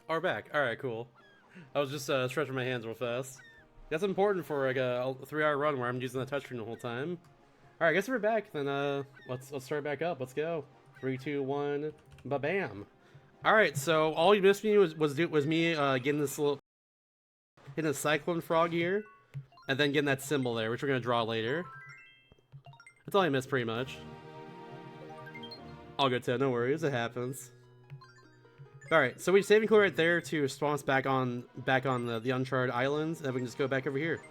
Oh, we're back. Alright, cool. I was just stretching my hands real fast. That's important for like a 3-hour run where I'm using the touchscreen the whole time. Alright, I guess we're back. Then let's start back up. Let's go. 3, 2, 1, ba-bam. Alright, so all you missed me was me getting this little hitting a cyclone frog here, and then getting that symbol there, which we're gonna draw later. That's all I missed pretty much. All good, Ted, no worries, it happens. Alright, so we save and clear right there to spawn us back on the Uncharted Islands, and we can just go back over here.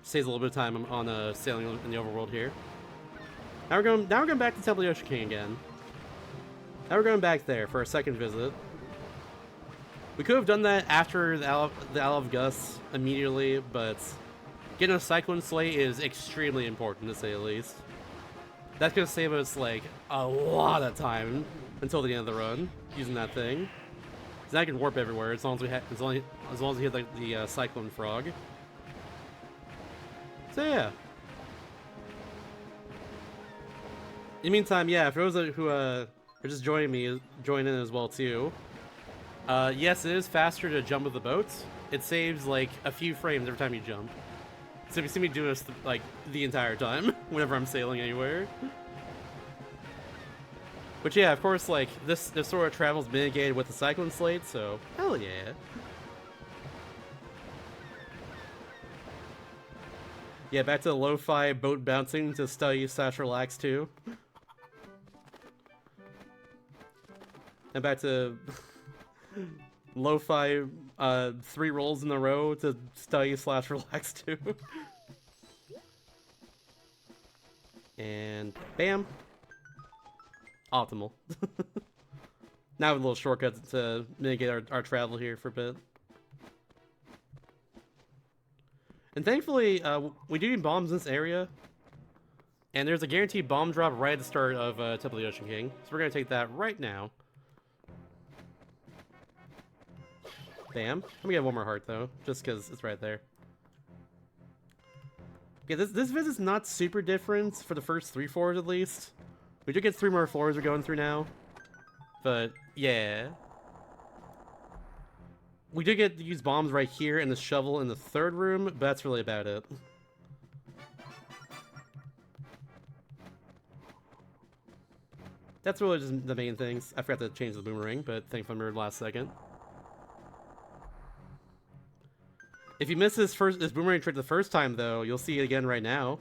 Saves a little bit of time on sailing in the overworld here. Now we're going back to Temple of the Ocean King again. Now we're going back there for our second visit. We could have done that after the Isle of Gus immediately, but getting a Cyclone Slate is extremely important, to say the least. That's gonna save us like a lot of time until the end of the run using that thing. Cause now I can warp everywhere as long as we as long as we hit the Cyclone Frog. So yeah. In the meantime, yeah, for those who are just join in as well too. Yes, it is faster to jump with the boats. It saves like a few frames every time you jump. So you see me do this like the entire time whenever I'm sailing anywhere. But yeah, of course, like this sort of travel is mitigated with the Cyclone Slate, so hell yeah. Yeah, back to the lo-fi boat bouncing to study/relax too. And back to lo-fi 3 rolls in a row to study/relax too. And bam. Optimal. Now with a little shortcut to mitigate our travel here for a bit. And thankfully, we do need bombs in this area. And there's a guaranteed bomb drop right at the start of Temple of the Ocean King. So we're going to take that right now. Bam. Let me get one more heart though, just because it's right there. Yeah, this visit's not super different for the first 3 floors at least. We do get 3 more floors we're going through now. But, yeah. We do get to use bombs right here and the shovel in the 3rd room, but that's really about it. That's really just the main things. I forgot to change the boomerang, but thankfully I remembered last second. If you miss this boomerang trick the first time, though, you'll see it again right now.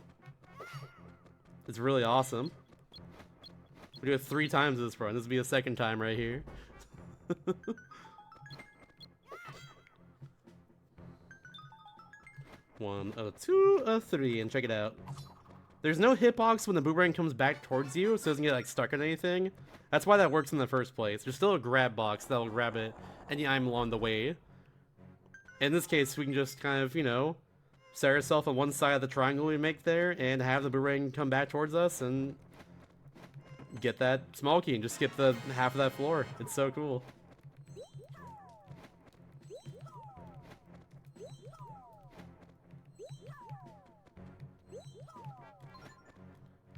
It's really awesome. We do it 3 times this run. This will be the 2nd time right here. 1, 2, 3, and check it out. There's no hitbox when the boomerang comes back towards you, so it doesn't get like stuck on anything. That's why that works in the first place. There's still a grab box that'll grab it any time along the way. In this case, we can just kind of, you know, set ourselves on one side of the triangle we make there and have the boomerang come back towards us and get that small key and just skip the half of that floor. It's so cool.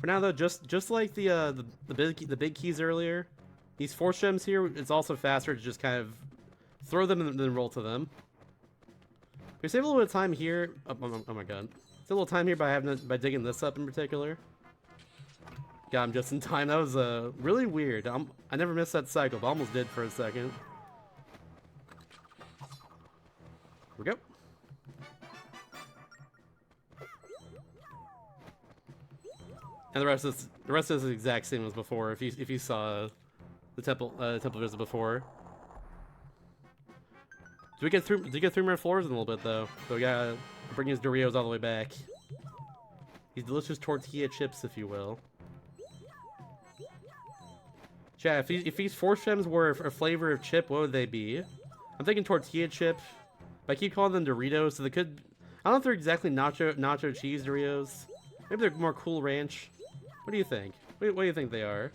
For now though, just like the big keys earlier, these force gems here, it's also faster to just kind of throw them and then roll to them. We save a little bit of time here. Oh my god. Save a little time here by digging this up in particular. Got him just in time. That was really weird. I never missed that cycle, but I almost did for a second. Here we go. And the rest is the exact same as before. If you saw the temple visit before. Do we get 3 more floors in a little bit though? So we gotta bring his Doritos all the way back. These delicious tortilla chips, if you will. Yeah, if these force gems were a flavor of chip, what would they be? I'm thinking tortilla chip, but I keep calling them Doritos, so they could. I don't know if they're exactly nacho cheese Doritos. Maybe they're more Cool Ranch. What do you think? What do you think they are?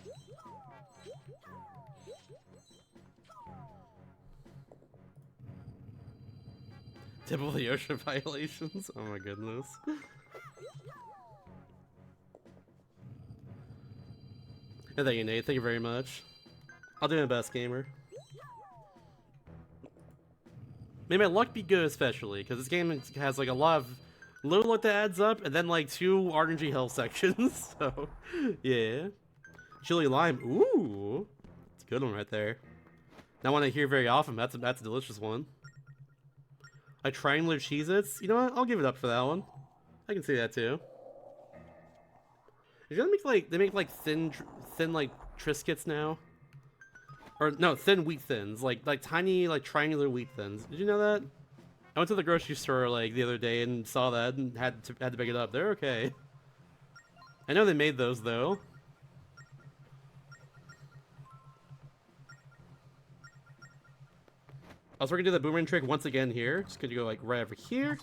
Temple of the Ocean violations? Oh my goodness. Thank you, Nate. Thank you very much. I'll do my best, gamer. May my luck be good, especially, because this game has like a lot of little luck that adds up, and then like 2 RNG health sections, so yeah. Chili lime, ooh, it's a good one right there. Not one I hear very often, that's a delicious one. Like triangular Cheez-Its, you know what, I'll give it up for that one. I can see that too. They're gonna make like, they make like thin like Triscuits now. Or no, thin wheat thins, like tiny like triangular wheat thins. Did you know that? I went to the grocery store like the other day and saw that and had to pick it up. They're okay. I know they made those though. Also, we're gonna do the boomerang trick once again here. Just gonna go like right over here.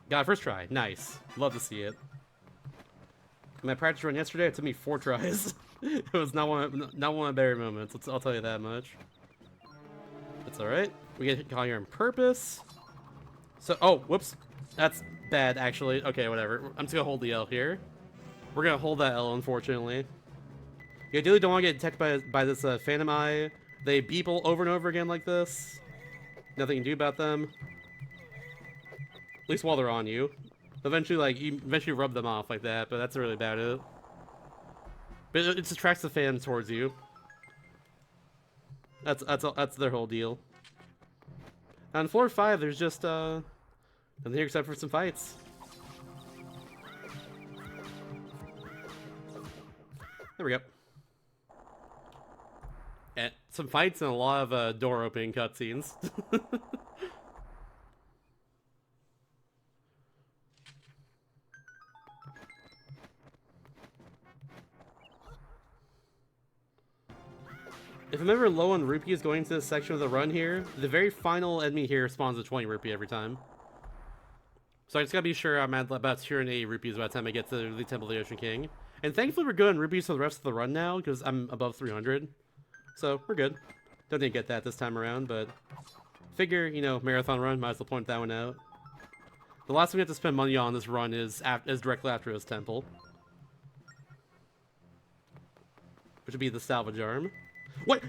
Got it first try. Nice. Love to see it. My practice run yesterday, it took me 4 tries. It was not one of my better moments. I'll tell you that much. It's all right. We get caught here on purpose. So, oh, whoops, that's bad actually. Okay, whatever. I'm just gonna hold the L here. We're gonna hold that L, unfortunately. You ideally don't want to get detected by this Phantom Eye. They beep over and over again like this. Nothing you can do about them. At least while they're on you. Eventually, like, you eventually rub them off like that, but that's really about it. But it just attracts the fan towards you. That's their whole deal. On floor 5, there's just nothing here except for some fights. There we go. And some fights and a lot of door opening cutscenes. If I'm ever low on rupees going to this section of the run here, the very final enemy here spawns a 20 rupee every time. So I just gotta be sure I'm at about 280 rupees by the time I get to the Temple of the Ocean King. And thankfully we're good on rupees for the rest of the run now, because I'm above 300. So we're good. Don't need to get that this time around, but figure, you know, marathon run, might as well point that one out. The last thing we have to spend money on this run is directly after this temple. Which would be the salvage arm. What?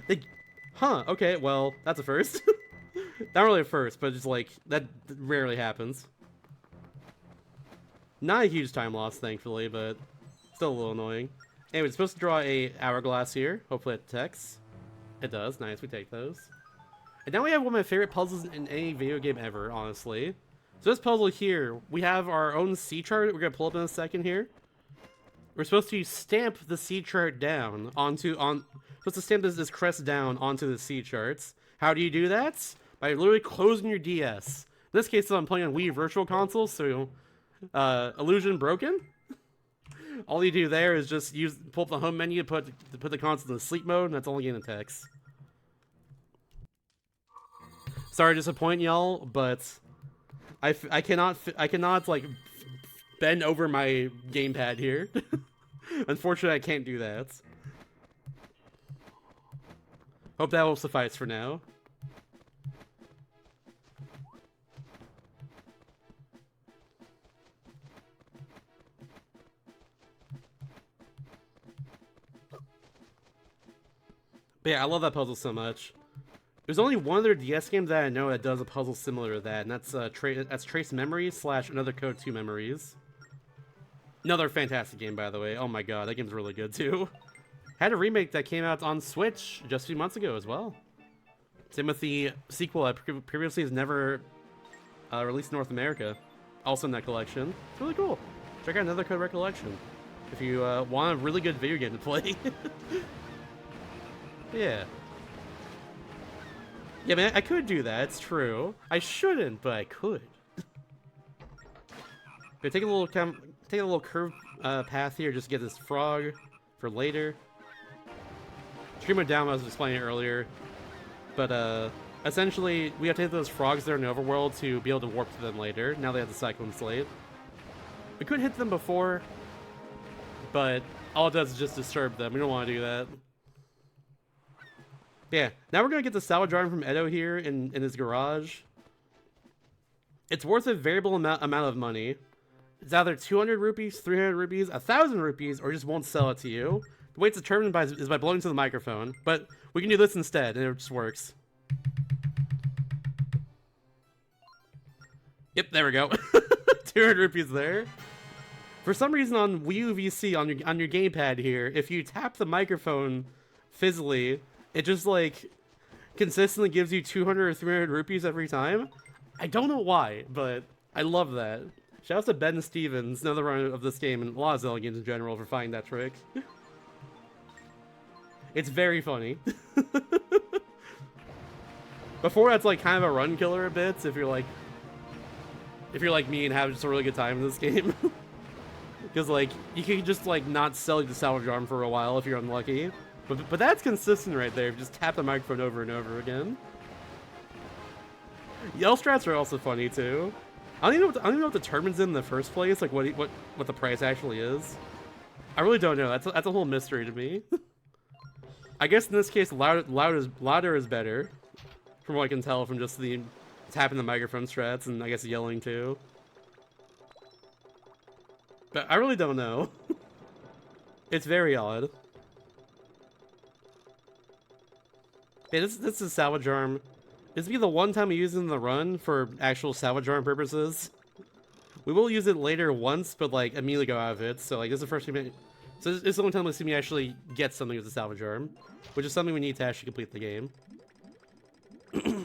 Huh, okay, well, that's a first. Not really a first, but just like, that rarely happens. Not a huge time loss, thankfully, but still a little annoying. Anyway, it's supposed to draw a hourglass here. Hopefully it detects. It does, nice, we take those. And now we have one of my favorite puzzles in any video game ever, honestly. So this puzzle here, we have our own sea chart we're gonna pull up in a second here. We're supposed to stamp the sea chart down supposed to stamp this crest down onto the sea charts. How do you do that? By literally closing your DS. In this case, I'm playing on Wii Virtual Console, so illusion broken. All you do there is just pull up the home menu, put the console in sleep mode, and that's only getting text. Sorry to disappoint y'all, but I cannot like bend over my gamepad here. Unfortunately, I can't do that. Hope that will suffice for now. But yeah, I love that puzzle so much. There's only one other DS game that I know that does a puzzle similar to that, and that's Trace Memories / Another Code 2 Memories. Another fantastic game, by the way. Oh my god, that game's really good too. Had a remake that came out on Switch just a few months ago as well. Same with the sequel that previously has never released in North America. Also in that collection. It's really cool. Check out Another Code Recollection if you want a really good video game to play. Yeah. Yeah, man, I could do that. It's true. I shouldn't, but I could. Okay, take a little curved path here. Just to get this frog for later. Stream went down when I was explaining it earlier, but essentially we have to hit those frogs there in the overworld to be able to warp to them later. Now they have the Cyclone Slate. We could hit them before, but all it does is just disturb them. We don't want to do that. Yeah, now we're gonna get the salvage arm from Edo here in his garage. It's worth a variable amount of money. It's either 200 rupees, 300 rupees, 1,000 rupees, or just won't sell it to you. The way it's determined is by blowing to the microphone, but we can do this instead, and it just works. Yep, there we go. 200 rupees there. For some reason on Wii U VC on your gamepad here, if you tap the microphone fizzily, it just like consistently gives you 200 or 300 rupees every time. I don't know why, but I love that. Shout out to Ben Stevens, another runner of this game and a lot of Zelda games in general, for finding that trick. It's very funny. Before that's like kind of a run killer a bit if you're like me and have just a really good time in this game. Because like you can just like not sell the salvage arm for a while if you're unlucky. But that's consistent right there. If you just tap the microphone over and over again. Yell strats are also funny too. I don't even know what determines it in the first place, like what the price actually is. I really don't know. That's a whole mystery to me. I guess in this case, louder is better, from what I can tell from just the tapping the microphone strats and I guess yelling too. But I really don't know. It's very odd. Hey, this is salvage arm. This will be the one time we use it in the run for actual salvage arm purposes. We will use it later once, but like immediately go out of it. So like this is the first time. So this is the only time we see me actually get something with the salvage arm, which is something we need to actually complete the game.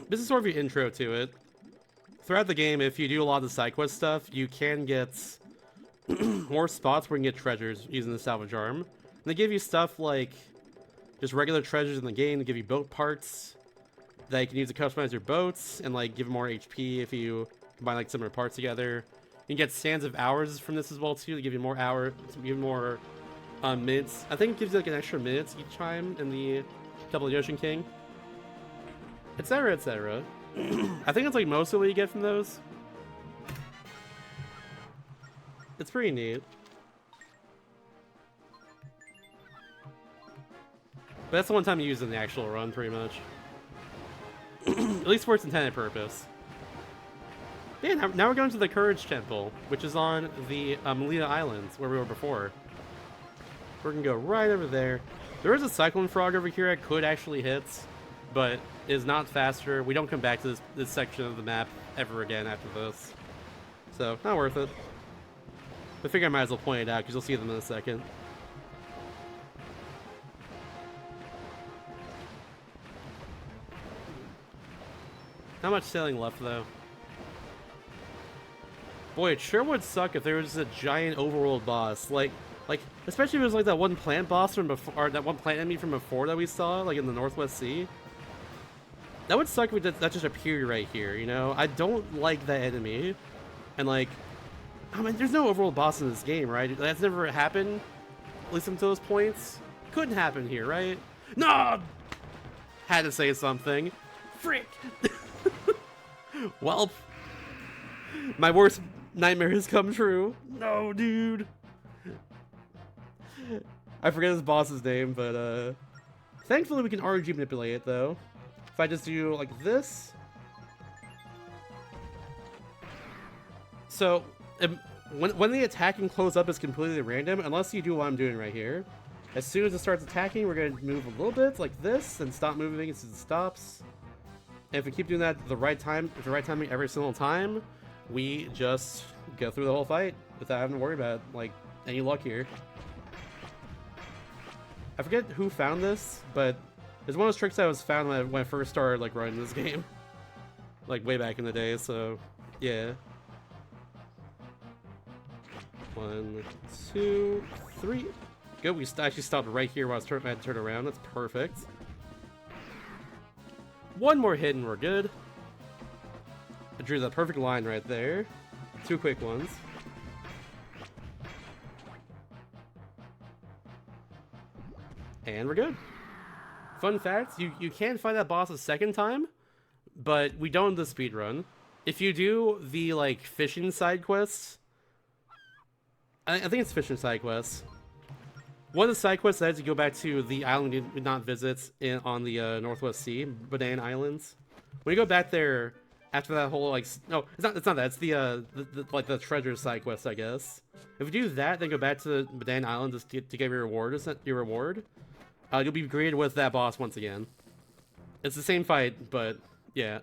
This is sort of your intro to it. Throughout the game, if you do a lot of the side quest stuff, you can get more spots where you can get treasures using the salvage arm. And they give you stuff like just regular treasures in the game. They give you boat parts that you can use to customize your boats and like give more HP if you combine like similar parts together. You can get sands of hours from this as well too. They give you more hours, give you more minutes. I think it gives you like an extra minutes each time in the Temple of the Ocean King, etc., etc. I think it's like mostly what you get from those. It's pretty neat. But that's the one time you use it in the actual run, pretty much. At least for its intended purpose. Yeah, now we're going to the Courage Temple, which is on the Melina Islands, where we were before. We're gonna go right over there. There is a Cyclone Frog over here I could actually hit, but is not faster. We don't come back to this section of the map ever again after this. So, not worth it. I figure I might as well point it out, because you'll see them in a second. Not much sailing left, though. Boy, it sure would suck if there was a giant overworld boss. Like, especially if it was like that one plant boss from before, or that one plant enemy from before that we saw, like in the Northwest Sea. That would suck if that just appeared right here, you know? I don't like that enemy. And like, I mean, there's no overworld boss in this game, right? That's never happened, at least until those points. Couldn't happen here, right? No! Had to say something. Frick! Well, my worst nightmare has come true. No, dude. I forget his boss's name, but thankfully we can RNG manipulate it though. If I just do like this. So when the attack and close up is completely random, unless you do what I'm doing right here. As soon as it starts attacking, we're gonna move a little bit like this and stop moving as it stops. And if we keep doing that at the right time, at the right timing every single time, we just go through the whole fight without having to worry about like any luck here. I forget who found this, but it's one of those tricks that was found when I first started like running this game, like way back in the day. So yeah. 1, 2, 3. Good. We actually stopped right here while I had to turn around. That's perfect. One more hit and we're good. I drew the perfect line right there. 2 quick ones. And we're good. Fun fact, you can find that boss a second time, but we don't in the speedrun. If you do the like fishing side quests, I think it's fishing side quests. One of the side quests is to go back to the island you did not visit on the Northwest Sea, Badan Islands. When you go back there after that whole like no, it's not that. It's the like the treasure side quest, I guess. If you do that, then go back to the Badan Island to get your reward. You'll be greeted with that boss once again. It's the same fight, but yeah.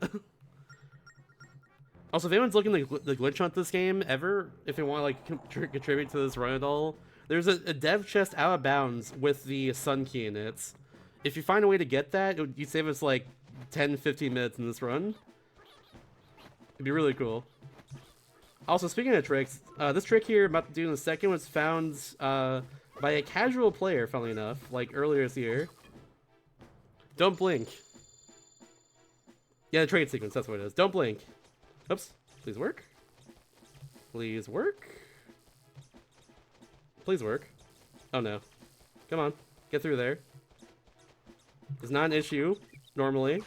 Also, if anyone's looking to the glitch hunt this game ever, if they want to like contribute to this run at all, there's a dev chest out of bounds with the sun key in it. If you find a way to get that, you save us like 10-15 minutes in this run. It'd be really cool. Also, speaking of tricks, this trick here I'm about to do in a second was found by a casual player, funnily enough, like earlier this year. Don't blink. Yeah, the trade sequence, that's what it is. Don't blink. Oops. Please work. Please work. Please work. Oh no. Come on. Get through there. It's not an issue, normally.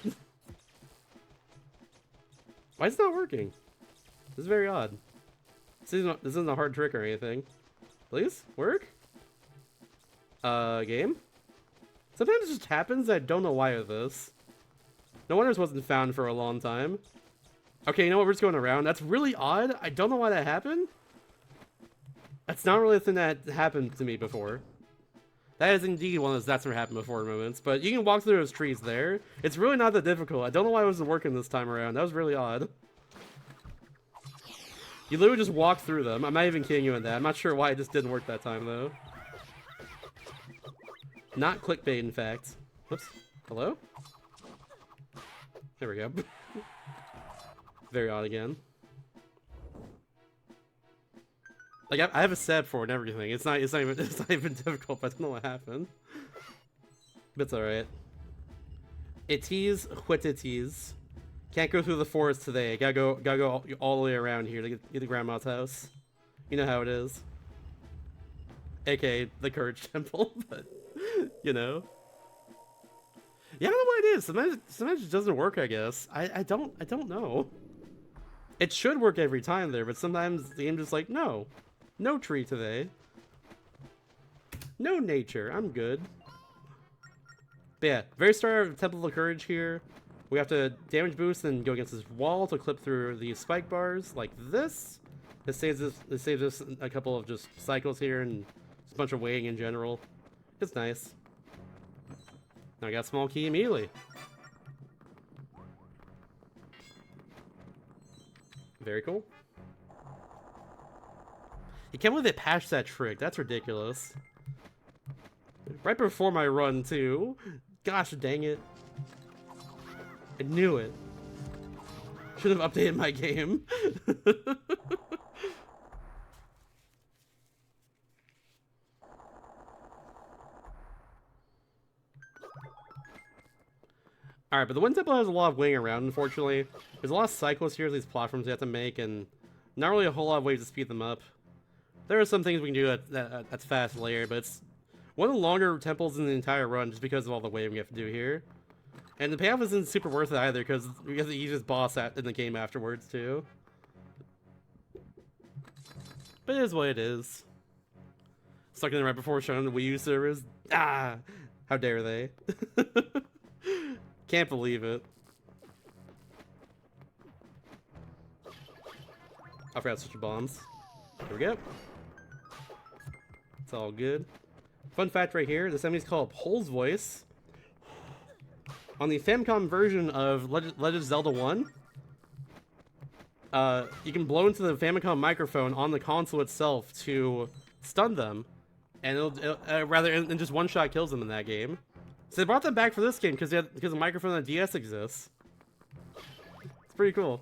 Why is it not working? This is very odd. This isn't a hard trick or anything. Please? Work? Game? Sometimes it just happens. I don't know why of this. No wonder this wasn't found for a long time. Okay, you know what? We're just going around. That's really odd. I don't know why that happened. That's not really a thing that happened to me before. That is indeed one of those that's never happened before moments. But you can walk through those trees there. It's really not that difficult. I don't know why it wasn't working this time around. That was really odd. You literally just walk through them. I'm not even kidding you on that. I'm not sure why it just didn't work that time, though. Not clickbait, in fact. Whoops. Hello? There we go. Very odd again. Like, I have a setup for it and everything. It's not even difficult, but I don't know what happened. But it's alright. It is what it is. Can't go through the forest today. Gotta go all the way around here to get to grandma's house. You know how it is. AKA the Courage Temple, but you know. Yeah, I don't know what it is. Sometimes it doesn't work, I guess. I don't know. It should work every time there, but sometimes the game just like, no. No tree today. No nature. I'm good. But yeah, very start of Temple of Courage here. We have to damage boost and go against this wall to clip through the spike bars like this. This saves us a couple of just cycles here and just a bunch of waiting in general. It's nice. Now I got a small key immediately. Very cool. You can't believe they patched that trick. That's ridiculous. Right before my run, too. Gosh dang it. I knew it. Should have updated my game. Alright, but the Wind Temple has a lot of waiting around, unfortunately. There's a lot of cycles here, these platforms you have to make, and not really a whole lot of ways to speed them up. There are some things we can do that's fast layer, but it's one of the longer temples in the entire run just because of all the waiting we have to do here. And the payoff isn't super worth it either because we have the easiest boss in the game afterwards too. But it is what it is. Stuck in right before showing the Wii U servers. Ah! How dare they? Can't believe it. I forgot to switch bombs. Here we go. It's all good. Fun fact right here, this enemy's called Pole's Voice. On the Famicom version of Legend of Zelda 1, you can blow into the Famicom microphone on the console itself to stun them, and it'll rather than just one-shot kills them in that game. So they brought them back for this game because the microphone on the DS exists. It's pretty cool.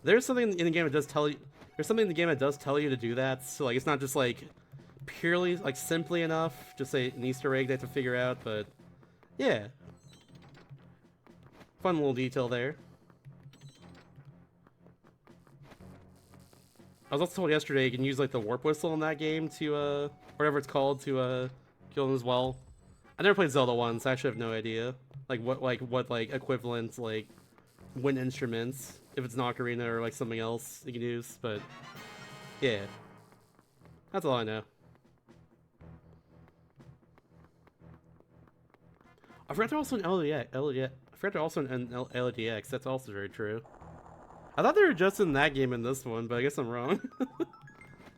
There's something in the game that does tell you. There's something in the game that does tell you to do that. So like, it's not just like purely like simply enough, just an Easter egg they have to figure out. But yeah, fun little detail there. I was also told yesterday you can use like the warp whistle in that game to whatever it's called to kill them as well. I never played Zelda 1, so I actually have no idea what equivalent like wind instruments, if it's an ocarina or like something else you can use. But yeah, that's all I know. I forgot they're also an LDX. I forgot they're also an LDX. That's also very true. I thought they were just in that game in this one, but I guess I'm wrong.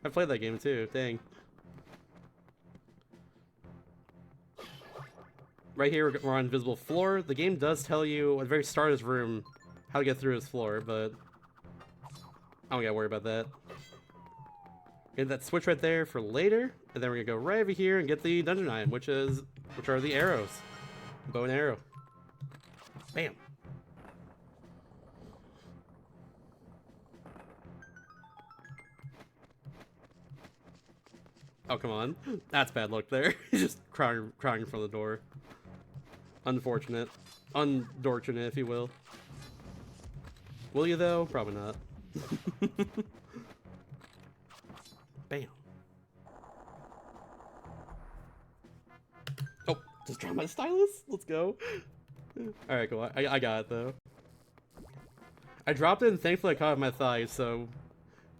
I played that game too. Dang. Right here, we're on Invisible Floor. The game does tell you at the very start of this room how to get through his floor, but I don't gotta worry about that. Get that switch right there for later, and then we're gonna go right over here and get the dungeon item, which are the arrows. Bow and arrow. Bam. Oh, come on. That's bad luck there. He's just crying in front of the door. Unfortunate. Undortunate, if you will. Will you, though? Probably not. Bam. Oh, just dropped my stylus? Let's go. Alright, cool. I got it, though. I dropped it, and thankfully I caught it with my thighs, so...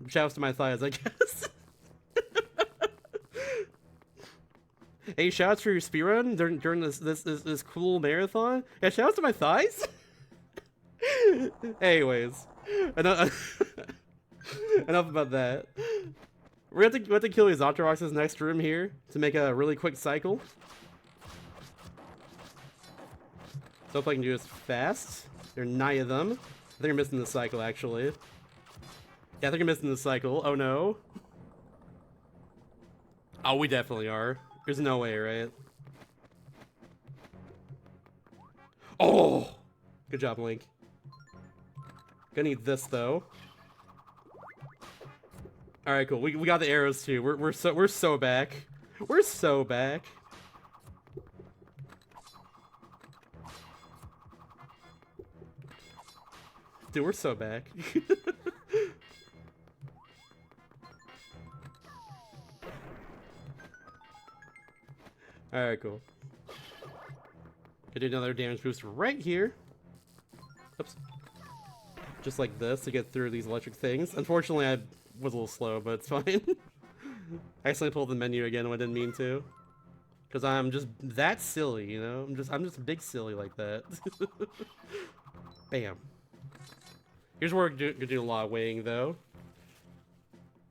Shouts to my thighs, I guess. Hey, shouts for your speedrun during this cool marathon. Yeah, shouts to my thighs. Anyways, enough about that. We have to kill these Octorox's next room here to make a really quick cycle. So if I can do this fast. There are 9 of them. I think I'm missing the cycle actually. Yeah, I think I'm missing the cycle. Oh no. Oh, we definitely are. There's no way, right? Oh! Good job, Link. Gonna need this, though. Alright, cool. We got the arrows, too. We're so back. We're so back. Dude, we're so back. Alright, cool. Gonna do another damage boost right here. Oops. Just like this to get through these electric things. Unfortunately, I was a little slow, but it's fine. I accidentally pulled the menu again when I didn't mean to. Because I'm just that silly, you know? I'm just big silly like that. Bam. Here's where we're gonna do a lot of weighing, though.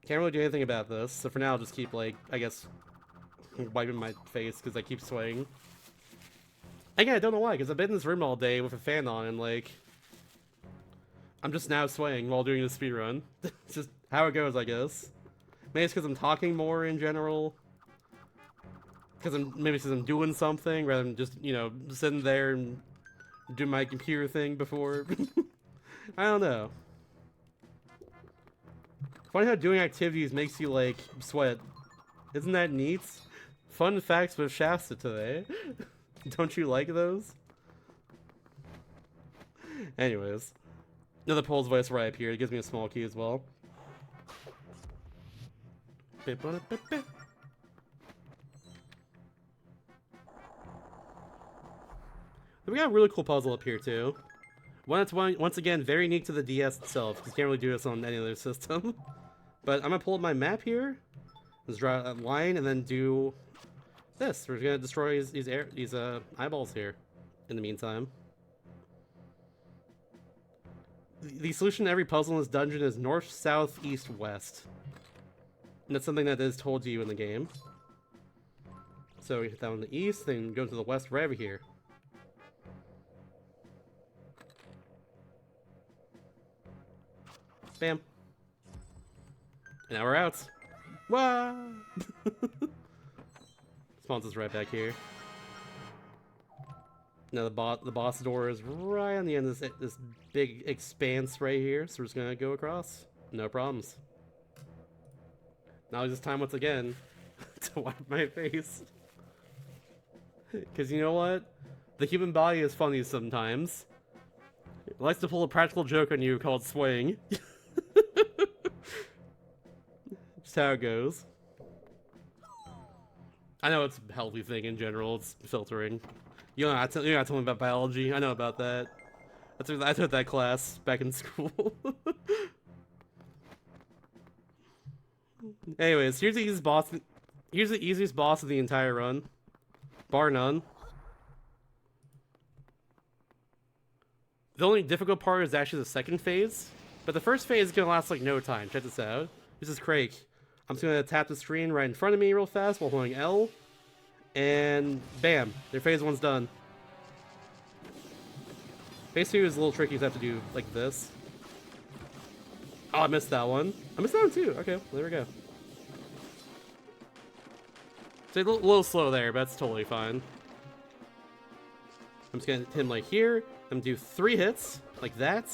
Can't really do anything about this, so for now I'll just keep, like, I guess... wiping my face because I keep swaying. Again, I don't know why, because I've been in this room all day with a fan on and like I'm just now swaying while doing the speedrun. It's just how it goes, I guess. Maybe it's because I'm talking more in general. Maybe because I'm doing something rather than just, you know, sitting there and doing my computer thing before. I don't know. Funny how doing activities makes you like sweat. Isn't that neat? Fun facts with Shasta today. Don't you like those? Anyways. Another Pole's voice right up here. It gives me a small key as well. We got a really cool puzzle up here too. One that's once again very unique to the DS itself, because you can't really do this on any other system. But I'm gonna pull up my map here. Let's draw a line and then do this. We're gonna destroy these eyeballs here. In the meantime, the solution to every puzzle in this dungeon is north, south, east, west. And that's something that is told to you in the game. So we hit that on the east, then go to the west right over here. Bam. And now we're out. Wow! Spawns us right back here. Now the boss door is right on the end of this big expanse right here, so we're just gonna go across. No problems. Now it's just time once again to wipe my face. Because you know what? The human body is funny sometimes. It likes to pull a practical joke on you called swaying. Just how it goes. I know it's a healthy thing in general, it's filtering. You know, you're not telling me about biology, I know about that. I took that class back in school. Anyways, here's the easiest boss. Here's the easiest boss of the entire run. Bar none. The only difficult part is actually the second phase. But the first phase is gonna last like no time. Check this out. This is Craig. I'm just gonna tap the screen right in front of me real fast while holding L. And bam, their phase one's done. Phase 2 is a little tricky, you have to do like this. Oh, I missed that one. I missed that one too. Okay, there we go. So a little slow there, but that's totally fine. I'm just gonna hit him like here. I'm gonna do 3 hits, like that.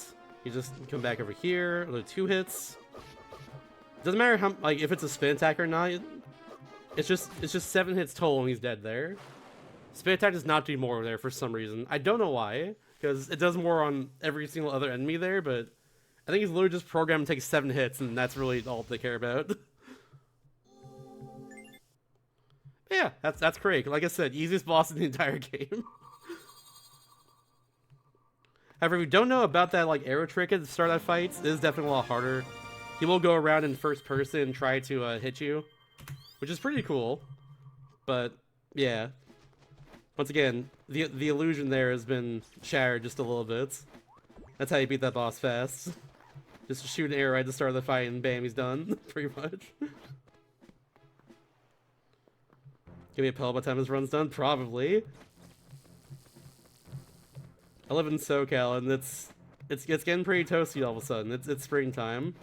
You just come back over here, another 2 hits. Doesn't matter how, like, if it's a spin attack or not. It's just 7 hits total and he's dead there. Spin attack does not do more there for some reason. I don't know why, because it does more on every single other enemy there, but I think he's literally just programmed to take 7 hits and that's really all they care about. Yeah, that's Craig. Like I said, easiest boss in the entire game. However, if you don't know about that like arrow trick at the start of that fight, it is definitely a lot harder. He will go around in first person and try to hit you, which is pretty cool. But yeah, once again, the illusion there has been shattered just a little bit. That's how you beat that boss fast. Just shoot an arrow at the start of the fight and bam, he's done. Pretty much. Give me a pill by the time his run's done? Probably. I live in SoCal and it's getting pretty toasty all of a sudden. It's springtime.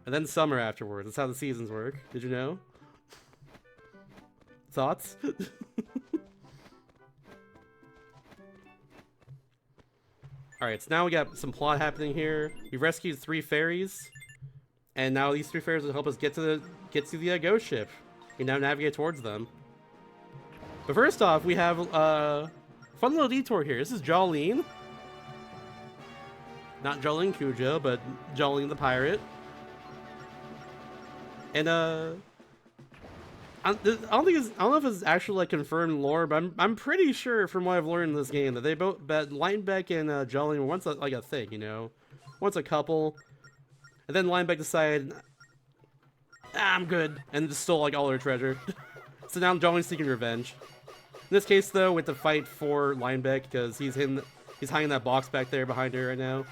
And then summer afterwards. That's how the seasons work. Did you know? Thoughts? Alright, so now we got some plot happening here. We've rescued 3 fairies. And now these 3 fairies will help us get to the ghost ship. We now navigate towards them. But first off, we have a fun little detour here. This is Jolene. Not Jolene Cujo, but Jolene the pirate. And I don't know if it's actually like confirmed lore, but I'm pretty sure from what I've learned in this game that Linebeck and Jolene were once like a thing, you know, once a couple, and then Linebeck decided, I'm good, and just stole like all her treasure. So now Jolene's seeking revenge. In this case, though, with the fight for Linebeck, because he's hiding that box back there behind her right now.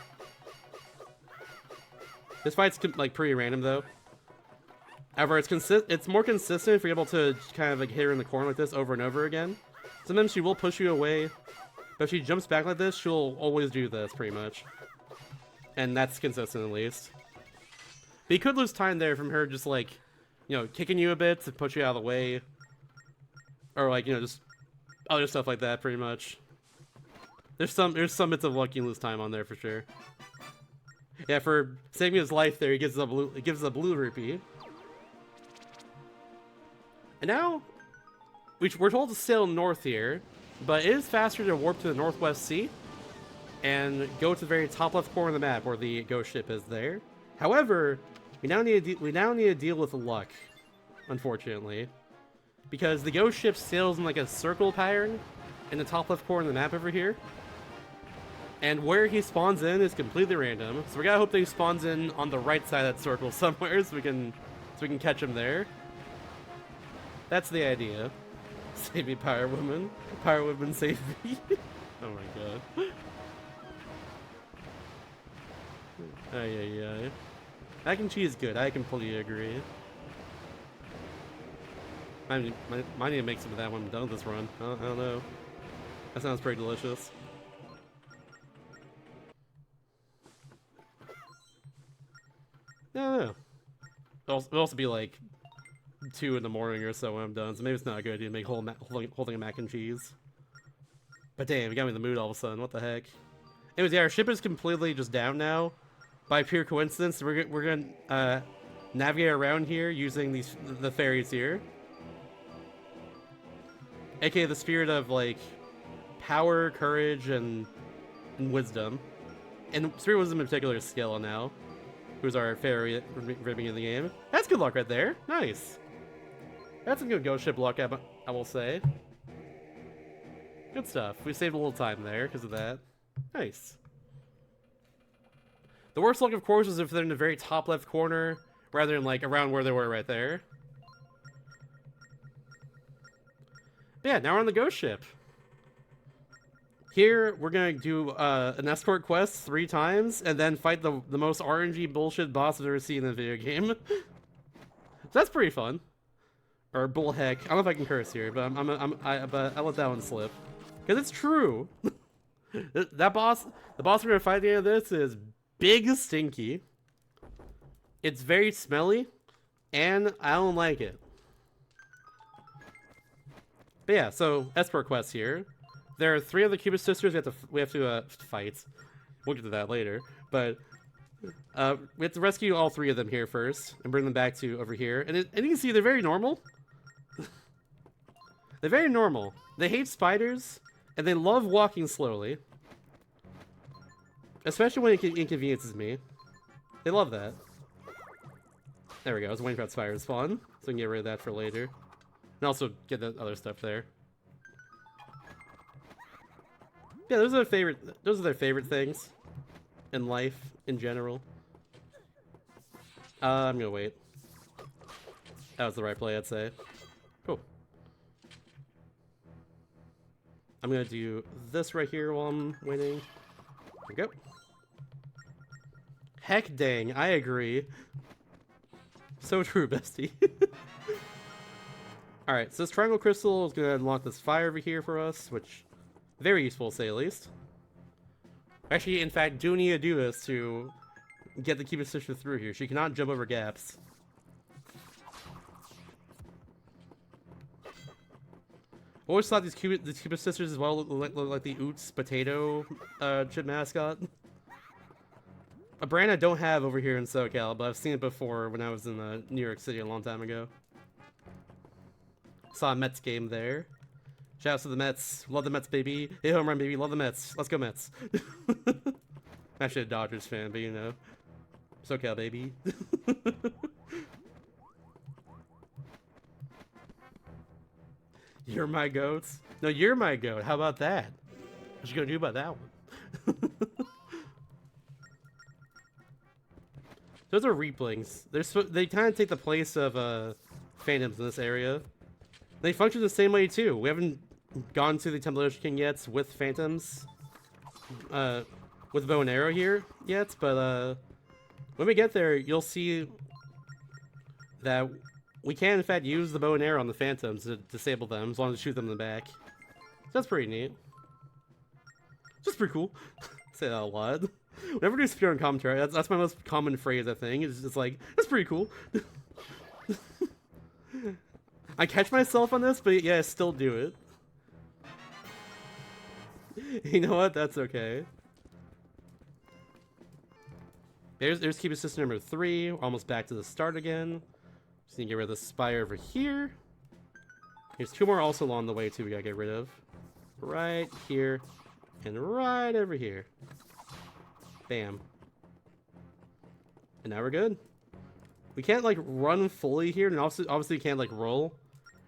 This fight's like pretty random though. However, it's more consistent if you're able to kind of like hit her in the corner like this over and over again. Sometimes she will push you away, but if she jumps back like this, she'll always do this pretty much. And that's consistent at least. But you could lose time there from her just like, you know, kicking you a bit to push you out of the way. Or like, you know, just other stuff like that pretty much. There's some bits of luck you lose time on there for sure. Yeah, for saving his life there, he gives a blue rupee. And now, we're told to sail north here, but it is faster to warp to the Northwest Sea and go to the very top left corner of the map where the ghost ship is there. However, we now need to deal with luck, unfortunately, because the ghost ship sails in like a circle pattern in the top left corner of the map over here. And where he spawns in is completely random, so we gotta hope that he spawns in on the right side of that circle somewhere, so we can catch him there. That's the idea. Save me, Pirate Woman. Pirate Woman, save me. Oh my god. Ay. Mac and cheese is good. I completely agree. I need to make some of that when I'm done with this run. I don't know. That sounds pretty delicious. No. It'll also be like 2 in the morning or so when I'm done, so maybe it's not a good idea to make holding a mac and cheese. But damn, you got me in the mood all of a sudden. What the heck? Anyways, yeah, our ship is completely just down now. By pure coincidence, we're gonna navigate around here using the ferries here. AKA the spirit of like power, courage, and wisdom. And spirit wisdom in particular is Skilla now, who's our fairy at the beginning of the game. That's good luck right there. Nice. That's some good ghost ship luck, I will say. Good stuff. We saved a little time there because of that. Nice. The worst luck, of course, is if they're in the very top left corner, rather than like around where they were right there. But yeah, now we're on the ghost ship. Here, we're gonna do an escort quest 3 times, and then fight the most RNG bullshit boss I've ever seen in a video game. So that's pretty fun. Or bullheck. I don't know if I can curse here, but but I let that one slip. Because it's true. That boss, the boss we're gonna fight at the end of this is big stinky. It's very smelly, and I don't like it. But yeah, so escort quests here. There are 3 of the Cupid sisters we have to fight. We'll get to that later, but we have to rescue all 3 of them here first and bring them back to over here. And you can see they're very normal. They're very normal. They hate spiders, and they love walking slowly. Especially when it inconveniences me. They love that. There we go. I was waiting for that spider to spawn, so we can get rid of that for later. And also get the other stuff there. Yeah, those are their favorite things in life in general. I'm gonna wait. That was the right play, I'd say. Cool. I'm gonna do this right here while I'm waiting. There we go. Heck dang, I agree. So true, bestie. Alright, so this triangle crystal is gonna unlock this fire over here for us, which very useful to say the least. Actually, in fact, do need to do this to get the Cupid sister through here. She cannot jump over gaps. Always thought these Cupid sisters as well look like the Oots potato chip mascot. A brand I don't have over here in SoCal, but I've seen it before when I was in New York City a long time ago. Saw a Mets game there. Shouts to the Mets. Love the Mets, baby. Hey, home run, baby. Love the Mets. Let's go, Mets. I'm actually a Dodgers fan, but you know. SoCal, baby. You're my goats? No, you're my goat. How about that? What you gonna do about that one? Those are Reaplings. They kind of take the place of Phantoms in this area. They function the same way too. We haven't gone to the Temple of King yet with Phantoms, with bow and arrow here yet, but when we get there, you'll see that we can in fact use the bow and arrow on the Phantoms to disable them as long as you shoot them in the back. So that's pretty neat. Just pretty cool. Say that a lot. Whenever I do speedrun commentary, that's my most common phrase, I think. It's just like, that's pretty cool. I catch myself on this, but yeah, I still do it. You know what? That's okay. There's Cupid sister number 3. We're almost back to the start again. Just need to get rid of the spire over here. There's 2 more also along the way too we gotta get rid of. Right here and right over here. Bam. And now we're good. We can't like run fully here, and also obviously can't like roll.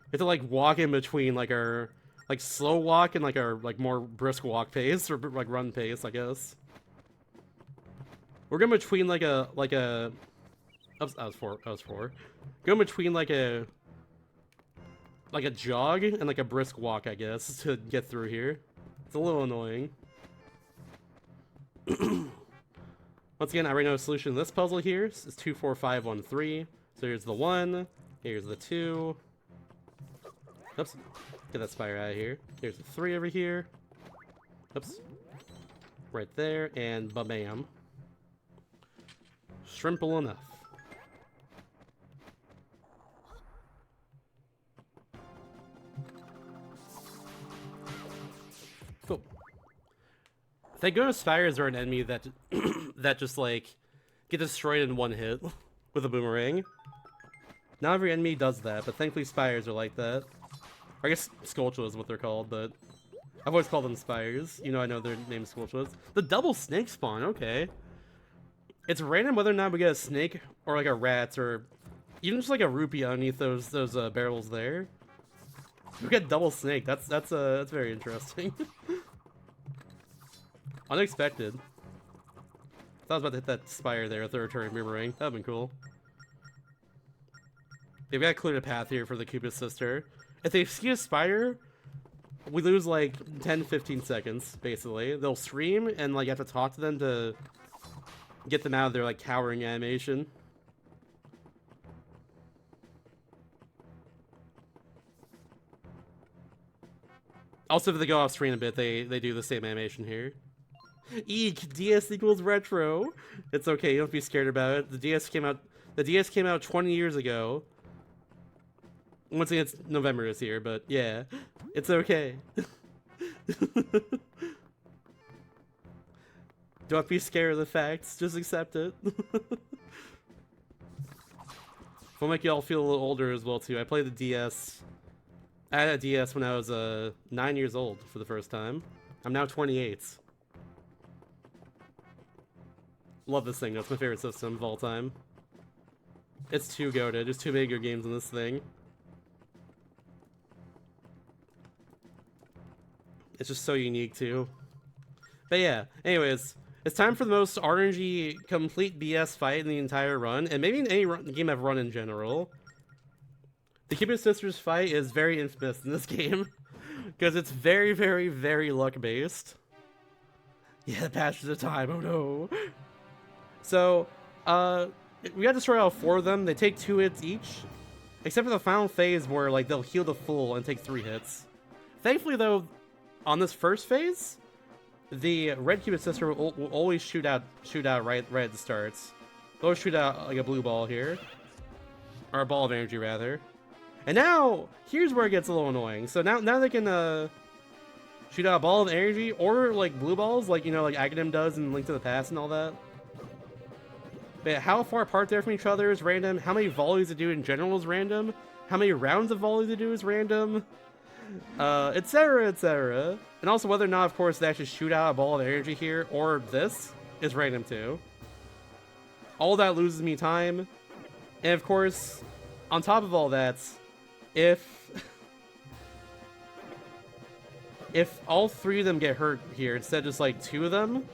We have to like walk in between like our like slow walk and like our like more brisk walk pace or like run pace, I guess. We're going between like a I was 4. Going between like a jog and like a brisk walk, I guess, to get through here. It's a little annoying. Once again, I already know a solution to this puzzle here. It's 2, 4, 5, 1, 3. So here's the 1. Here's the 2. Oops. Get that spire out of here. Here's the 3 over here. Oops. Right there. And ba-bam. Simple enough. Cool. Thank goodness spires are an enemy that that just like get destroyed in one hit with a boomerang. Not every enemy does that, but thankfully spires are like that. Or I guess Skulltula is what they're called, but I've always called them spires. You know, I know their name is Skulltulas. The double snake spawn, okay. It's random whether or not we get a snake or like a rat or even just like a rupee underneath those barrels there. We get double snake. That's very interesting. Unexpected. I was about to hit that spire there with the returning boomerang. That'd been cool. They've got to clear the path here for the Cupid sister. If they see a spire, we lose like 10-15 seconds, basically. They'll scream and like you have to talk to them to get them out of their like cowering animation. Also, if they go off screen a bit, they do the same animation here. Eek, DS equals retro. It's okay, you don't have to be scared about it. The DS came out 20 years ago. Once again, it's November this year, but yeah, it's okay. Don't be scared of the facts, just accept it. It'll make you all feel a little older as well too. I played the DS. I had a DS when I was 9 years old for the first time. I'm now 28. Love this thing, that's my favorite system of all time. It's too goated, there's too many good games in this thing. It's just so unique too. But yeah, anyways, it's time for the most RNG complete BS fight in the entire run, and maybe in any game I've run in general. The Cupid Sisters fight is very infamous in this game, because it's very, very, very luck-based. Yeah, the passage of time, oh no. So, we gotta destroy all 4 of them. They take 2 hits each, except for the final phase where like they'll heal the full and take 3 hits. Thankfully though, on this first phase, the red Cupid Sister will always shoot out right at the starts. They'll always shoot out like a blue ball here, or a ball of energy rather. And now here's where it gets a little annoying. So now they can shoot out a ball of energy or like blue balls, like like Aghanim does in Link to the Past and all that. But how far apart they're from each other is random. How many volleys they do in general is random. How many rounds of volleys they do is random. Etc, etc. And also whether or not, of course, they actually shoot out a ball of energy here or this is random too. All that loses me time. And of course, on top of all that, if all 3 of them get hurt here instead of just like 2 of them,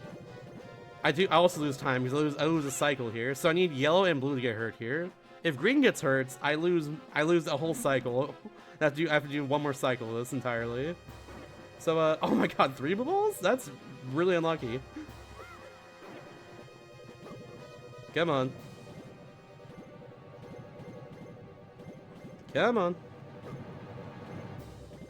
I also lose time because I lose a cycle here. So I need yellow and blue to get hurt here. If green gets hurt, I lose a whole cycle. I have to do 1 more cycle of this entirely. So oh my god, 3 blue balls? That's really unlucky. Come on. Come on.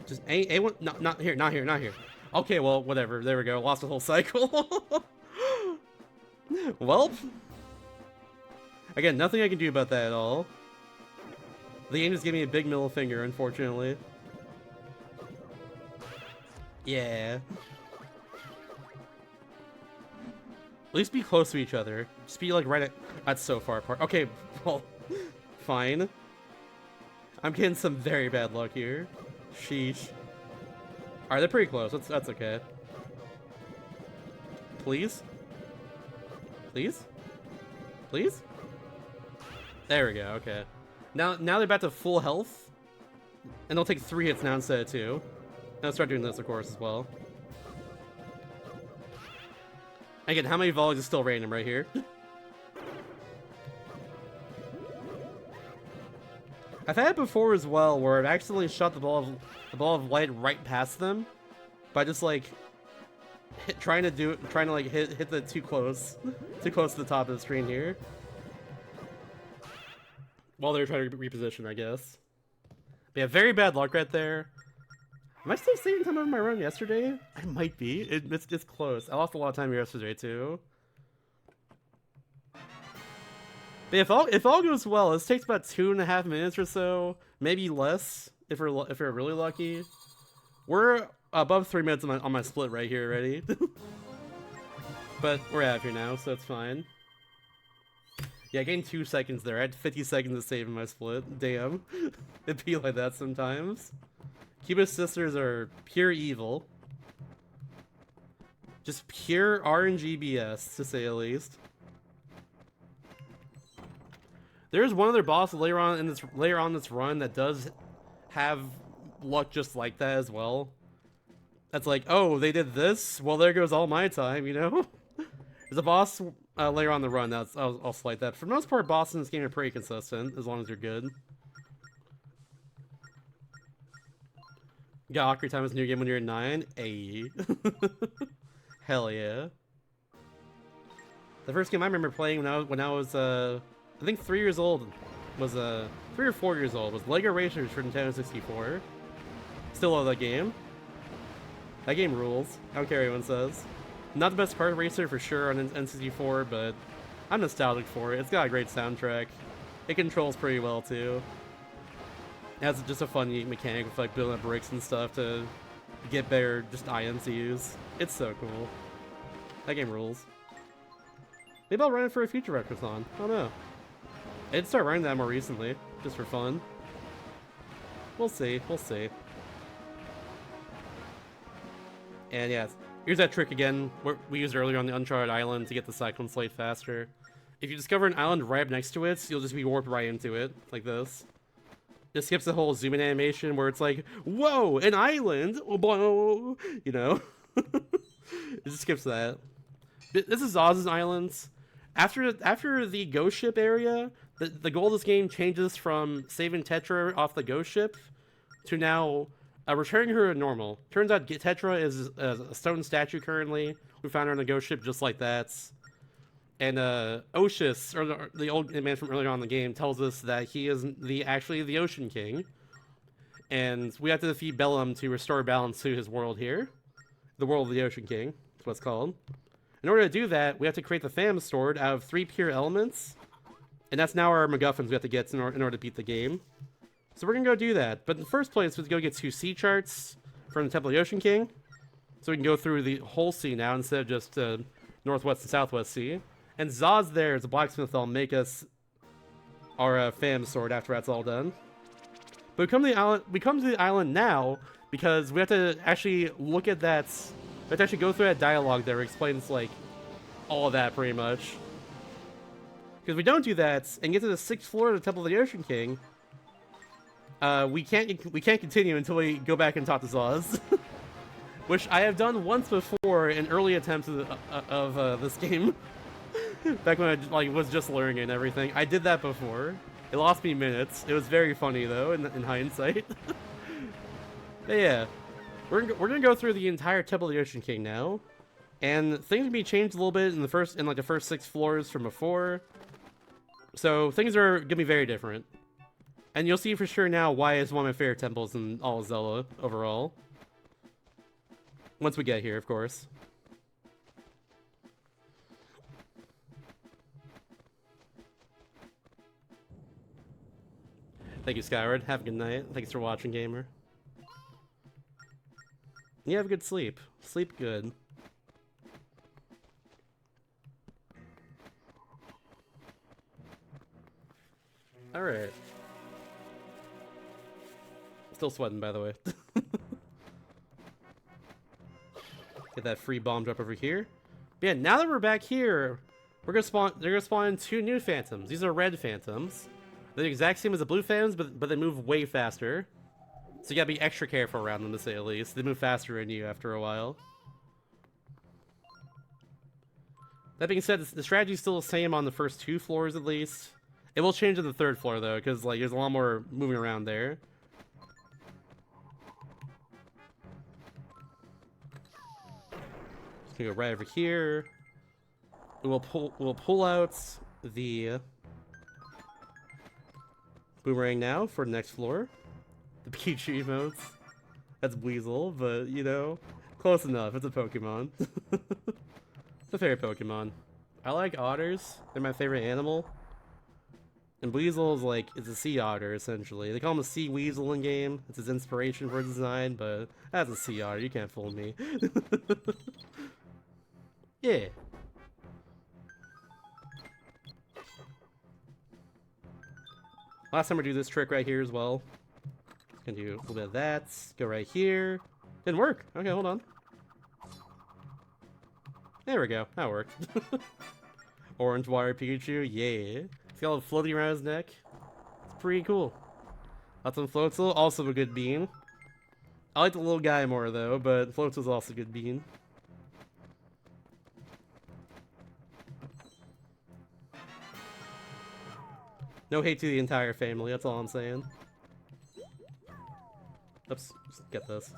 Just A1, not here, not here, not here. Okay, well, whatever. There we go. Lost a whole cycle. Welp. Again, nothing I can do about that at all. The game just gave me a big middle finger, unfortunately. Yeah. At least be close to each other. Just be like right at... That's so far apart. Okay, well, fine. I'm getting some very bad luck here. Sheesh. Alright, they're pretty close. That's okay. Please? Please? Please? There we go, okay. Now they're back to full health. And they'll take 3 hits now instead of 2. And I'll start doing this, of course, as well. Again, how many volleys is still random right here? I've had it before as well, where I've accidentally shot the ball of light right past them by just like trying to like hit the too close to the top of the screen here, while they're trying to reposition, I guess. But yeah, very bad luck right there. Am I still saving time on my run yesterday? I might be. It's close. I lost a lot of time yesterday too. But if all goes well, this takes about 2.5 minutes or so, maybe less if we're really lucky. We're above 3 minutes on my split right here already. But we're out of here now, so it's fine. Yeah, I gained 2 seconds there. I had 50 seconds to save in my split. Damn. It'd be like that sometimes. Cupid Sisters are pure evil. Just pure RNG BS, to say the least. There's one other boss later on in this run that does have luck just like that as well. That's like, oh, they did this? Well, there goes all my time, you know? There's a boss later on in the run that's I'll slight that. For the most part, bosses in this game are pretty consistent, as long as you're good. You got awkward time as a new game when you're 9? Ayy. Hell yeah. The first game I remember playing when I was I think 3 years old was 3 or 4 years old was Lego Racers for Nintendo 64. Still love that game. That game rules. I don't care what anyone says. Not the best kart racer for sure on N64, but I'm nostalgic for it. It's got a great soundtrack. It controls pretty well too. It has just a fun mechanic with like building up bricks and stuff to get better just items to use. It's so cool. That game rules. Maybe I'll run it for a future Retrothon. I don't know. I did start running that more recently, just for fun. We'll see. We'll see. And yeah, here's that trick again we used earlier on the Uncharted Island to get the Cyclone Slate faster. If you discover an island right up next to it, you'll just be warped right into it, like this. It skips the whole zoom in animation where it's like, whoa, an island! Whoa, you know? It just skips that. This is Oz's Islands. After the ghost ship area, the goal of this game changes from saving Tetra off the ghost ship to now returning her to normal. Turns out Tetra is a stone statue currently. We found her on the ghost ship just like that. And Oshus, or the old man from earlier on in the game, tells us that he is actually the Ocean King. And we have to defeat Bellum to restore balance to his world here. The world of the Ocean King, that's what it's called. In order to do that, we have to create the Phantom Sword out of 3 pure elements. And that's now our MacGuffins we have to get in order to beat the game. So we're going to go do that. But in the first place, we have to go get 2 sea charts from the Temple of the Ocean King. So we can go through the whole sea now instead of just Northwest and Southwest Sea. And Zaz there is a blacksmith that'll make us our Phantom Sword after that's all done. But we come to the island now because we have to actually look at that. We have to actually go through that dialogue there. It explains like all of that pretty much. Because if we don't do that and get to the 6th floor of the Temple of the Ocean King, we can't continue until we go back and talk to Zaz. Which I have done once before in early attempts of this game. Back when I was just learning and everything. I did that before. It lost me minutes. It was very funny though in hindsight. But yeah, we're gonna go through the entire Temple of the Ocean King now, and things can be changed a little bit in the first 6 floors from before. So things are gonna be very different, and you'll see for sure now why it's one of my favorite temples in all of Zelda overall. Once we get here, of course. Thank you, Skyward. Have a good night. Thanks for watching, gamer. You have a good sleep. Sleep good. Alright. Still sweating, by the way. Get that free bomb drop over here. But yeah, now that we're back here, they're gonna spawn 2 new phantoms. These are red phantoms. They're the exact same as the blue phantoms, but they move way faster. So you gotta be extra careful around them, to say at least. They move faster than you after a while. That being said, the strategy's still the same on the first 2 floors at least. It will change on the 3rd floor though, because like there's a lot more moving around there. Just gonna go right over here. We'll pull out the boomerang now for the next floor. The Pichu emotes. That's Weasel, but you know, close enough. It's a Pokemon. It's a favorite Pokemon. I like otters. They're my favorite animal. And Weasel is like, it's a sea otter essentially. They call him a sea weasel in game. It's his inspiration for his design, but that's a sea otter. You can't fool me. Yeah. Last time we do this trick right here as well. Gonna do a little bit of that. Go right here. Didn't work. Okay, hold on. There we go. That worked. Orange water Pikachu. Yeah. It's got a little floating around his neck. It's pretty cool. Lots of Floatzel. Also a good bean. I like the little guy more though, but Floatzel's also a good bean. No hate to the entire family, that's all I'm saying. Oops, just get this.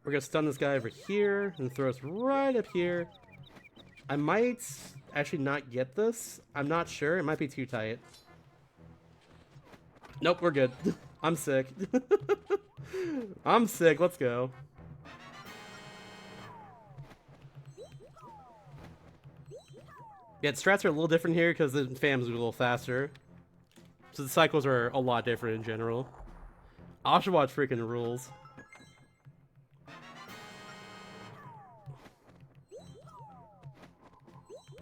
We're gonna stun this guy over here and throw us right up here. I might actually not get this. I'm not sure. It might be too tight. Nope, we're good. I'm sick. I'm sick. Let's go. Yeah, the strats are a little different here because the FAMs are a little faster. So the cycles are a lot different in general. Oshawott freaking rules.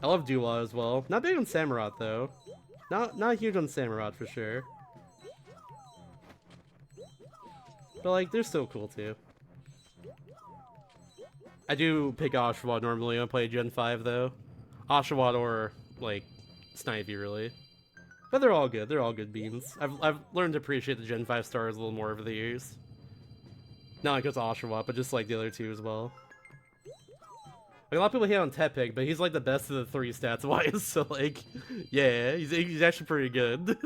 I love Dula as well. Not big on Samurott though. Not huge on Samurott for sure. But like, they're still cool too. I do pick Oshawott normally when I play Gen 5 though. Oshawott or like Snivy really. But they're all good. They're all good beans. I've learned to appreciate the Gen 5 stars a little more over the years. Not like it's Oshawott, but just like the other two as well. Like, a lot of people hate on Tepig, but he's like the best of the three stats wise, so like, yeah, he's actually pretty good.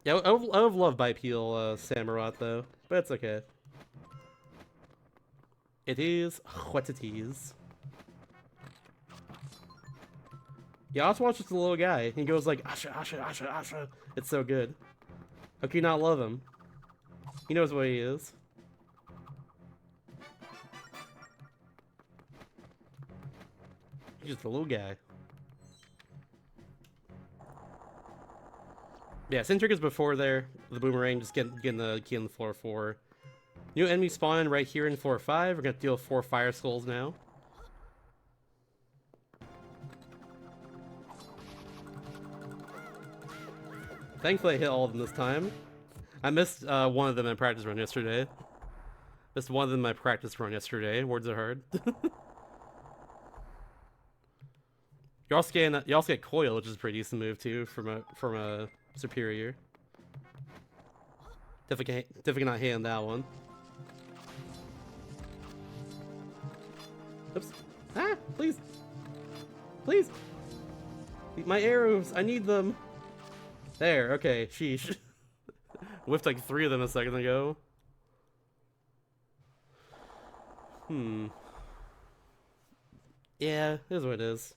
Yeah, I would love Bipedal Samurott though, but it's okay. It is what it is. Yeah, Oswald's just a little guy. He goes like, Asha, Asha, Asha, Asha. It's so good. How can you not love him? He knows what he is. He's just a little guy. Yeah, Centric is before there. The Boomerang just getting the key on the floor 4. New enemy spawn right here in floor 5. We're gonna deal with 4 Fire Skulls now. Thankfully I hit all of them this time. I missed one of them in practice run yesterday. Missed one of them in my practice run yesterday. Words are hard. You also get Coil, which is a pretty decent move too from a superior. Definitely not hitting that one. Oops. Ah, please. Please. My arrows, I need them. There, okay, sheesh. Whiffed like 3 of them a second ago. Yeah, it is what it is.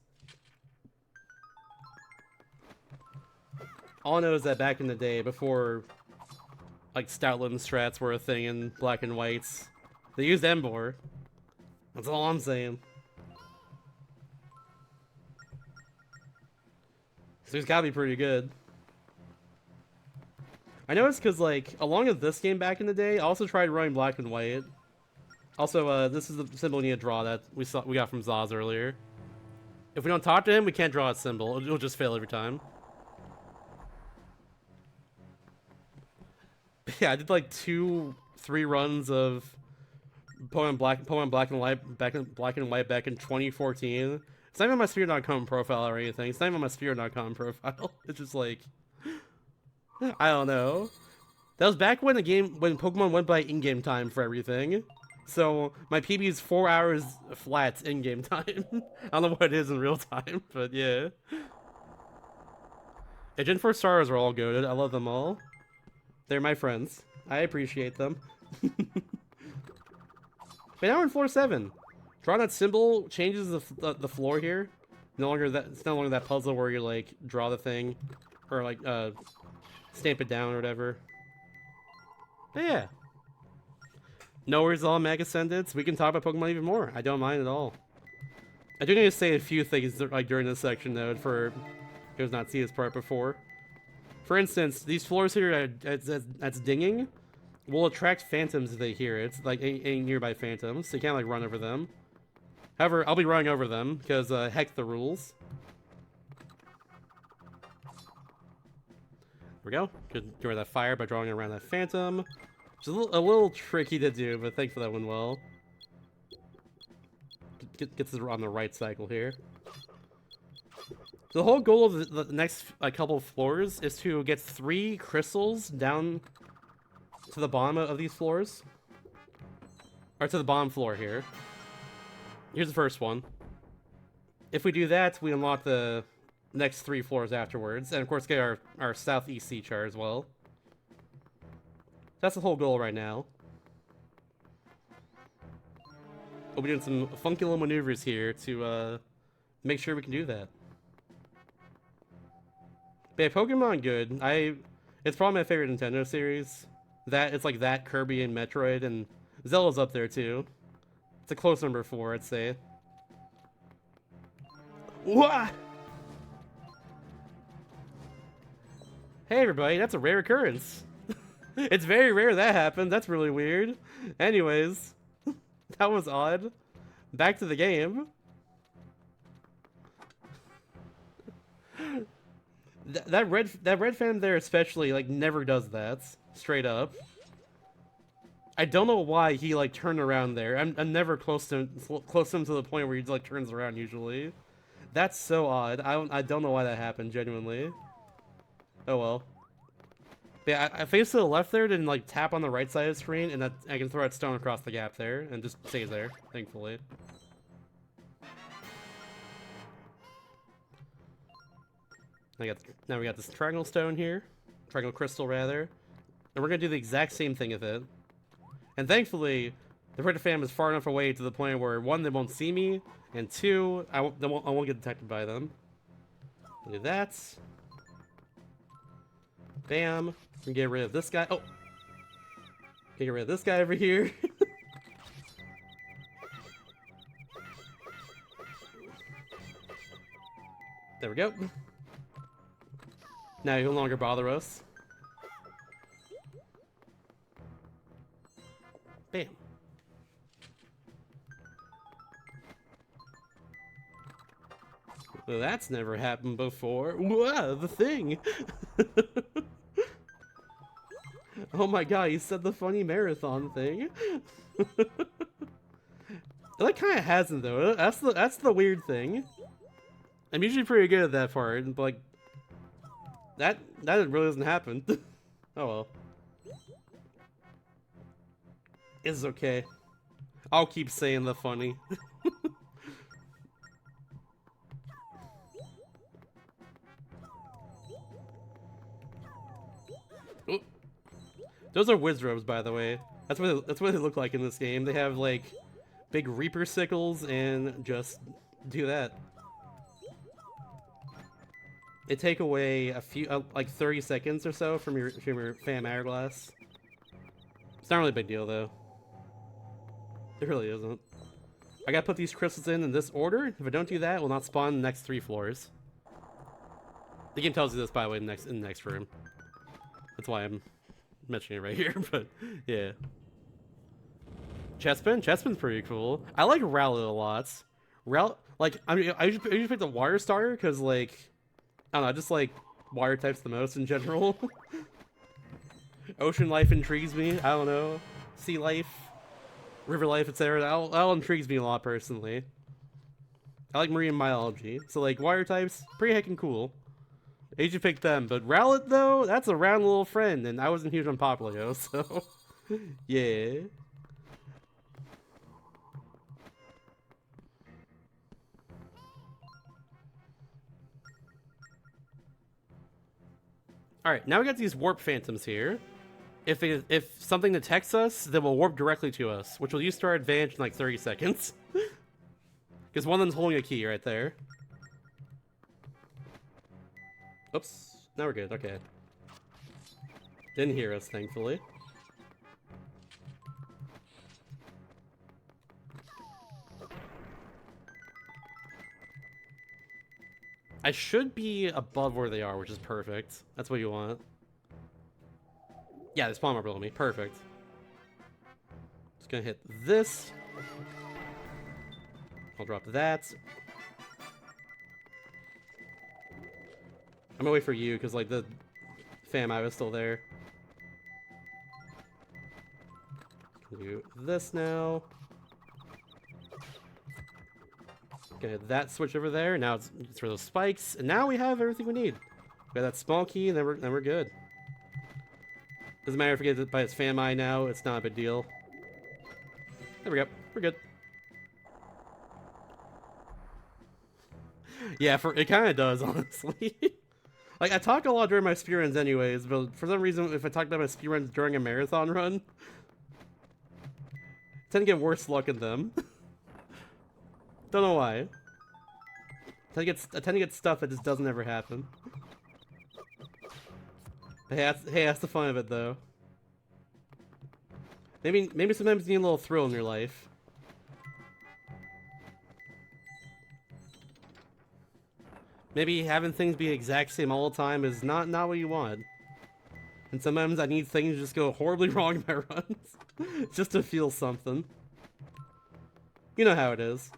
All I know is that back in the day, before like Stoutland strats were a thing in black and whites, they used Embor. That's all I'm saying. So he's gotta be pretty good. I noticed because, like, along with this game back in the day, I also tried running black and white. Also, this is the symbol we need to draw that we got from Zaz earlier. If we don't talk to him, we can't draw a symbol. It'll just fail every time. Yeah, I did like 2-3 runs of Pokemon Black and White back in 2014. It's not even on my Sphere.com profile or anything. It's not even on my Sphere.com profile. It's just like, I don't know. That was back when Pokemon went by in-game time for everything. So my PB is 4 hours flat in-game time. I don't know what it is in real time, but yeah. Yeah, Gen 4 stars are all goated. I love them all. They're my friends. I appreciate them. But now we're in floor 7. Drawing that symbol changes the floor here. It's no longer that puzzle where you like draw the thing or like stamp it down or whatever. But yeah. No worries, all Mega Ascendants. We can talk about Pokemon even more. I don't mind at all. I do need to say a few things like during this section though for who's not seen this part before. For instance, these floors here that's dinging will attract phantoms if they hear it. It's like any nearby phantoms, so you can't like run over them. However, I'll be running over them because heck the rules. There we go. Get rid of that fire by drawing around that phantom. Which is a little tricky to do, but thankfully that went well. Gets us on the right cycle here. The whole goal of the next couple of floors is to get 3 crystals down to the bottom of these floors. Or to the bottom floor here. Here's the first one. If we do that, we unlock the next 3 floors afterwards. And of course get our southeast sea chart as well. That's the whole goal right now. We'll be doing some funky little maneuvers here to make sure we can do that. But yeah, Pokemon good. It's probably my favorite Nintendo series. It's like that, Kirby and Metroid, and Zelda's up there too. It's a close number 4, I'd say. Wah! Hey everybody, that's a rare occurrence. It's very rare that happens. That's really weird. Anyways, that was odd. Back to the game. That red fan there especially like never does that. Straight up. I don't know why he like turned around there. I'm never close to him to the point where he like turns around usually. That's so odd. I don't know why that happened genuinely. Oh well. But yeah, I face to the left there, then like tap on the right side of the screen, and I can throw that stone across the gap there, and just stays there, thankfully. Now we got this triangle stone here, triangle crystal rather, and we're gonna do the exact same thing with it. And thankfully, the Red Fam is far enough away to the point where 1, they won't see me, and 2, I won't get detected by them. Do that. Bam. We get rid of this guy. Oh! Get rid of this guy over here. There we go. Now he'll no longer bother us. Bam. Well, that's never happened before. Wow, the thing! Oh my god, he said the funny marathon thing. That kind of hasn't though. That's the weird thing. I'm usually pretty good at that part, but like that really doesn't happen. Oh well. It's okay. I'll keep saying the funny. Those are Wizrobes, by the way. That's what they look like in this game. They have like big Reaper sickles and just do that. They take away a few, like 30 seconds or so from your fam Hourglass. It's not really a big deal though. It really isn't. I gotta put these crystals in this order. If I don't do that, it will not spawn in the next 3 floors. The game tells you this, by the way, in the next room. That's why I'm mentioning it right here, but yeah. Chestpin's pretty cool. I like Rowlet a lot. Like, I mean, I usually pick the water starter because, like, I don't know, I just like water types the most in general. Ocean life intrigues me. I don't know. Sea life, river life, etc. That all intrigues me a lot personally. I like marine biology, so like water types, pretty heckin' cool. I usually pick them, but Rowlet though, that's a round little friend, and I wasn't huge on Popplio, so yeah. Alright, now we got these warp phantoms here. If something detects us, they will warp directly to us, which will use to our advantage in like 30 seconds. Because one of them's holding a key right there. Oops, now we're good, okay. Didn't hear us, thankfully. I should be above where they are, which is perfect. That's what you want. Yeah, they spawn more below me. Perfect. Just gonna hit this. I'll drop that. I'm gonna wait for you, because, like, the fam I was still there. Do this now. Gonna hit that switch over there. Now it's for those spikes, and now we have everything we need. We got that small key, and then we're good. Doesn't matter if we get it by its fam eye now. It's not a big deal. There we go. We're good. Yeah, it kind of does, honestly. Like, I talk a lot during my speedruns anyways, but for some reason, if I talk about my speedruns during a marathon run, I tend to get worse luck in them. Don't know why. I tend to get stuff that just doesn't ever happen. Hey, that's the fun of it, though. Maybe sometimes you need a little thrill in your life. Maybe having things be the exact same all the time is not what you want. And sometimes I need things to just go horribly wrong in my runs. Just to feel something. You know how it is.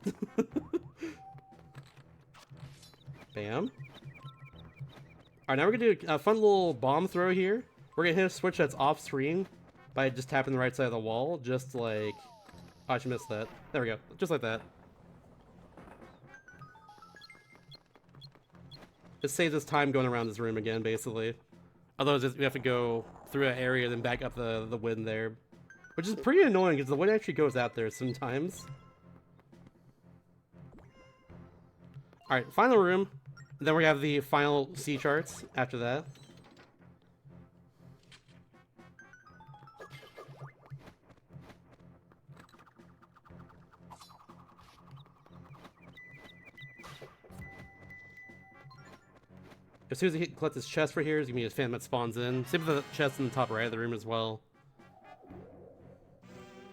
Bam. Alright, now we're gonna do a fun little bomb throw here. We're gonna hit a switch that's off screen by just tapping the right side of the wall, just like... Oh, I should miss that. There we go. Just like that. Just saves us time going around this room again, basically. Otherwise, we have to go through an area and then back up the wind there. Which is pretty annoying, because the wind actually goes out there sometimes. Alright, final room. And then we have the final C charts after that. As soon as he collects his chest for here, he's gonna be his fan that spawns in. Same with the chest in the top right of the room as well.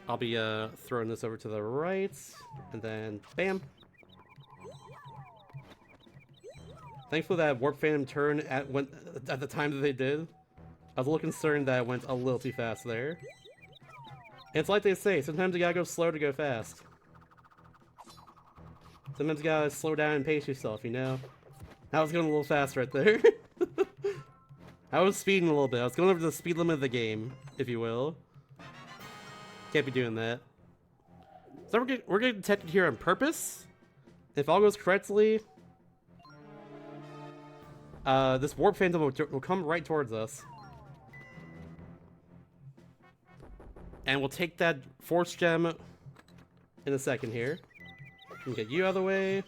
I'll be throwing this over to the right, and then bam. Thankfully that warp phantom turn at the time that they did. I was a little concerned that it went a little too fast there. And it's like they say, sometimes you gotta go slow to go fast. Sometimes you gotta slow down and pace yourself, you know? I was going a little fast right there. I was speeding a little bit. I was going over the speed limit of the game, if you will. Can't be doing that. So we're getting detected here on purpose. If all goes correctly, this warp phantom will come right towards us. And we'll take that force gem in a second here. And get you out of the way.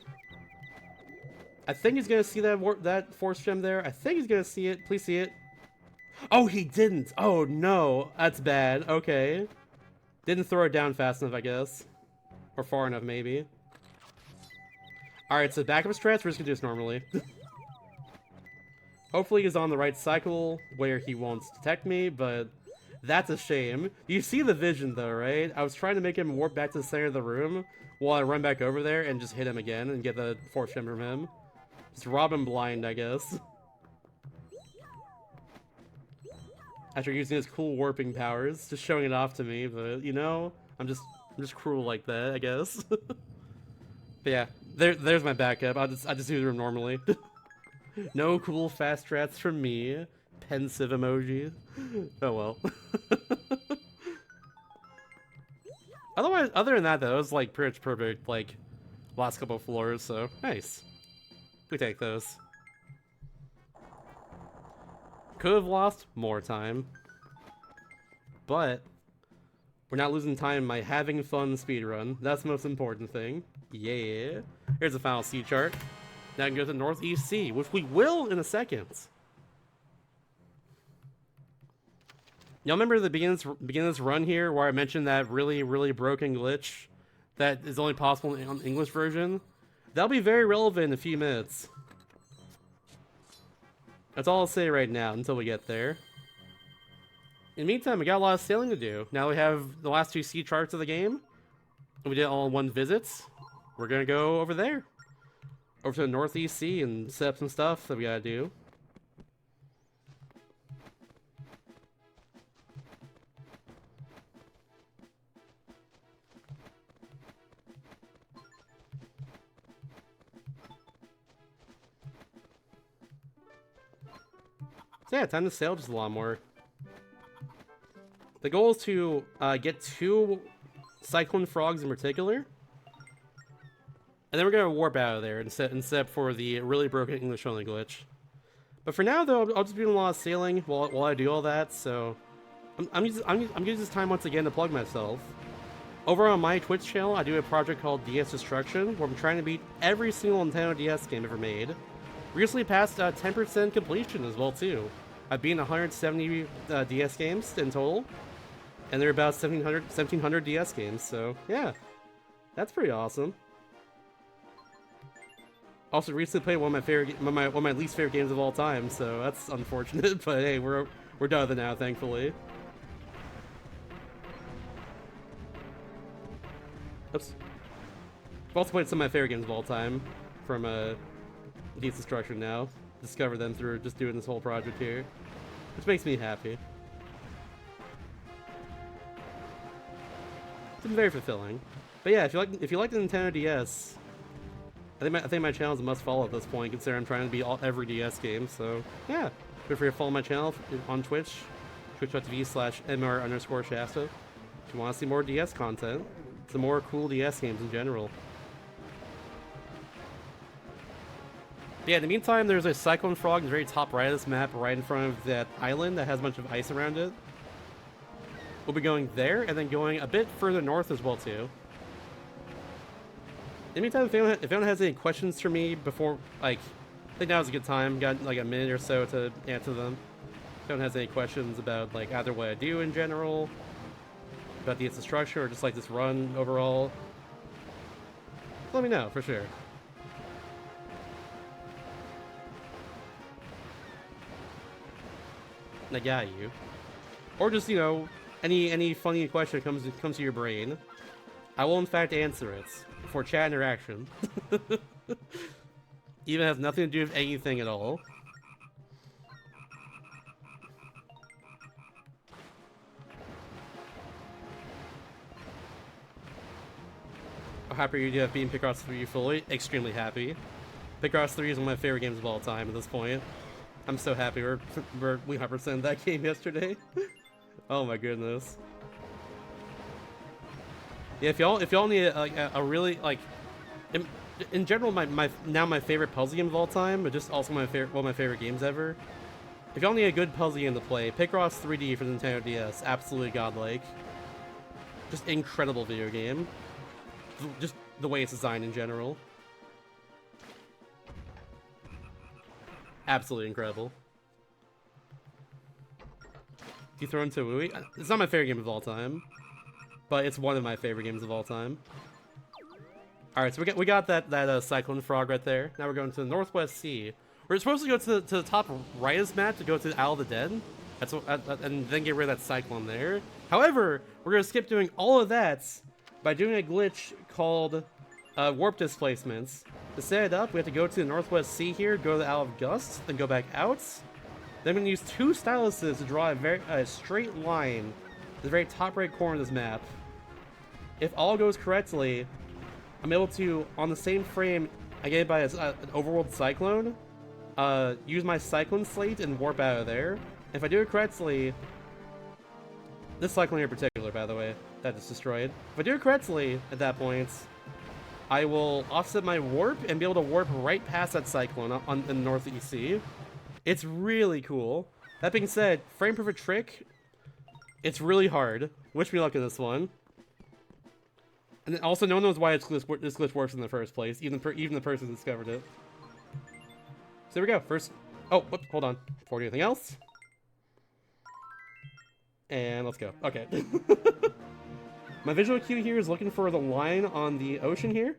I think he's gonna see that force gem there. I think he's gonna see it. Please see it. Oh, he didn't. Oh no, that's bad. Okay, didn't throw it down fast enough, I guess, or far enough, maybe. All right, so back of his strats, we're just gonna do this normally. Hopefully, he's on the right cycle where he won't detect me, but that's a shame. You see the vision though, right? I was trying to make him warp back to the center of the room while I run back over there and just hit him again and get the force gem from him. Just rob him blind, I guess. After using his cool warping powers, just showing it off to me, but you know, I'm just cruel like that, I guess. But yeah, there's my backup. I just do the room normally. No cool fast strats from me. Pensive emoji. Oh well. Other than that though, it was like pretty much perfect, like last couple of floors, so nice. We take those. Could have lost more time, but we're not losing time by having fun speedrun. That's the most important thing. Yeah. Here's the final C chart. Now I can go to Northeast C, which we will in a second. Y'all remember the beginning of this run here where I mentioned that really broken glitch that is only possible on the English version? That'll be very relevant in a few minutes. That's all I'll say right now until we get there. In the meantime, we got a lot of sailing to do. Now we have the last two C charts of the game. And we did it all in one visit. We're gonna go over there. Over to the Northeast Sea and set up some stuff that we gotta do. So yeah, time to sail just a lot more. The goal is to get 2 cyclone frogs in particular. And then we're going to warp out of there instead for the really broken English only glitch. But for now though, I'll just be doing a lot of sailing while I do all that, so... I'm using this time once again to plug myself. Over on my Twitch channel, I do a project called DS Destruction, where I'm trying to beat every single Nintendo DS game ever made. Recently passed 10% completion as well too. I've beaten 170 DS games in total, and there are about 1700 DS games, so yeah, that's pretty awesome. Also, recently played one of my least favorite games of all time, so that's unfortunate. But hey, we're done with it now, thankfully. Oops. I've also played some of my favorite games of all time from Deep Destruction now. Discovered them through just doing this whole project here, which makes me happy. It's been very fulfilling. But yeah, if you like the Nintendo DS, I think my channel is a must follow at this point, considering I'm trying to beat every DS game. So yeah, feel free to follow my channel on Twitch, twitch.tv/mr_Shasta. If you want to see more DS content, some more cool DS games in general. Yeah, in the meantime, there's a Cyclone Frog in the very top right of this map, right in front of that island that has a bunch of ice around it. We'll be going there, and then going a bit further north as well, too. In the meantime, if anyone has any questions for me before, like, I think now's a good time. Got, like, a minute or so to answer them. If anyone has any questions about, like, either what I do in general, about the structure, or just, like, this run overall, let me know, for sure. I got you. Or just, you know, any funny question comes to your brain, I will in fact answer it for chat interaction. Even has nothing to do with anything at all. How happy are you to have beaten Picross 3 fully? Extremely happy. Picross 3 is one of my favorite games of all time at this point. I'm so happy we 100%ed that game yesterday. Oh my goodness. Yeah, if y'all need a really, like, in general, my favorite puzzle game of all time, but just also one of my favorite games ever. If y'all need a good puzzle game to play, Picross 3D for the Nintendo DS, absolutely godlike. Just incredible video game. Just the way it's designed in general. Absolutely incredible. Dethroned to Wooey? It's not my favorite game of all time, but it's one of my favorite games of all time. Alright, so we got that Cyclone Frog right there. Now we're going to the Northwest Sea. We're supposed to go to the top right of this map to go to Isle of the Dead. That's what, and then get rid of that cyclone there. However, we're going to skip doing all of that by doing a glitch called warp displacements. To set it up, we have to go to the Northwest Sea here, go to the Isle of Gust, then go back out. Then we're going to use two styluses to draw a straight line to the very top right corner of this map. If all goes correctly, I'm able to, on the same frame I get by an overworld cyclone, use my cyclone slate and warp out of there. If I do it correctly, this cyclone in particular, by the way, that is destroyed. If I do it correctly at that point, I will offset my warp and be able to warp right past that cyclone in the Northeast Sea. It's really cool. That being said, frame perfect trick, it's really hard. Wish me luck in this one. And also, no one knows why this glitch works in the first place. Even the person who discovered it. So there we go. First. Oh, whoops, hold on. Before we do anything else. And let's go. Okay. My visual cue here is looking for the line on the ocean here.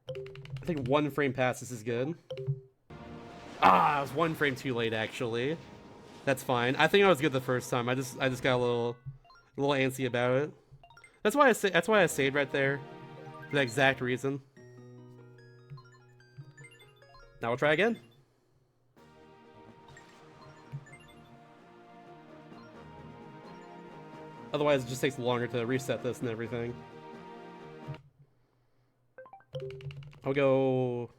I think one frame past this is good. Ah, I was one frame too late actually. That's fine. I think I was good the first time. I just got a little antsy about it. That's why I saved right there. For that exact reason. Now we'll try again. Otherwise, it just takes longer to reset this and everything. I'll go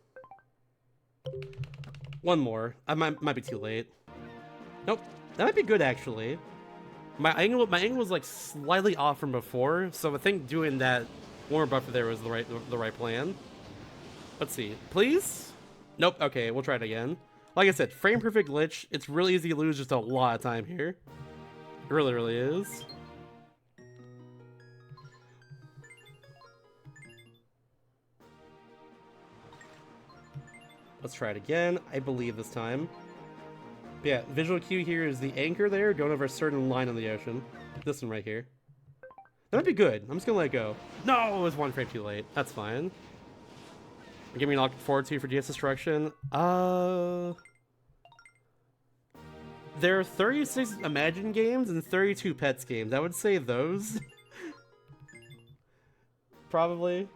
one more. I might be too late. Nope, that might be good actually. My angle was like slightly off from before, so I think doing that one more buffer there was the right plan. Let's see, please. Nope. Okay, we'll try it again. Like I said, frame perfect glitch. It's really easy to lose just a lot of time here. It really is. Let's try it again. I believe this time. But yeah, visual cue here is the anchor there going over a certain line on the ocean. This one right here. That might be good. I'm just gonna let it go. No, it was one frame too late. That's fine. Give me an look forward to for DS Destruction. There are 36 Imagine games and 32 Pets games. I would say those. Probably.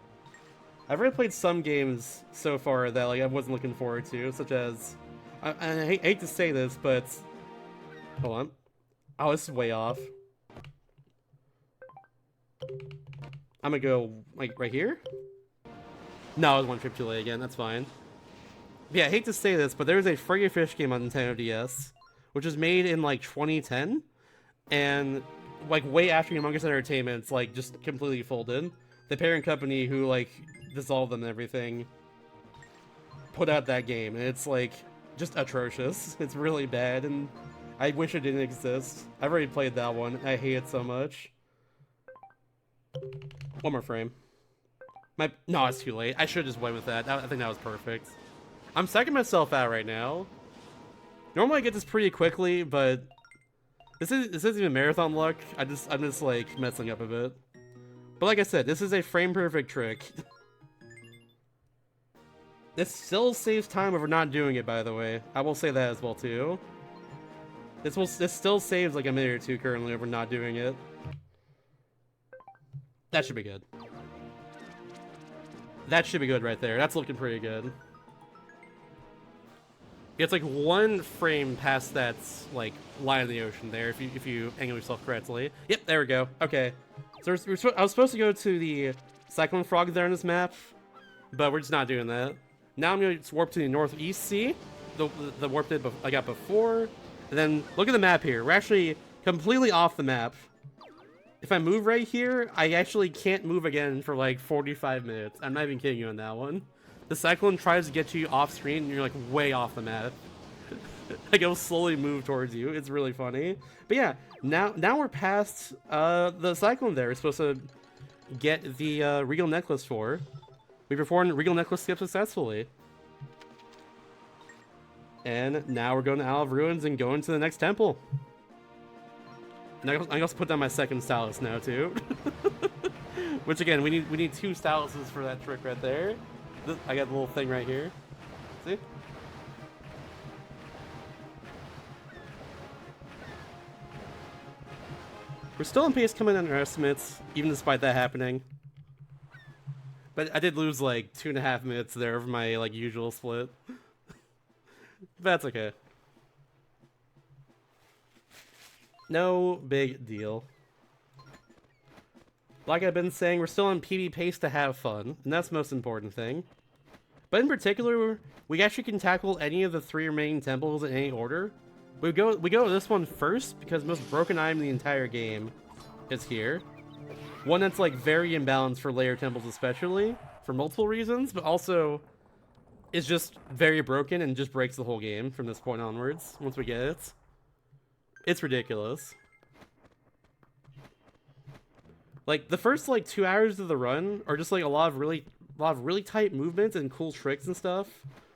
I've already played some games so far that like I wasn't looking forward to, such as... I hate to say this, but... Hold on. Oh, this is way off. I'm gonna go, like, right here? No, I was one trip too late again, that's fine. Yeah, I hate to say this, but there's a Frigga Fish game on Nintendo DS, which was made in, like, 2010, and, like, way after Humongous Entertainment's, like, just completely folded. The parent company who, like, dissolved them and everything put out that game, and it's, like, just atrocious. It's really bad, and I wish it didn't exist. I've already played that one. I hate it so much. One more frame. No, it's too late. I should just went with that. I think that was perfect. I'm psyching myself out right now. Normally I get this pretty quickly, but this isn't even marathon luck. I'm just like messing up a bit. But like I said, this is a frame perfect trick. This still saves time if we're not doing it, by the way. I will say that as well too. This still saves like a minute or two currently if we're not doing it. That should be good. That should be good right there. That's looking pretty good. It's like one frame past that like line in the ocean there if you angle yourself correctly. Yep, there we go. Okay. So I was supposed to go to the Cyclone Frog there on this map, but we're just not doing that. Now I'm going to warp to the Northeast Sea, the warp that I got before. And then look at the map here. We're actually completely off the map. If I move right here, I actually can't move again for like 45 minutes. I'm not even kidding you on that one. The Cyclone tries to get you off screen and you're like way off the map. Like it'll slowly move towards you. It's really funny. But yeah, now we're past the Cyclone there. We're supposed to get the Regal Necklace for. We performed Regal Necklace skip successfully. And now we're going to Isle of Ruins and going to the next temple. And I can also put down my second stylus now too. Which again, we need two styluses for that trick right there. I got the little thing right here. See? We're still on pace coming under estimates, even despite that happening. But I did lose like 2.5 minutes there of my like usual split. That's okay. No big deal. Like I've been saying, we're still on PB pace to have fun, and that's the most important thing. But in particular, we actually can tackle any of the 3 remaining temples in any order. We go to this one first because the most broken item in the entire game is here. One that's like very imbalanced for layer temples especially, for multiple reasons, but also is just very broken and just breaks the whole game from this point onwards once we get it. It's ridiculous. Like the first like 2 hours of the run are just like a lot of really tight movements and cool tricks and stuff,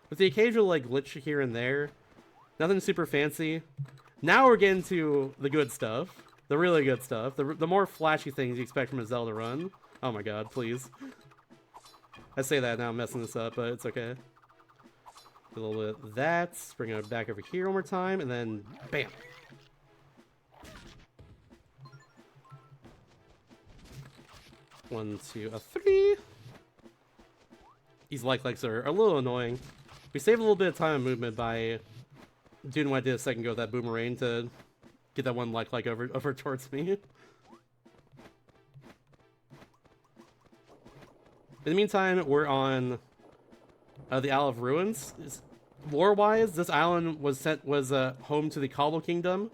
with the occasional like glitch here and there. Nothing super fancy. Now we're getting to the good stuff, the really good stuff, the more flashy things you expect from a Zelda run. Oh my god, please! I say that now I'm messing this up, but it's okay. A little bit of that. Bring it back over here one more time, and then bam. 1, 2, 3. These likes are a little annoying. We save a little bit of time and movement by doing what I did a second ago with that boomerang to get that one like over towards me. In the meantime, we're on the Isle of Ruins. Lore-wise, this island was home to the Cobble Kingdom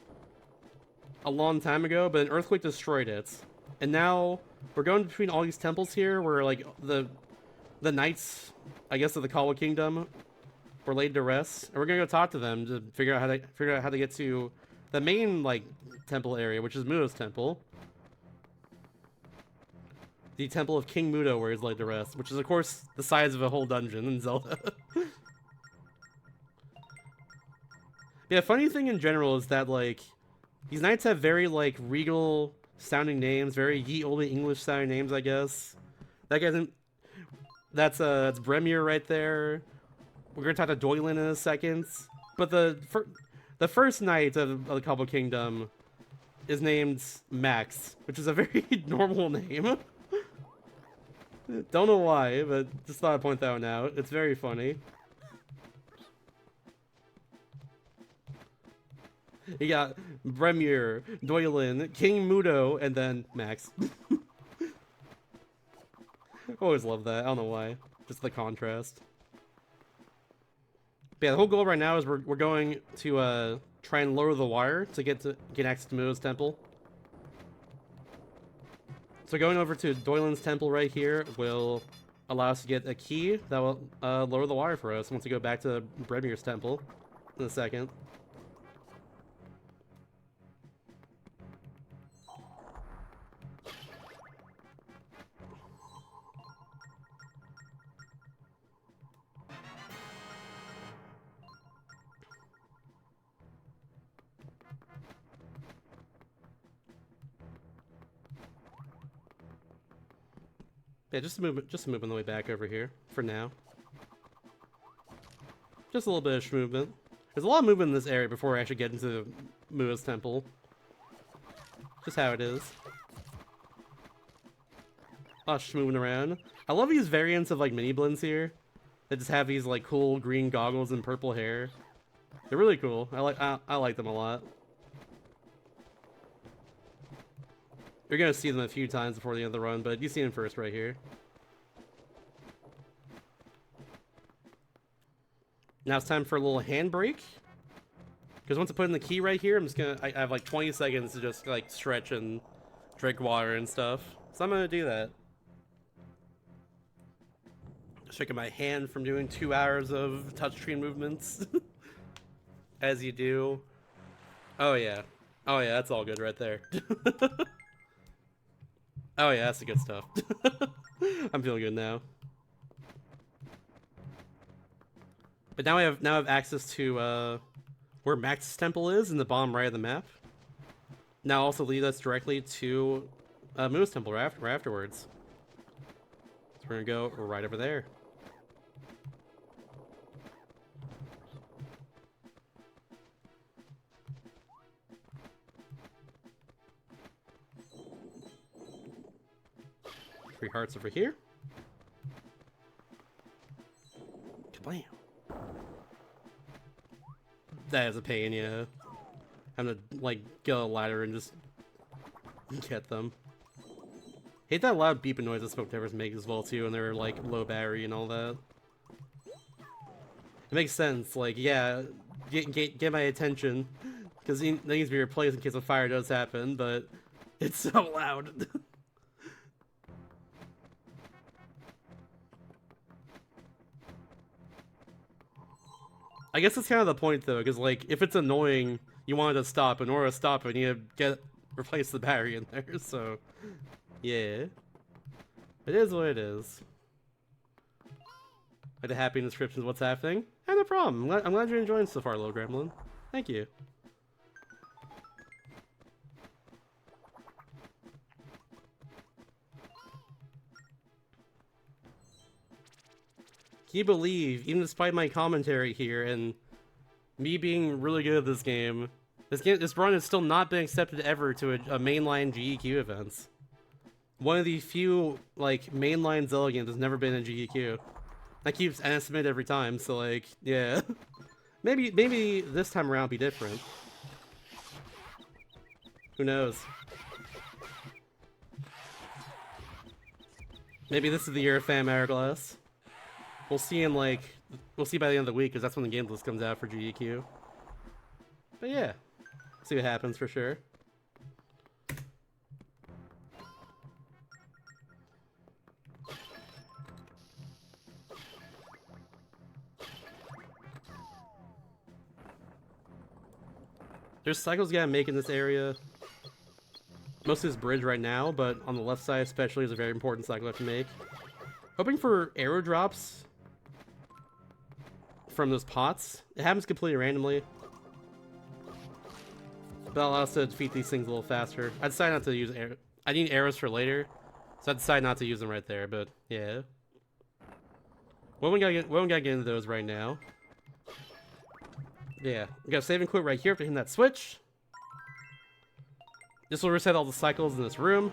a long time ago, but an earthquake destroyed it. And now we're going between all these temples here, where like the knights, I guess, of the Cobble Kingdom were laid to rest, and we're gonna go talk to them to figure out how to get to the main like temple area, which is Mudo's temple, the temple of King Mudo, where he's laid to rest, which is of course the size of a whole dungeon in Zelda. Yeah, funny thing in general is that like these knights have very like regal sounding names, very ye olde English sounding names, I guess. That guy's That's Bremir right there. We're gonna talk to Doylan in a second. But the first knight of the Cobble Kingdom is named Max, which is a very normal name. Don't know why, but just thought I'd point that one out. It's very funny. You got Bremir, Doylan, King Mudo, and then Max. Always love that. I don't know why. Just the contrast. But yeah, the whole goal right now is we're going to try and lower the wire to get access to Mudo's temple. So going over to Doylan's temple right here will allow us to get a key that will lower the wire for us once we go back to Bremir's temple in a second. Yeah, just move on the way back over here for now. Just a little bit of movement. There's a lot of movement in this area before we actually get into Mua's temple. Just how it is. Us moving around. I love these variants of like mini blends here. That just have these like cool green goggles and purple hair. They're really cool. I like them a lot. You're gonna see them a few times before the end of the run, but you see them first right here. Now it's time for a little handbrake. Because once I put in the key right here, I have like 20 seconds to just like stretch and drink water and stuff. So I'm gonna do that. Just shaking my hand from doing 2 hours of touchscreen movements. As you do. Oh yeah. Oh yeah, that's all good right there. Oh yeah, that's the good stuff. I'm feeling good now. But now I have access to where Max's temple is in the bottom right of the map. Now also lead us directly to Mua's temple right afterwards. So we're gonna go right over there. Three hearts over here. Kablam. That is a pain, yeah. I'm gonna like get a ladder and just get them. Hate that loud beeping noise that smoke towers make as well too, and they're like low battery and all that. It makes sense, like yeah, get my attention, because it needs to be replaced in case a fire does happen, but it's so loud. I guess that's kind of the point though, because like if it's annoying, you want it to stop. In order to stop it, you need to replace the battery in there. So, yeah, it is what it is. Like a happy description of what's happening. And no problem. I'm glad you're enjoying so far, little gremlin. Thank you. Can you believe, even despite my commentary here and me being really good at this game, this run has still not been accepted ever to a mainline GEQ events. One of the few like mainline Zelda games that's never been in GEQ. That keeps an estimate every time, so like, yeah. maybe this time around be different. Who knows? Maybe this is the year of Fam Hourglass. We'll see by the end of the week, because that's when the games list comes out for GEQ. But yeah, see what happens for sure. There's cycles you gotta make in this area. Most of this bridge right now, but on the left side especially is a very important cycle I have to make. Hoping for arrow drops from those pots. It happens completely randomly. But that'll allow us to defeat these things a little faster. I decided not to use I need arrows for later, so I decided not to use them right there, but yeah. We don't gotta get into those right now. Yeah, we gotta save and quit right here after hitting that switch. This will reset all the cycles in this room.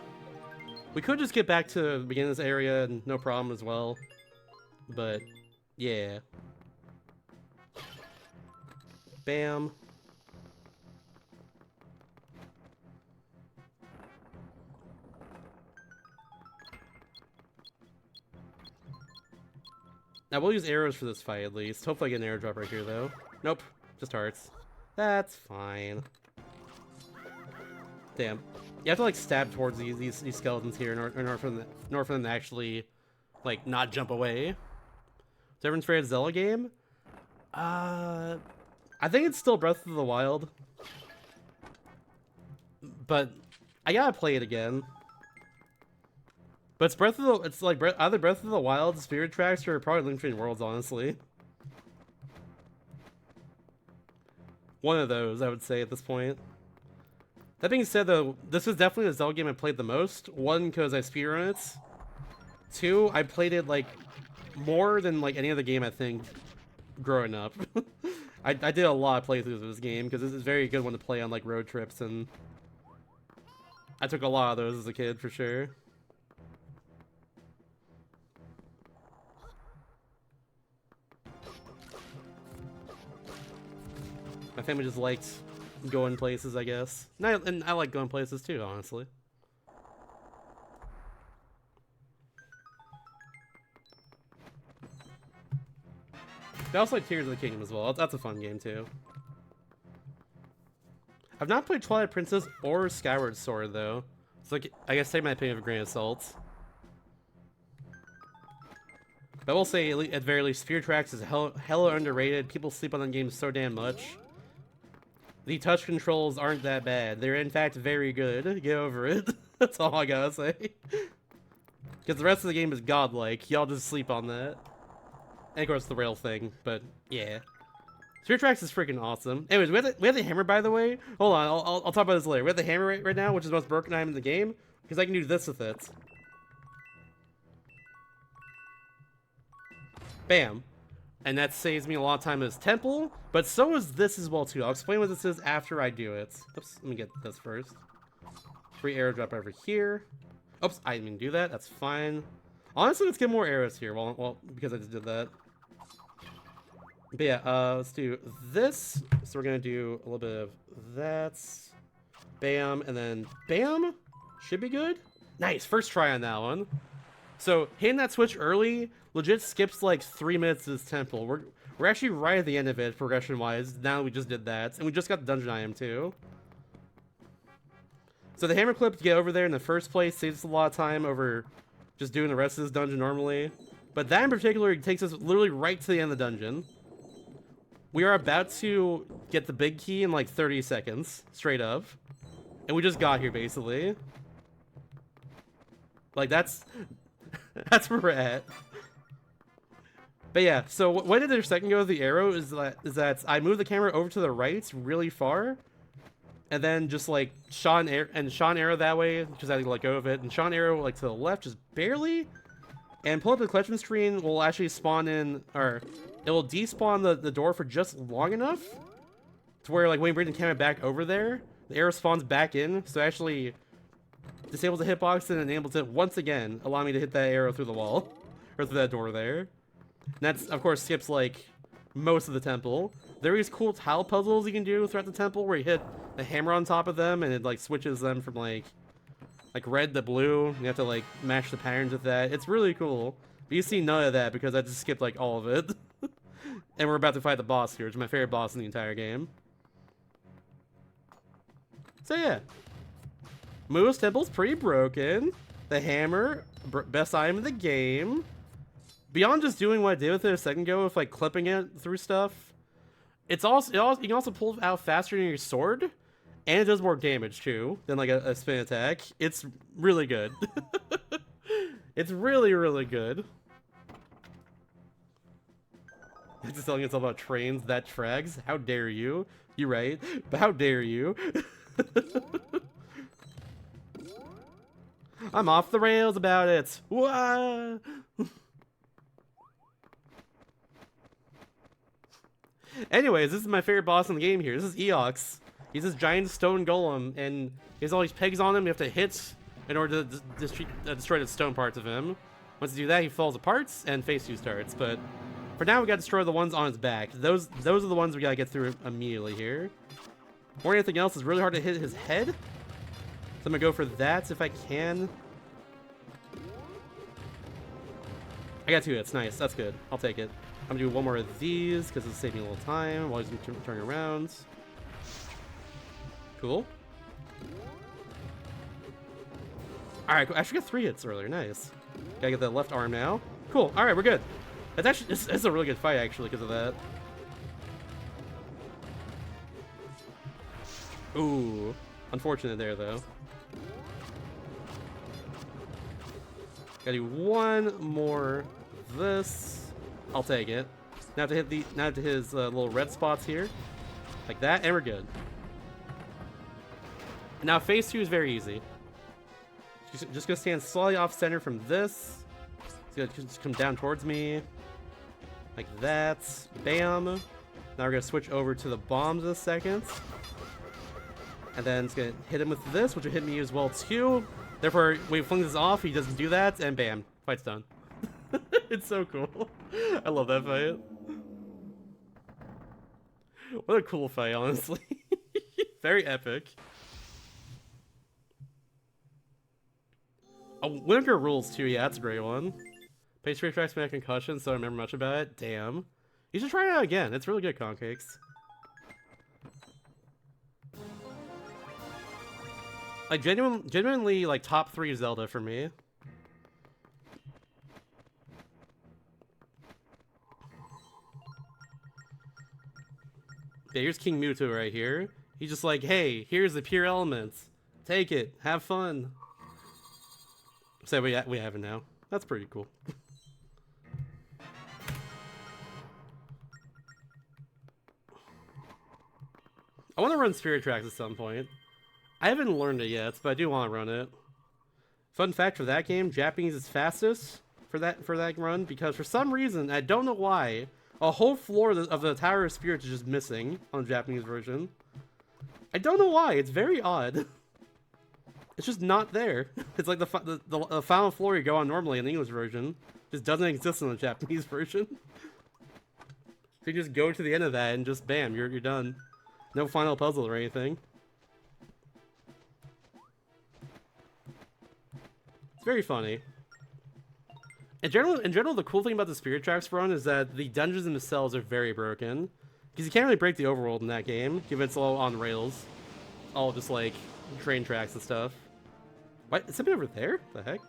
We could just get back to the beginning of this area and no problem as well. But, yeah. Bam. Now we'll use arrows for this fight at least. Hopefully I get an arrow drop right here though. Nope, just hearts. That's fine. Damn. You have to like stab towards these skeletons here in order for them to actually like not jump away. Is everyone's favorite Zelda game? I think it's still Breath of the Wild. But I gotta play it again. But it's like either Breath of the Wild, Spirit Tracks, or probably Link Between Worlds, honestly. One of those, I would say, at this point. That being said, though, this is definitely the Zelda game I played the most. One, because I speedrun it. Two, I played it, like, more than, like, any other game, I think, growing up. I did a lot of playthroughs of this game, because this is a very good one to play on, like, road trips, and I took a lot of those as a kid, for sure. My family just liked going places, I guess. And I like going places too, honestly. I also like Tears of the Kingdom as well. That's a fun game too. I've not played Twilight Princess or Skyward Sword though. So like, I guess take my opinion with a grain of salt. But I will say, at the very least, Spirit Tracks is hella underrated. People sleep on that game so damn much. The touch controls aren't that bad. They're in fact very good. Get over it. That's all I gotta say. Because the rest of the game is godlike. Y'all just sleep on that. And of course the rail thing, but yeah. Spirit Tracks is freaking awesome. Anyways, we have the hammer, by the way. Hold on, I'll talk about this later. We have the hammer right now, which is the most broken item in the game. Because I can do this with it. Bam. And that saves me a lot of time in this temple, but so is this as well too. I'll explain what this is after I do it. Oops, let me get this first. Free arrow drop over here. Oops, I didn't mean to do that. That's fine. Honestly, let's get more arrows here. Well, because I just did that. But yeah, let's do this. So we're gonna do a little bit of that. Bam, and then bam. Should be good. Nice, first try on that one. So hitting that switch early legit skips like 3 minutes to this temple. We're actually right at the end of it progression wise. Now we just did that, and we just got the dungeon item too. So the hammer clip to get over there in the first place saves us a lot of time over just doing the rest of this dungeon normally. But that in particular takes us literally right to the end of the dungeon. We are about to get the big key in like 30 seconds, straight up. And we just got here basically. Like that's where we're at. But yeah, so what did their second go with the arrow is that I moved the camera over to the right really far, and then just like shot an arrow that way, because I had to let go of it, and shot an arrow like to the left just barely, and pull up the collection screen will actually spawn in, or it will despawn the door for just long enough to where like when you bring the camera back over there, the arrow spawns back in, so actually disables the hitbox and enables it once again, allowing me to hit that arrow through the wall, or through that door there. And that's, of course, skips, like, most of the temple. There are these cool tile puzzles you can do throughout the temple where you hit the hammer on top of them and it, like, switches them from, like red to blue. You have to, like, match the patterns with that. It's really cool. But you see none of that because I just skipped, like, all of it. And we're about to fight the boss here, which is my favorite boss in the entire game. So, yeah. Moo's temple's pretty broken. The hammer, best item of the game. Beyond just doing what I did with it a second ago, with like clipping it through stuff, you can also pull it out faster than your sword, and it does more damage too than like a spin attack. It's really good. It's really, really good. It's just telling itself about trains, that tracks. How dare you? You're right, but how dare you? I'm off the rails about it. Wah! Anyways, this is my favorite boss in the game here. This is Eox. He's this giant stone golem, and he has all these pegs on him you have to hit in order to destroy the stone parts of him. Once you do that, he falls apart, and phase 2 starts. But for now, we gotta destroy the ones on his back. Those are the ones we gotta get through immediately here. More than anything else, it's really hard to hit his head. So I'm gonna go for that if I can. I got 2 hits. Nice. That's good. I'll take it. I'm gonna do one more of these because it's saving a little time while he's turning around. Cool. Alright, I actually got 3 hits earlier. Nice. Gotta get the left arm now. Cool. Alright, we're good. It's actually it's a really good fight actually because of that. Ooh. Unfortunate there though. Gotta do one more of this. I'll take it. Now I have to hit his little red spots here. Like that, and we're good. Now phase 2 is very easy. Just gonna stand slightly off center from this. It's gonna just come down towards me. Like that. Bam. Now we're gonna switch over to the bombs in a second. And then it's gonna hit him with this, which will hit me as well too. Therefore, when he flings this off, he doesn't do that, and bam. Fight's done. It's so cool. I love that fight. What a cool fight, honestly. Very epic. Oh, Winter rules too. Yeah, that's a great one. Pace tracks me a concussion, so I don't remember much about it. Damn. You should try it out again. It's really good, Concakes. Like genuinely, like top 3 Zelda for me. Yeah, here's King Muto right here. He's just like, hey, here's the pure elements. Take it. Have fun. So we have it now. That's pretty cool. I want to run Spirit Tracks at some point. I haven't learned it yet, but I do want to run it. Fun fact for that game, Japanese is fastest for that run because for some reason, I don't know why, a whole floor of the Tower of Spirits is just missing on the Japanese version. I don't know why. It's very odd. It's just not there. It's like the final floor you go on normally in the English version just doesn't exist in the Japanese version. So you just go to the end of that and just bam, you're done. No final puzzle or anything. It's very funny. In general, the cool thing about the Spirit Tracks run is that the dungeons themselves are very broken. Because you can't really break the overworld in that game, given it's all on rails. All just like train tracks and stuff. What? Is somebody over there? The heck?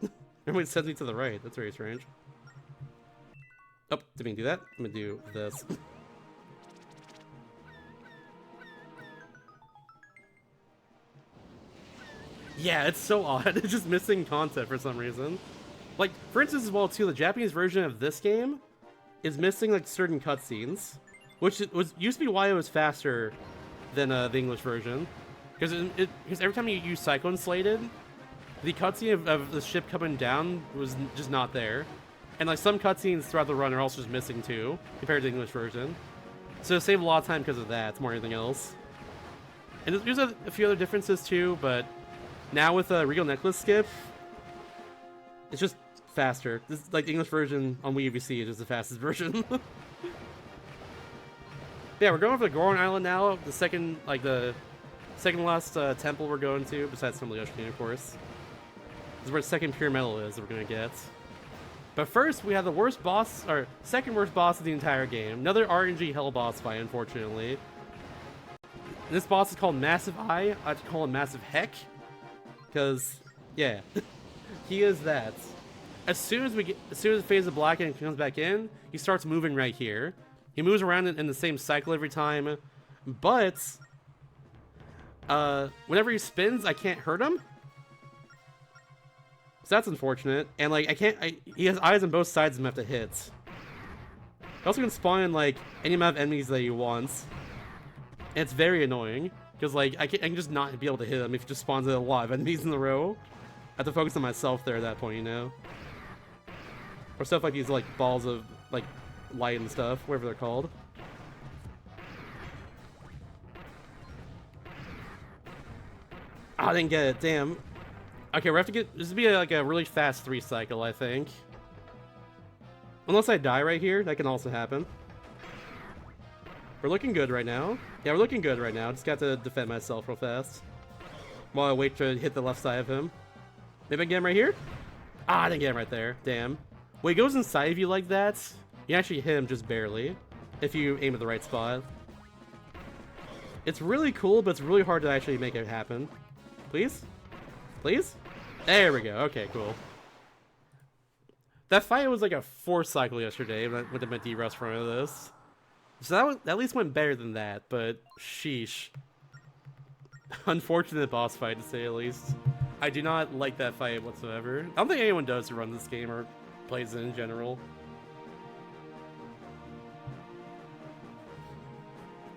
Everyone sends me to the right. That's very strange. Oh, didn't mean to do that. I'm gonna do this. Yeah, it's so odd. It's just missing content for some reason. Like, for instance as well too, the Japanese version of this game is missing like certain cutscenes. Which used to be why it was faster than the English version. Because every time you use Cyclone Slated, the cutscene of the ship coming down was just not there. And like some cutscenes throughout the run are also just missing too, compared to the English version. So it saved a lot of time because of that, more than anything else. And there's a few other differences too, but now with a Regal Necklace skip, it's just faster. This like the English version on Wii UVC is just the fastest version. Yeah, we're going for the Goron Island now. The second last temple we're going to, besides Temple Yoshiki, of course. This is where the second pure metal is that we're gonna get. But first, we have the worst boss, or second worst boss of the entire game. Another RNG hell boss fight, unfortunately. This boss is called Massive Eye. I have to call him Massive Heck, because yeah, he is that. As soon as Phase of Blackening comes back in, he starts moving right here. He moves around in the same cycle every time, but whenever he spins, I can't hurt him. So that's unfortunate. And like he has eyes on both sides of him I have to hit. He also can spawn in like any amount of enemies that he wants. And it's very annoying because like I can just not be able to hit him if he just spawns in a lot of enemies in a row. I have to focus on myself there at that point, you know. Or stuff like these like balls of like light and stuff, whatever they're called. Oh, I didn't get it. Damn. Okay, we have to get... This would be like a really fast 3 cycle, I think. Unless I die right here, that can also happen. We're looking good right now. Yeah, we're looking good right now. Just got to defend myself real fast. While I wait to hit the left side of him. Maybe I can get him right here? Ah, I didn't get him right there. Damn. When he goes inside of you like that, you actually hit him just barely. If you aim at the right spot. It's really cool, but it's really hard to actually make it happen. Please? Please? There we go. Okay, cool. That fight was like a 4 cycle yesterday with the D-Rust from this. So that at least went better than that, but sheesh. Unfortunate boss fight, to say the least. I do not like that fight whatsoever. I don't think anyone does who runs this game or plays it in general.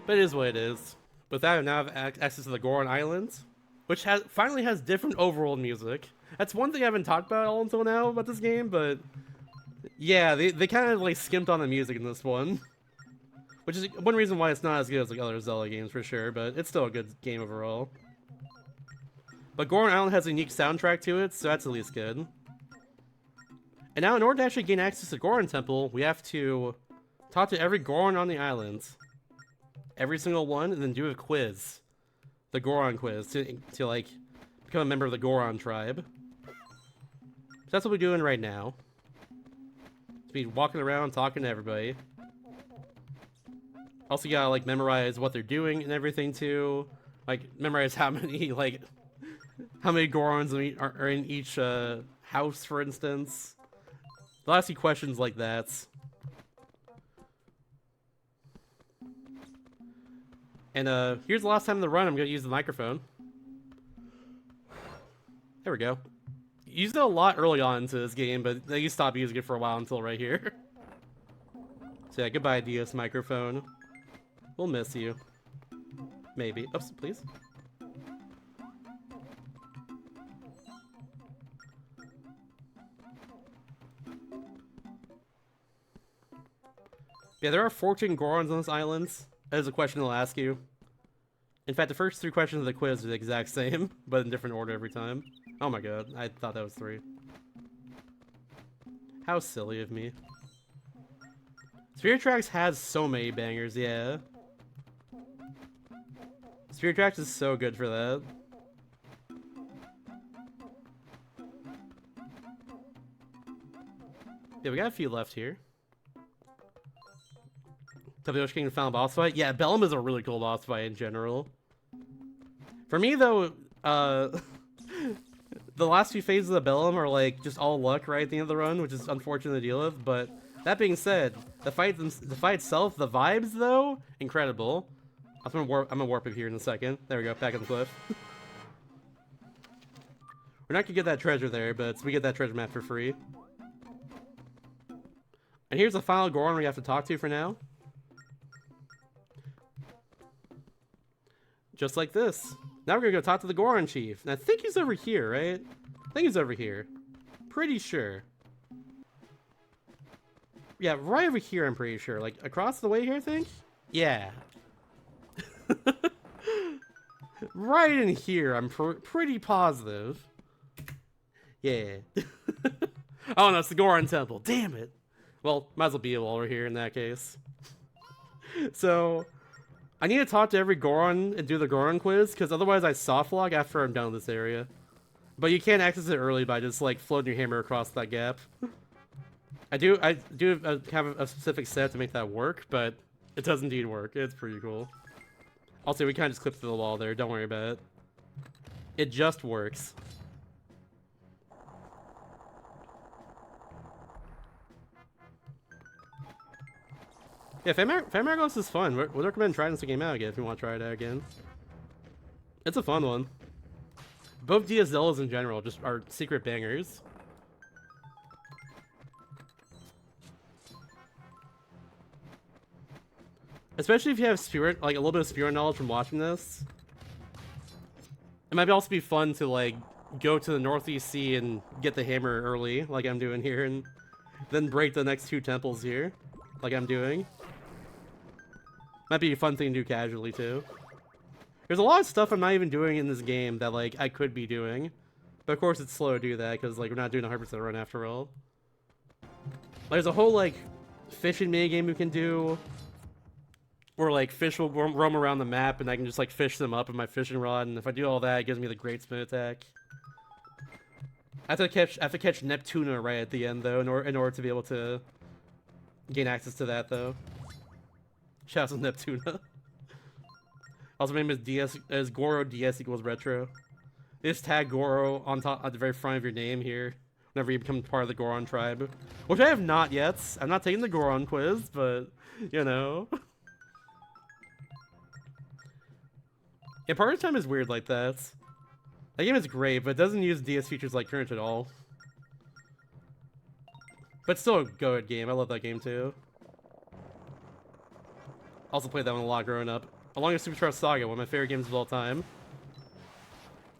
But it is what it is. With that, I now have access to the Goron Islands, which finally has different overworld music. That's one thing I haven't talked about all until now about this game, but yeah, they kind of like skimped on the music in this one. Which is one reason why it's not as good as like other Zelda games for sure, but it's still a good game overall. But Goron Island has a unique soundtrack to it, so that's at least good. And now in order to actually gain access to Goron Temple, we have to talk to every Goron on the island. Every single one, and then do a quiz. The Goron quiz, to like, become a member of the Goron tribe. So that's what we're doing right now. To be walking around, talking to everybody. Also gotta, like, memorize what they're doing and everything, too. Like, memorize how many, like, how many Gorons are in each, house, for instance. They'll ask you questions like that. And, here's the last time in the run I'm gonna use the microphone. There we go. Used it a lot early on into this game, but then you stop using it for a while until right here. So yeah, goodbye, DS microphone. We'll miss you. Maybe. Oops, please. Yeah, there are 14 Gorons on this island. That is a question they'll ask you. In fact, the first 3 questions of the quiz are the exact same, but in different order every time. Oh my god, I thought that was 3. How silly of me. Spirit Tracks has so many bangers, yeah. Spirit Tracks is so good for that. Yeah, we got a few left here. WH King final boss fight? Yeah, Bellum is a really cool boss fight in general. For me, though, the last few phases of Bellum are like just all luck right at the end of the run, which is unfortunate to deal with. But that being said, the fight itself, the vibes though, incredible. I'm gonna warp it here in a second. There we go, back on the cliff. We're not gonna get that treasure there, but we get that treasure map for free. And here's the final Goron we have to talk to for now. Just like this. Now we're gonna go talk to the Goron Chief. And I think he's over here, right? I think he's over here. Pretty sure. Yeah, right over here, I'm pretty sure. Like, across the way here, I think? Yeah. Right in here, I'm pretty positive. Yeah. Oh no, it's the Goron Temple. Damn it. Well, might as well be while we're here in that case. So, I need to talk to every Goron and do the Goron quiz, because otherwise I softlock after I'm done with this area. But you can't access it early by just like floating your hammer across that gap. I do have a specific set to make that work, but it does indeed work. It's pretty cool. Also, we kind of just clipped through the wall there. Don't worry about it. It just works. Yeah, Hourglass is fun. Would recommend trying this game out again if you want to try it out again. It's a fun one. Both DS Zeldas in general just are secret bangers. Especially if you have spirit, like a little bit of spirit knowledge from watching this. It might also be fun to like go to the Northeast Sea and get the hammer early, like I'm doing here, and then break the next 2 temples here, like I'm doing. Might be a fun thing to do casually too. There's a lot of stuff I'm not even doing in this game that, like, I could be doing. But of course it's slow to do that, because, like, we're not doing a 100% run after all. There's a whole, like, fishing minigame we can do. Where, like, fish will roam around the map, and I can just, like, fish them up with my fishing rod. And if I do all that, it gives me the great spin attack. I have to catch Neptuna right at the end, though, in order to be able to gain access to that, though. Shouts to Neptuna. Also, my name is Goro DS equals retro. They just tag Goro on top at the very front of your name here whenever you become part of the Goron tribe, which I have not yet. I'm not taking the Goron quiz, but you know. Yeah, Party Time is weird like that. That game is great, but it doesn't use DS features like current at all. But still a good game. I love that game too. Also played that one a lot growing up. Along with Super Saga, one of my favorite games of all time.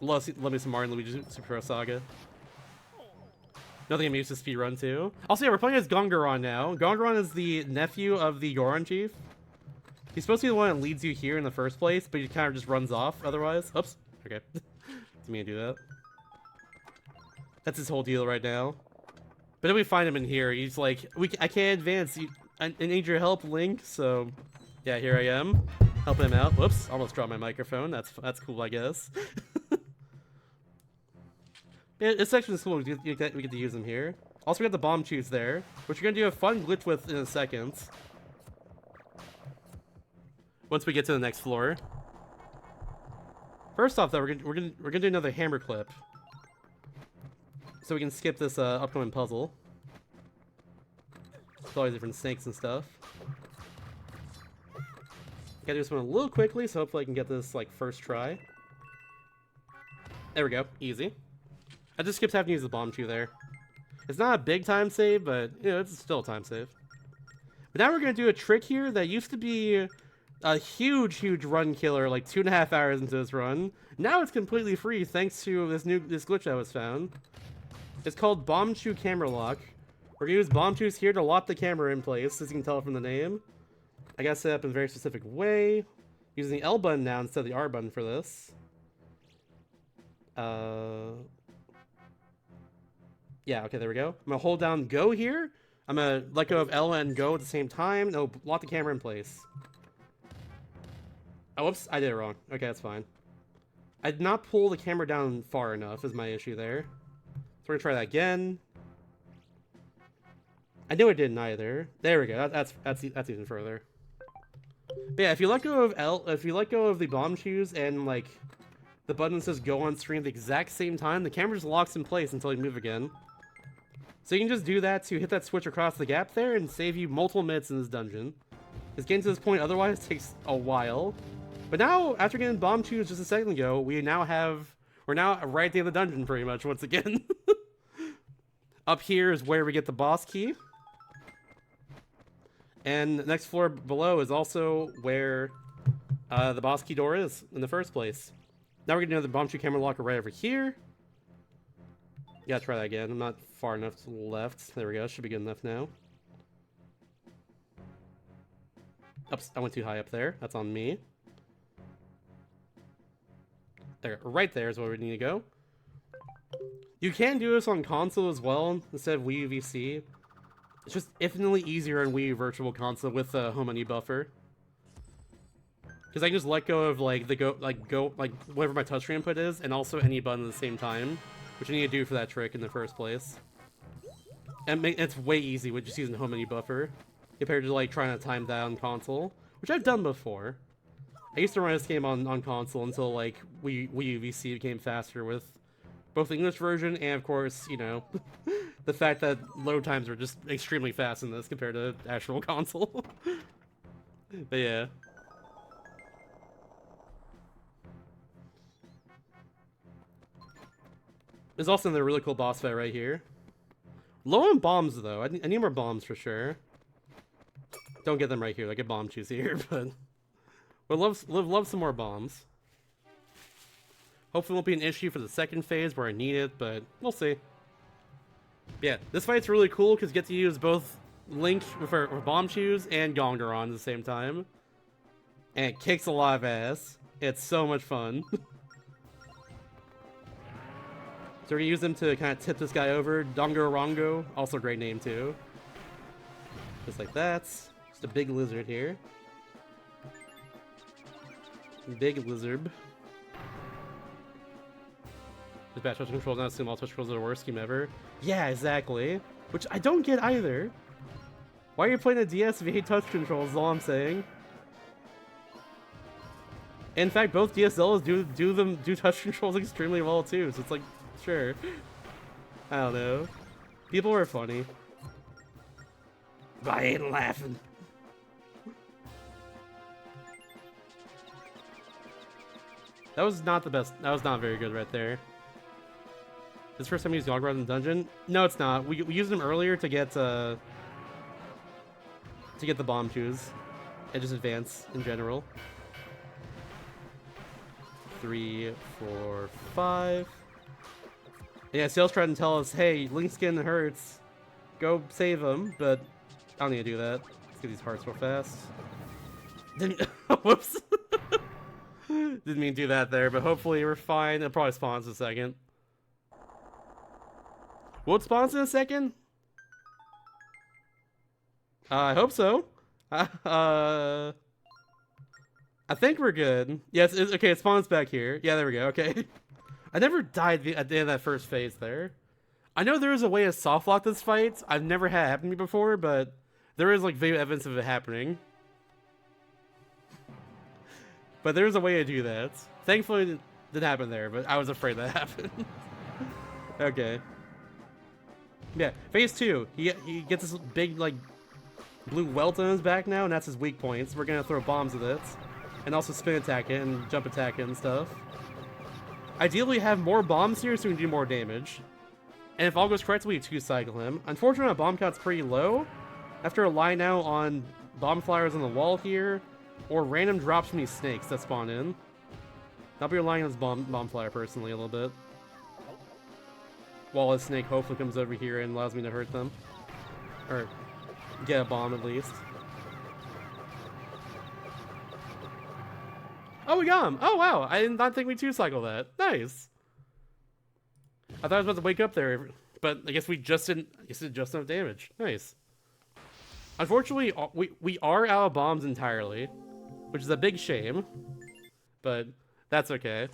Love me some Mario and Luigi Super Saga. Another game I used to speedrun too. Also, yeah, we're playing as Gongaron now. Gongaron is the nephew of the Goron chief. He's supposed to be the one that leads you here in the first place, but he kind of just runs off otherwise. Oops. Okay. Didn't mean to do that. That's his whole deal right now. But then we find him in here. He's like, I can't advance. I need your help, Link. So, yeah, here I am. Helping him out. Whoops. Almost dropped my microphone. That's cool, I guess. Yeah, this section is cool. We get to use them here. Also, we got the bomb chews there, which we're going to do a fun glitch with in a second. Once we get to the next floor. First off, though, we're gonna do another hammer clip, so we can skip this upcoming puzzle. With all these different snakes and stuff. Gotta do this one a little quickly, so hopefully I can get this like first try. There we go, easy. I just skipped having to use the bomb chew there. It's not a big time save, but you know it's still a time save. But now we're gonna do a trick here that used to be a huge run killer, like 2.5 hours into this run. Now it's completely free thanks to this glitch that was found. It's called Bomb Chew Camera Lock. We're gonna use bomb chews here to lock the camera in place, as you can tell from the name. I got set up in a very specific way, using the L button now instead of the R button for this. Yeah, okay, there we go. I'm gonna hold down go here. I'm gonna let go of L and go at the same time. No, lock the camera in place. Oh, whoops, I did it wrong. Okay, that's fine. I did not pull the camera down far enough is my issue there. So we're gonna try that again. I knew I didn't either. There we go. That's even further. But yeah, if you let go of the bomb chews and like the button that says go on screen at the exact same time, the camera just locks in place until you move again. So you can just do that to hit that switch across the gap there and save you multiple minutes in this dungeon. Because getting to this point otherwise takes a while. But now, after getting bomb chews just a second ago, we're now right at the end of the dungeon pretty much once again. Up here is where we get the boss key. And the next floor below is also where the boss key door is in the first place. Now we're gonna do the bomb chew camera locker right over here. Gotta try that again. I'm not far enough to the left. There we go. Should be good enough now. Oops, I went too high up there. That's on me. There, right there is where we need to go. You can do this on console as well instead of Wii U VC. It's just infinitely easier on Wii U Virtual Console with the home menu buffer. Because I can just let go of like whatever my touchscreen input is, and also any button at the same time, which I need to do for that trick in the first place. And it's way easy with just using home menu buffer compared to like trying to time that on console, which I've done before. I used to run this game on console until like Wii U VC became faster with both the English version and of course, you know, the fact that load times are just extremely fast in this compared to actual console. But yeah. There's also another really cool boss fight right here. Low on bombs though. I need more bombs for sure. Don't get them right here. I get bomb chews here, but we'll love some more bombs. Hopefully it won't be an issue for the second phase where I need it, but we'll see. Yeah, this fight's really cool because you get to use both Link for bomb chews and Gongaron at the same time. And it kicks a lot of ass. It's so much fun. So we're gonna use them to kind of tip this guy over. Dongorongo, also a great name too. Just like that. Just a big lizard here. Big lizard. Just bad touch controls, not assume all touch controls are the worst game ever. Yeah, exactly. Which I don't get either. Why are you playing a DS if you hate touch controls, is all I'm saying. In fact, both DS Zeldas do touch controls extremely well too, so it's like, sure. I don't know. People are funny. But I ain't laughing. That was not the best. That was not very good right there. This first time we used Hourglass in the dungeon? No, it's not. We used them earlier to get the bomb shoes and just advance in general. 3, 4, 5. Yeah, Sail's trying to tell us, hey, Link's skin hurts. Go save him, but I don't need to do that. Let's get these hearts real fast. Didn't. Whoops. Didn't mean to do that there, but hopefully we're fine. It probably spawns in a second. Will it spawn in a second? I hope so. I think we're good. Yes, okay, it spawns back here. Yeah, there we go, okay. I never died at the end of that first phase there. I know there is a way to soft lock this fight. I've never had it happen to me before, but there is like video evidence of it happening. But there's a way to do that. Thankfully, it didn't happen there, but I was afraid that happened. Okay. Yeah, phase 2. He gets this big, like, blue welt on his back now, and that's his weak points. We're gonna throw bombs at it. And also spin attack it and jump attack it and stuff. Ideally, have more bombs here so we can do more damage. And if all goes correctly, we 2-cycle him. Unfortunately, our bomb count's pretty low. After a line out on bomb flyers on the wall here, or random drops from these snakes that spawn in. I'll be relying on this bomb flyer personally a little bit. While a snake hopefully comes over here and allows me to hurt them. Or get a bomb at least. Oh, we got him! Oh, wow! I did not think we 2-cycle that. Nice! I thought I was about to wake up there, but I guess we just didn't. I guess it did just enough damage. Nice. Unfortunately, we are out of bombs entirely, which is a big shame, but that's okay.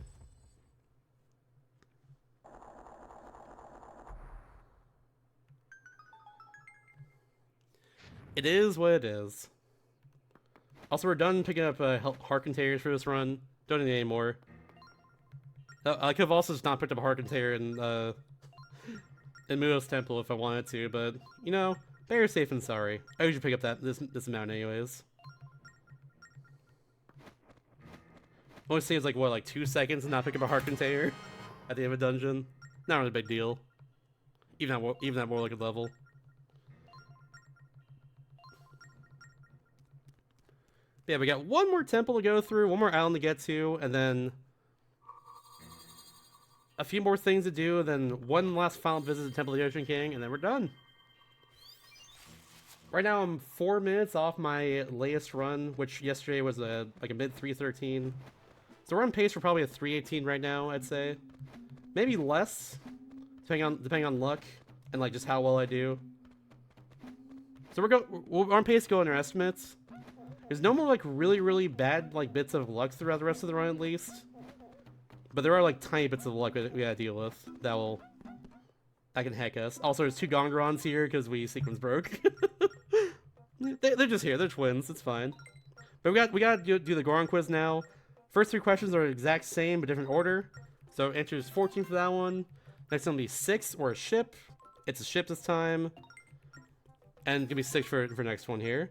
It is what it is. Also, we're done picking up heart containers for this run. Don't need any more. I could have also just not picked up a heart container in Muo's temple if I wanted to, but you know, better safe than sorry. I usually pick up this amount anyways. Only saves like what, like 2 seconds and not pick up a heart container at the end of a dungeon. Not really a big deal. Even at more like a level. Yeah, we got one more temple to go through, one more island to get to, and then a few more things to do, and then one last final visit to Temple of the Ocean King, and then we're done. Right now I'm 4 minutes off my latest run, which yesterday was like a mid 313. So we're on pace for probably a 318 right now, I'd say. Maybe less, depending on luck and like just how well I do. So we're on pace to go in our estimates. There's no more like really bad like bits of luck throughout the rest of the run at least. But there are like tiny bits of luck that we gotta deal with that can heck us. Also, there's 2 Gongrons here because we sequence broke. They're just here. They're twins. It's fine. But we gotta do the Goron quiz now. First 3 questions are the exact same but different order. So answers 14 for that one. Next one will be 6 or a ship. It's a ship this time. And it's gonna be 6 for next one here.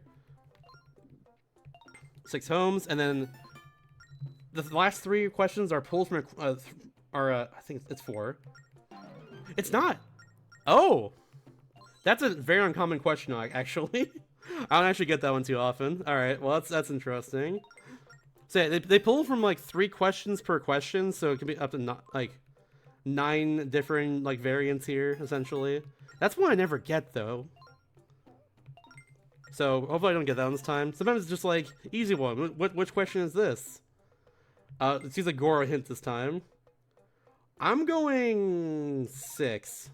6 homes, and then the last 3 questions are pulled from I think it's 4. It's not. Oh, that's a very uncommon question, actually. I don't actually get that one too often. All right, well that's interesting. So yeah, they pull from like 3 questions per question, so it can be up to like 9 different like variants here essentially. That's one I never get though. So hopefully I don't get that one this time. Sometimes it's just like easy one. Which question is this? Let's use a Goro hint this time. I'm going 6.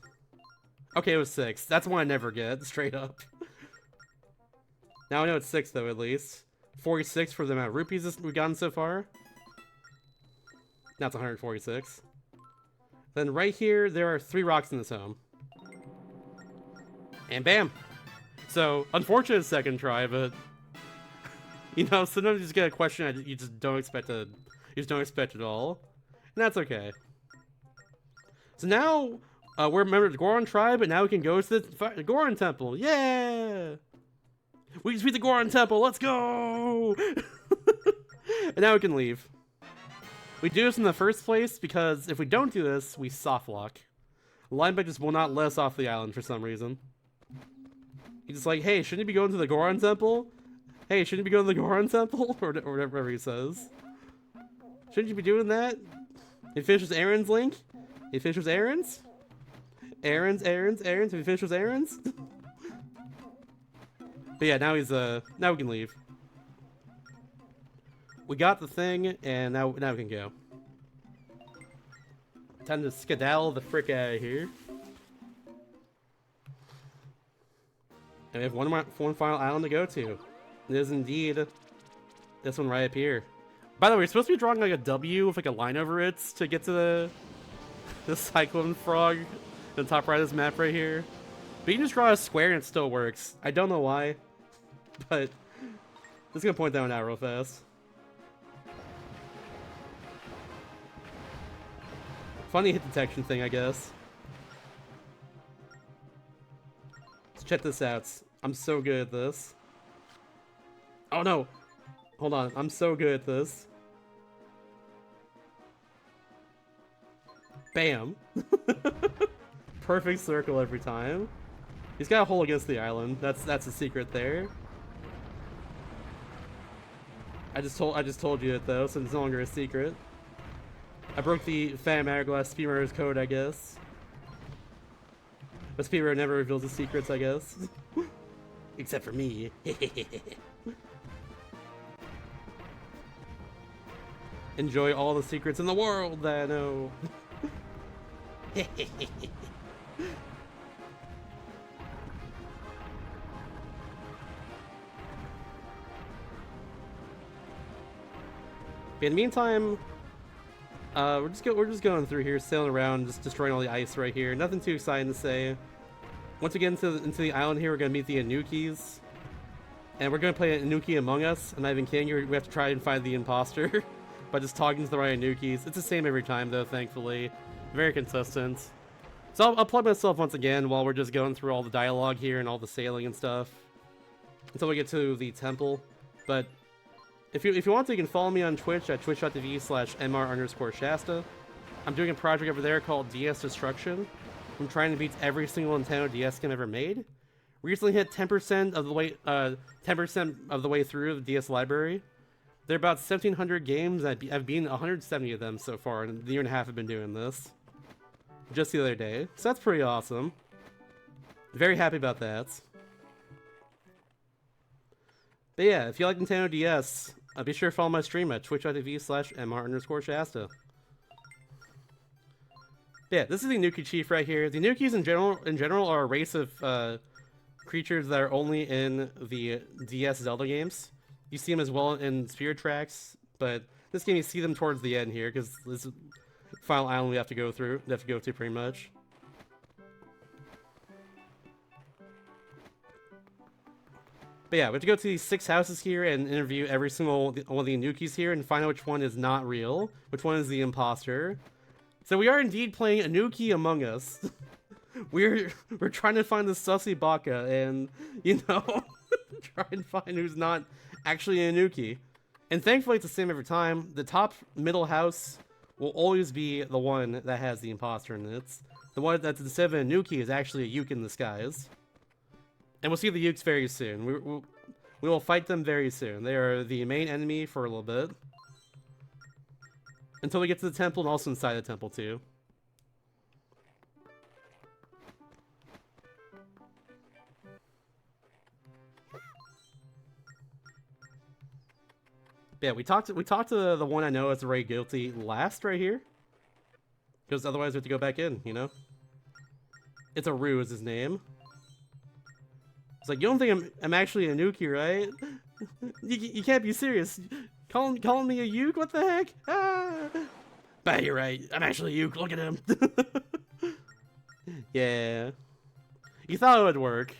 Okay, it was 6. That's one I never get, straight up. Now I know it's 6 though, at least. 46 for the amount of rupees we've gotten so far. Now it's 146. Then right here, there are 3 rocks in this home. And bam! So, unfortunate second try, but... You know, sometimes you just get a question you just don't expect to... You just don't expect at all. And that's okay. So now, we're a member of the Goron tribe, and now we can go to the Goron temple. Yeah! We can beat the Goron temple, let's go! And now we can leave. We do this in the first place because if we don't do this, we soft lock. Lineback just will not let us off the island for some reason. He's just like, hey, shouldn't you be going to the Goron temple? Hey, shouldn't you be going to the Goron temple? or whatever he says. Shouldn't you be doing that? He finishes errands, Link? He finishes errands? Errands. Have you finished his errands? But yeah, now he's, now we can leave. We got the thing, and now we can go. Time to skedaddle the frick out of here. And we have one final island to go to. It is indeed this one right up here. By the way, we're supposed to be drawing like a W with like a line over it to get to the cyclone frog in the top right of this map right here. But you can just draw a square and it still works. I don't know why, but just gonna point that one out real fast. Funny hit detection thing, I guess. Let's check this out. I'm so good at this. Oh no! Hold on, I'm so good at this. Bam! Perfect circle every time. He's got a hole against the island. That's a secret there. I just told you it though, so it's no longer a secret. I broke the Phantom Hourglass speedrunner's code, I guess. But speedrunner never reveals his secrets, I guess. Except for me. Enjoy all the secrets in the world that I know. In the meantime, we're just going through here, sailing around, just destroying all the ice right here. Nothing too exciting to say. Once we get into the island here, we're gonna meet the Anukis, and we're gonna play Anuki Among Us. I'm not even kidding you. We have to try and find the imposter by just talking to the right Anukis. It's the same every time, though. Thankfully, very consistent. So I'll plug myself once again while we're just going through all the dialogue here and all the sailing and stuff until we get to the temple. But if you want to, you can follow me on Twitch at twitch.tv/mr_Shasta. I'm doing a project over there called DS Destruction. I'm trying to beat every single Nintendo DS game ever made. Recently hit 10% of the way 10% of the way through the DS library. There are about 1,700 games. I've beaten 170 of them so far, and a year and a half I've been doing this. Just the other day, so that's pretty awesome. Very happy about that. But yeah, if you like Nintendo DS, be sure to follow my stream at twitch.tv/mr_Shasta. Yeah, this is the Anuki Chief right here. The Anukis in general are a race of creatures that are only in the DS Zelda games. You see them as well in Spirit Tracks, but this game you see them towards the end here because this is the final island we have to go through. We have to go to pretty much. But yeah, we have to go to these 6 houses here and interview every single one of the Anukis here and find out which one is not real, which one is the imposter. So we are indeed playing Anuki Among Us. we're trying to find the sussy baka and, you know, try and find who's not actually an Anuki. And thankfully it's the same every time. The top middle house will always be the one that has the imposter in it. The one that's instead of an Anuki is actually a Yuke in disguise. And we'll see the Ukes very soon. We will fight them very soon. They are the main enemy for a little bit. Until we get to the temple and also inside the temple too. Yeah, we talked to the one I know as the Ray Guilty last right here. Because otherwise we have to go back in, you know? It's Aru is his name. It's like, you don't think I'm actually a Nuki, right? you can't be serious. Calling me a Yuke? What the heck? Ah! But you're right. I'm actually a Yuke. Look at him. Yeah. You thought it would work.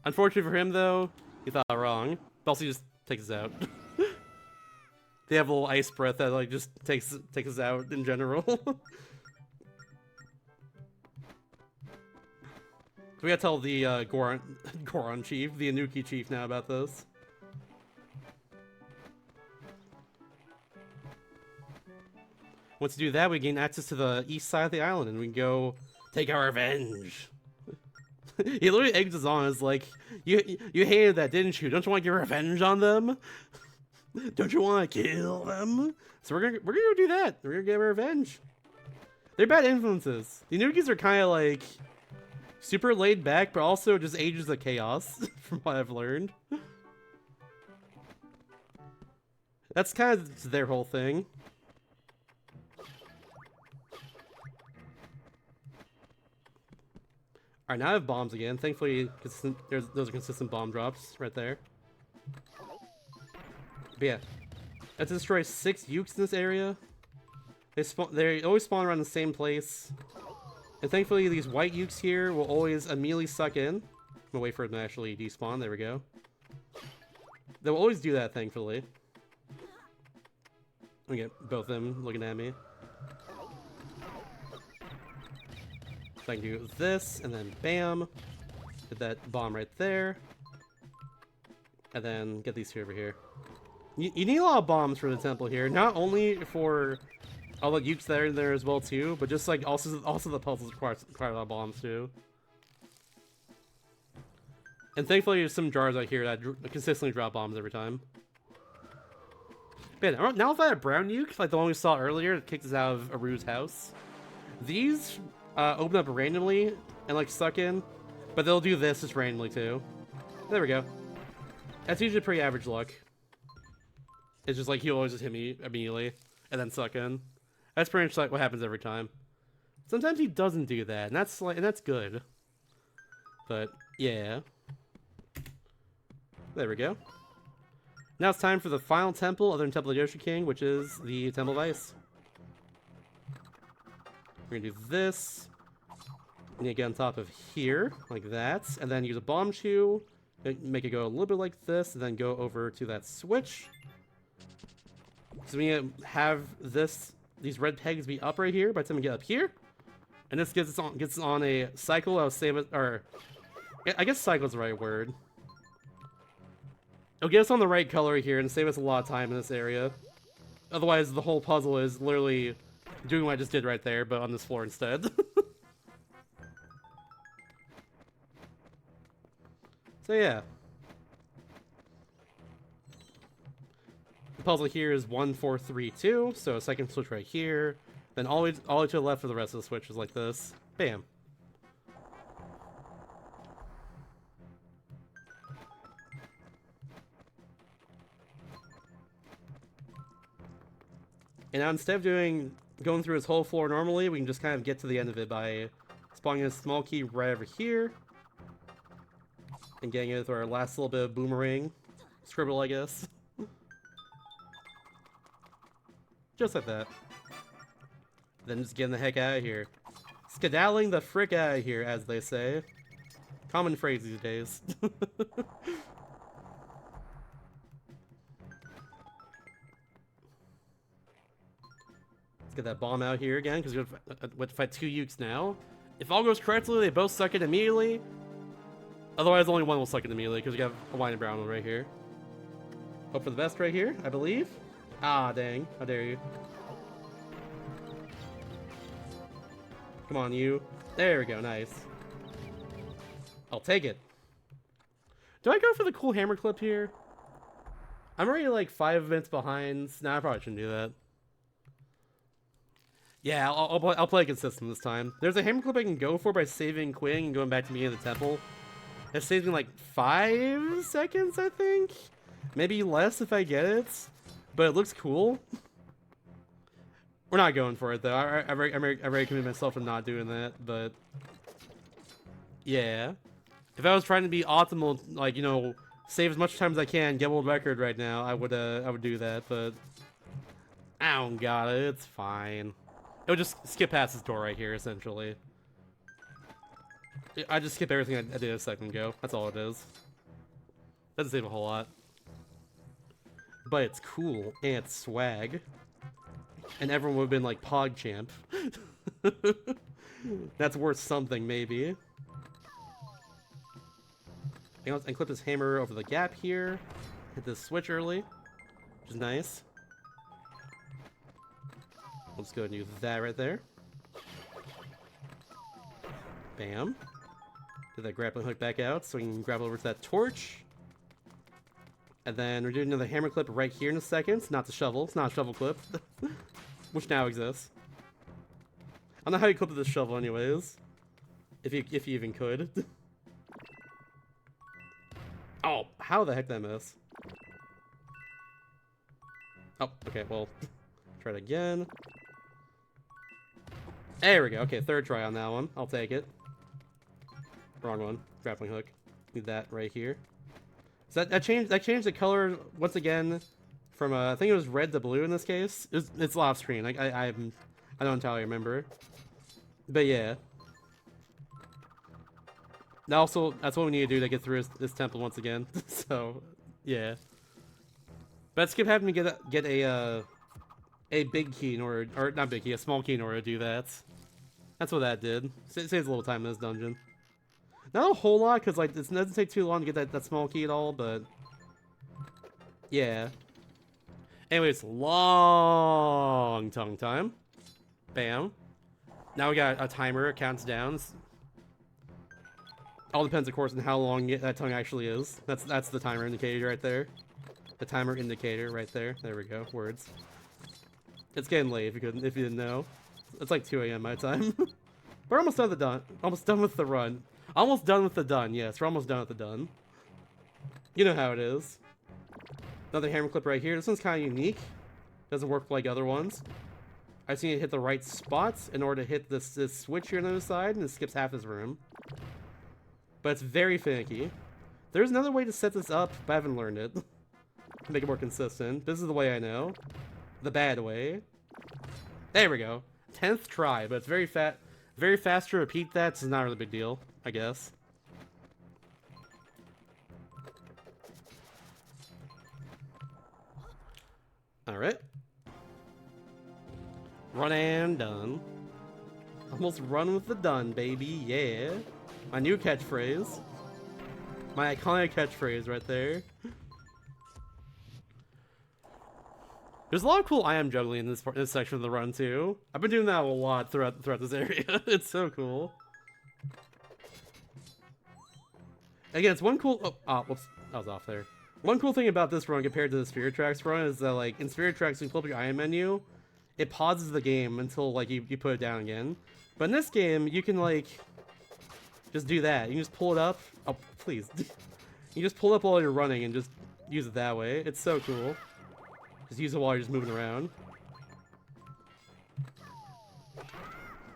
Unfortunately for him, though, he thought wrong. But also, he just takes us out. They have a little ice breath that like just takes us out in general. So we gotta tell the Goron chief, the Anuki chief now about this. Once we do that, we gain access to the east side of the island, and we can go take our revenge. He literally eggs us on. Is like, you hated that, didn't you? Don't you want to get revenge on them? Don't you want to kill them? So we're gonna go do that. We're gonna get revenge. They're bad influences. The Nukis are kind of like super laid back, but also just ages of chaos, from what I've learned. That's kind of their whole thing. Alright, now I have bombs again. Thankfully, those are consistent bomb drops right there. But yeah, I have to destroy 6 Ukes in this area. They always spawn around the same place. And thankfully, these white Ukes here will always immediately suck in. I'm gonna wait for them to actually despawn. There we go. They'll always do that, thankfully. Let me get both of them looking at me. So I can do this, and then bam. Get that bomb right there. And then get these two over here. You need a lot of bombs for the temple here. Not only for all the Ukes that are there as well too, but just like also the puzzles require a lot of bombs too. And thankfully there's some jars out here that consistently drop bombs every time. But yeah, now if I have brown Uke, like the one we saw earlier that kicked us out of Aru's house, these open up randomly and like suck in, but they'll do this just randomly too. There we go. That's usually pretty average luck. It's just like he'll always just hit me immediately and then suck in. That's pretty much like what happens every time. Sometimes he doesn't do that, and that's good. But yeah. There we go. Now it's time for the final temple other than Temple of the Yoshi King, which is the Temple of Ice. We're gonna do this. We need to get on top of here, like that, and then use a bomb chew, make it go a little bit like this, and then go over to that switch. So we need to have these red pegs be up right here by the time we get up here, and this gets us on a cycle of save it, or I guess cycle is the right word. It'll get us on the right color here and save us a lot of time in this area. Otherwise, the whole puzzle is literally doing what I just did right there, but on this floor instead. So yeah. The puzzle here is 1, 4, 3, 2, so a second switch right here. Then all the way to the left for the rest of the switches like this. Bam. And now instead of going through this whole floor normally, we can just kind of get to the end of it by spawning a small key right over here. And getting it with our last little bit of boomerang. Scribble, I guess. Just like that. Then just getting the heck out of here. Skedaddling the frick out of here, as they say. Common phrase these days. Let's get that bomb out here again, because we have to fight 2 Ukes now. If all goes correctly, they both suck it immediately. Otherwise, only one will suck it immediately, because we have a white and brown one right here. Hope for the best right here, I believe. Ah, dang. How dare you. Come on, you. There we go, nice. I'll take it. Do I go for the cool hammer clip here? I'm already like 5 minutes behind. Nah, I probably shouldn't do that. Yeah, I'll play consistent this time. There's a hammer clip I can go for by saving Quinn and going back to the beginning of the temple. It saves me like 5 seconds, I think? Maybe less if I get it. but it looks cool. We're not going for it though. I already committed myself to not doing that, but yeah. If I was trying to be optimal, like, you know, save as much time as I can, get world record right now, I would do that, but I don't got it. It's fine. It would just skip past this door right here, essentially. I just skip everything I did a second ago. That's all it is. Doesn't save a whole lot. But it's cool, and it's swag. And everyone would have been like, PogChamp. That's worth something, maybe. And clip this hammer over the gap here. Hit this switch early, which is nice. Let's go and do that right there. Bam. Get that grappling hook back out so we can grab over to that torch. And then we're doing another hammer clip right here in a second. Not the shovel. It's not a shovel clip. Which now exists. I don't know how you clip this shovel anyways. If you even could. Oh, how the heck did I miss? Oh, okay, well, try it again. There we go. Okay, third try on that one. I'll take it. Wrong one. Grappling hook. Need that right here. So that changed the color once again from I think it was red to blue in this case. It's off screen. I don't entirely remember. But yeah. Now also, that's what we need to do to get through this temple once again. So, yeah. But skip having to get a big key in order, or not big key, a small key in order to do that. That's what that did. Saves a little time in this dungeon. Not a whole lot, because like it doesn't take too long to get that small key at all, but yeah. Anyways, long tongue time. Bam. Now we got a timer. It counts down. All depends, of course, on how long that tongue actually is. That's the timer indicator right there. The timer indicator right there. There we go. Words. It's getting late if you didn't know. It's like 2 a.m. my time. We're almost done with the done. Almost done with the run. Almost done with the done. Yes, we're almost done with the done. You know how it is. Another hammer clip right here. This one's kind of unique. Doesn't work like other ones. I just need to hit the right spots in order to hit this switch here on the other side, and it skips half this room. But it's very finicky. There's another way to set this up, but I haven't learned it. To make it more consistent. This is the way I know. The bad way. There we go. 10th try, but it's very fast to repeat that. It's not really a big deal, I guess. Alright. Run and done. Almost run with the done, baby. Yeah. My new catchphrase. My iconic catchphrase right there. There's a lot of cool I am juggling in this section of the run too. I've been doing that a lot throughout this area. It's so cool. Again, it's one cool. Oh, whoops, I was off there. One cool thing about this run compared to the Spirit Tracks run is that, like, in Spirit Tracks, you pull up your item menu, it pauses the game until like you put it down again. But in this game, you can like just do that. You can just pull it up. Oh, please. You just pull it up while you're running and just use it that way. It's so cool. Just use it while you're just moving around.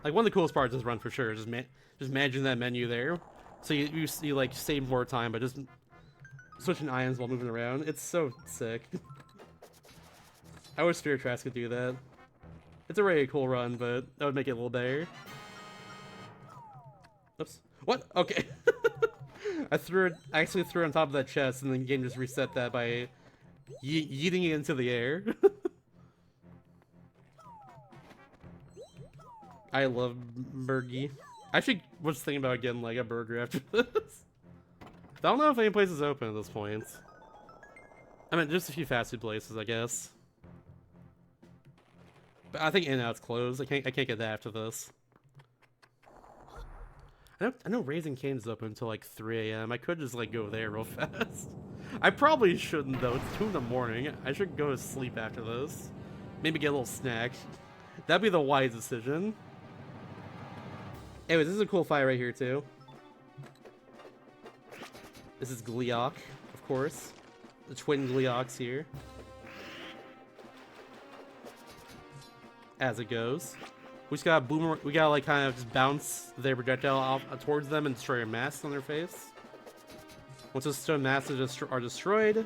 Like, one of the coolest parts of this run for sure is just managing that menu there. So you like save more time by just switching items while moving around. It's so sick. I wish Spirit Tracks could do that. It's a really cool run, but that would make it a little better. Oops. What? Okay. I actually threw it on top of that chest, and then the game just reset that by yeeting it into the air. I love Burgie. I actually was thinking about getting like a burger after this. I don't know if any place is open at this point. I mean, just a few fast food places, I guess. But I think In-N-Out's closed. I can't get that after this. I know Raising Cane's open until like 3 a.m. I could just like go there real fast. I probably shouldn't though. It's 2 in the morning. I should go to sleep after this. Maybe get a little snack. That'd be the wise decision. Anyways, this is a cool fight right here too. This is Gleeok, of course. The twin Gleeoks here. as it goes. We just gotta boomer. We gotta like kind of just bounce their projectile off towards them and destroy a mask on their face. Once those stone masks are destroyed,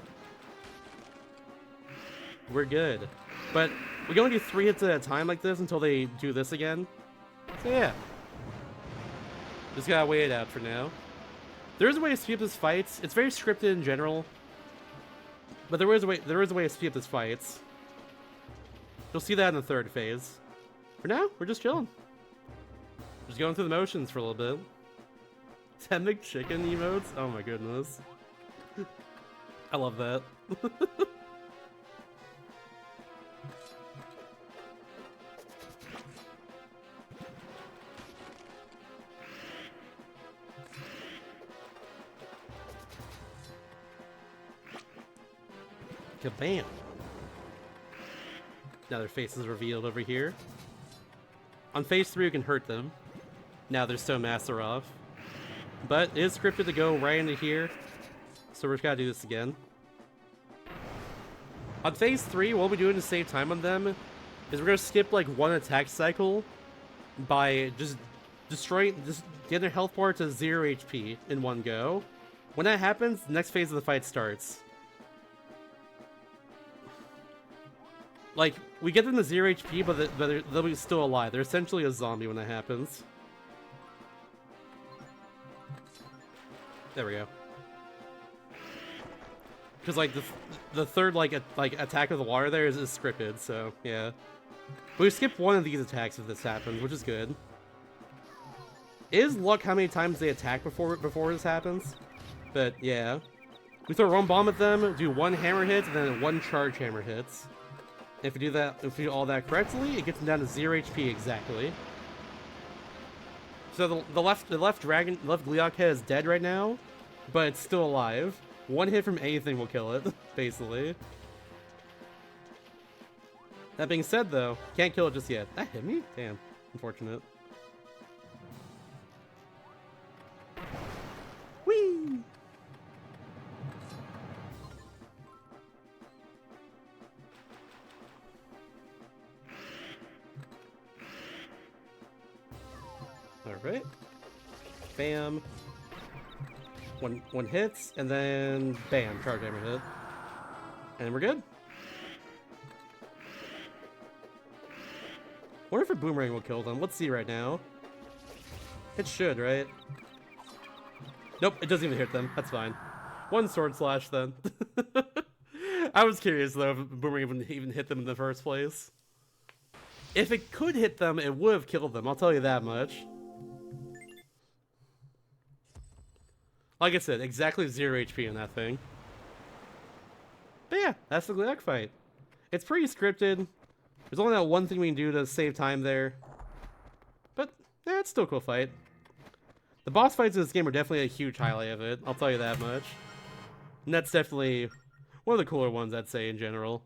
we're good. But we can only do 3 hits at a time like this until they do this again. So yeah, just gotta wait it out for now. There is a way to speed up this fights. It's very scripted in general, but there is a way to speed up this fights. You'll see that in the 3rd phase. For now, we're just chilling. Just going through the motions for a little bit. 10 McChicken emotes? Oh my goodness. I love that. Kabam! Now their face is revealed over here. On phase 3, we can hurt them. Now their stone masks are off. But it is scripted to go right into here. So we're just gotta do this again. On phase 3, what we're doing to save time on them is we're gonna skip like 1 attack cycle by just getting their health bar to 0 HP in one go. When that happens, the next phase of the fight starts. Like, we get them to 0 HP, but they'll be still alive. They're essentially a zombie when that happens. There we go. Because like the third like attack of the water there is scripted, so yeah. But we skip 1 of these attacks if this happens, which is good. It is luck how many times they attack before this happens, but yeah. We throw 1 bomb at them, do 1 hammer hit, and then 1 charge hammer hits. If we do all that correctly, it gets them down to 0 HP exactly. So the left Gleeok head is dead right now, but it's still alive. 1 hit from anything will kill it, basically. That being said, though, can't kill it just yet. That hit me? Damn, unfortunate. Whee! Alright. Bam. One hits, and then bam, charge hammer hit. And we're good. Wonder if a boomerang will kill them. Let's see right now. It should, right? Nope, it doesn't even hit them. That's fine. 1 sword slash then. I was curious though if a boomerang even hit them in the first place. If it could hit them, it would have killed them. I'll tell you that much. Like I said, exactly 0 HP in that thing. But yeah, that's the Gleeok fight. It's pretty scripted. There's only that 1 thing we can do to save time there. But, yeah, it's still a cool fight. The boss fights in this game are definitely a huge highlight of it. I'll tell you that much. And that's definitely one of the cooler ones, I'd say, in general.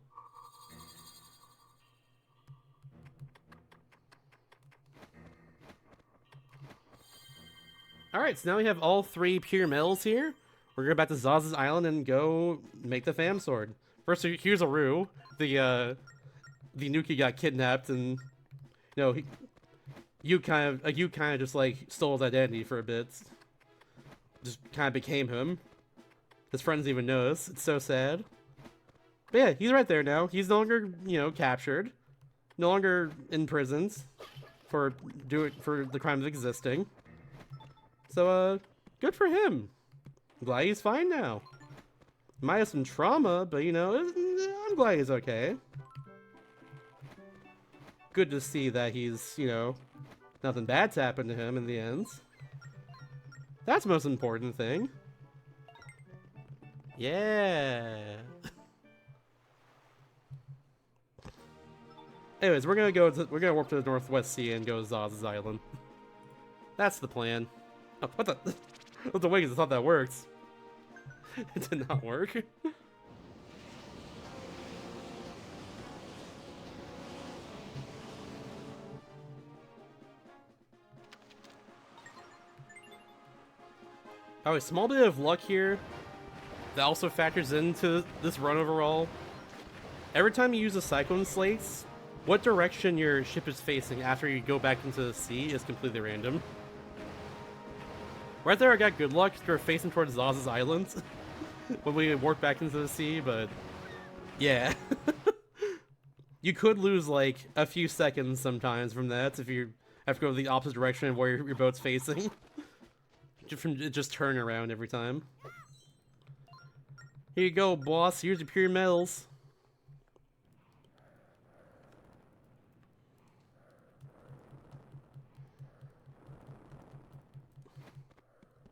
Alright, so now we have all 3 pure metals here. We're going back to Zaz's Island and go make the fam sword. First, here's Aru. The Nuki got kidnapped, and you know, you kind of just like stole his identity for a bit. Just kind of became him. His friends even notice. It's so sad. But yeah, he's right there now. He's no longer, you know, captured. No longer imprisoned for the crime of existing. So, good for him. I'm glad he's fine now. Might have some trauma, but you know, I'm glad he's okay. Good to see that he's, you know, nothing bad's happened to him in the end. That's the most important thing. Yeah. Anyways, we're gonna warp to the Northwest Sea and go to Zaz's Island. That's the plan. Oh, what the? What the wings? I thought that worked. It did not work. Oh, a small bit of luck here that also factors into this run overall. Every time you use the Cyclone Slates, what direction your ship is facing after you go back into the sea is completely random. Right there I got good luck, we're facing towards Zaz's Island when we warp back into the sea, but yeah. You could lose like a few seconds sometimes from that if you have to go the opposite direction of where your boat's facing. Just turn around every time. Here you go, boss. Here's your pure metals.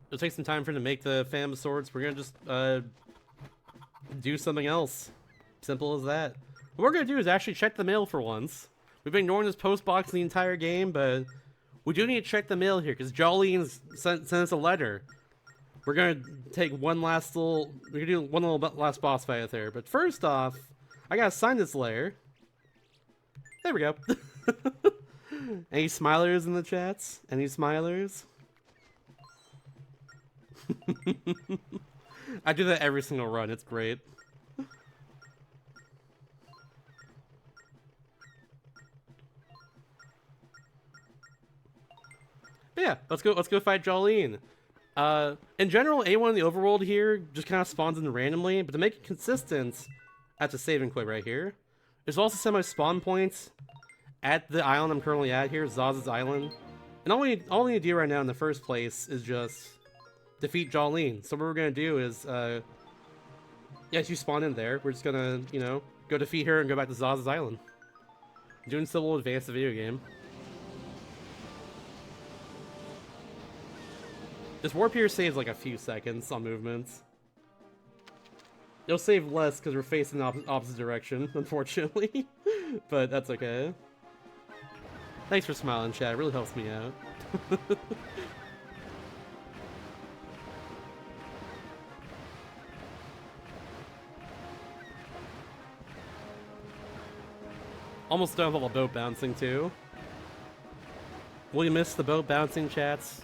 It'll take some time for him to make the Phantom Swords. We're gonna just do something else. Simple as that. What we're gonna do is actually check the mail for once. We've been ignoring this post box the entire game, but we do need to check the mail here because Jolene's sent us a letter. We're gonna take one last little. We're gonna do one little last boss fight there. But first off, I gotta sign this letter. There we go. Any smilers in the chats? Any smilers? I do that every single run. It's great. But yeah, let's go fight Jolene. In general, anyone in the overworld here just kind of spawns in randomly, but to make it consistent, I have to save and quit right here. There's also semi spawn points at the island I'm currently at here, Zaz's Island. And all we need to do right now in the first place is just defeat Jolene. So what we're gonna do is, yeah, she spawned in there. We're just gonna, you know, go defeat her and go back to Zaz's Island. Doing still a little advanced the video game. This warp here saves like a few seconds on movements. It'll save less because we're facing the opposite direction, unfortunately. But that's okay. Thanks for smiling, chat. It really helps me out. Almost done with all the boat bouncing, too. Will you miss the boat bouncing, chats?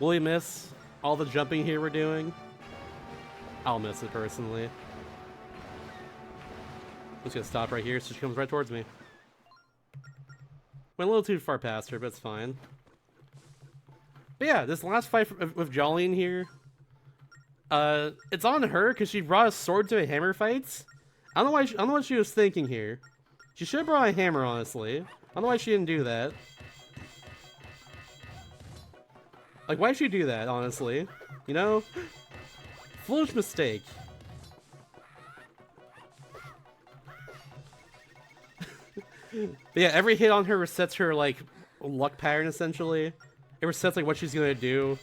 Will you miss all the jumping here we're doing? I'll miss it, personally. I'm just gonna stop right here so she comes right towards me. Went a little too far past her, but it's fine. But yeah, this last fight with Jolene here, it's on her because she brought a sword to a hammer fight. I don't know what she was thinking here. She should have brought a hammer, honestly. I don't know why she didn't do that. Like, why'd she do that, honestly? You know? Foolish mistake. But yeah, every hit on her resets her, like, luck pattern, essentially. It resets, like, what she's gonna do.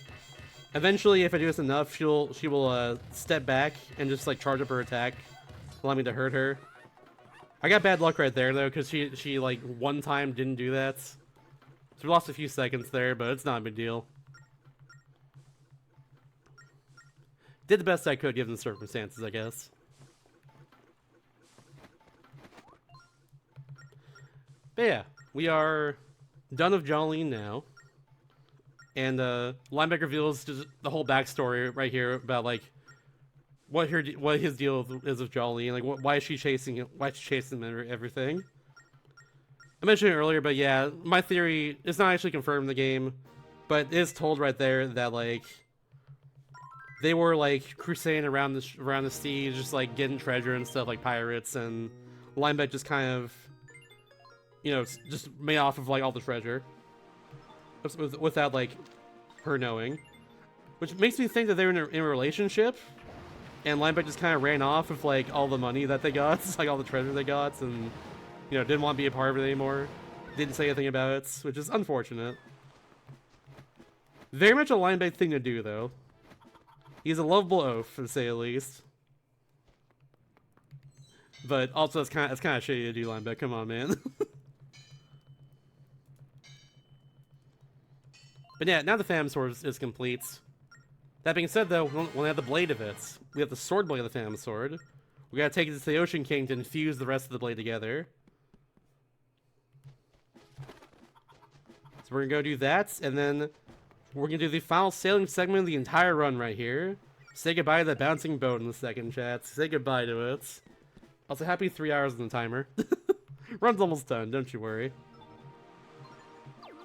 Eventually, if I do this enough, she will step back and just, like, charge up her attack, allow me to hurt her. I got bad luck right there, though, because she like, one time didn't do that. So we lost a few seconds there, but it's not a big deal. Did the best I could given the circumstances, I guess. But yeah, we are done with Jolene now. And Linebacker reveals just the whole backstory right here about, like, what his deal is with Jolene, like why is she chasing him? Why is she chasing him and everything? I mentioned it earlier, but yeah, my theory is not actually confirmed in the game, but it is told right there that like they were like crusading around the sea, just like getting treasure and stuff like pirates, and Lineback just kind of, you know, just made off of like all the treasure without like her knowing, which makes me think that they were in a relationship. And Lineback just kind of ran off with, like, all the money that they got, like, all the treasure they got, and, you know, didn't want to be a part of it anymore. Didn't say anything about it, which is unfortunate. Very much a Lineback thing to do, though. He's a lovable oaf, to say the least. But also, it's kind of shitty to do, Lineback. Come on, man. But yeah, now the Phantom Sword is complete. That being said, though, we have the blade of it. We have the sword blade of the Phantom Sword. We gotta take it to the Ocean King to infuse the rest of the blade together. So we're gonna go do that, and then we're gonna do the final sailing segment of the entire run right here. Say goodbye to the bouncing boat in the second, chat. Say goodbye to it. Also, happy 3 hours on the timer. Run's almost done, don't you worry.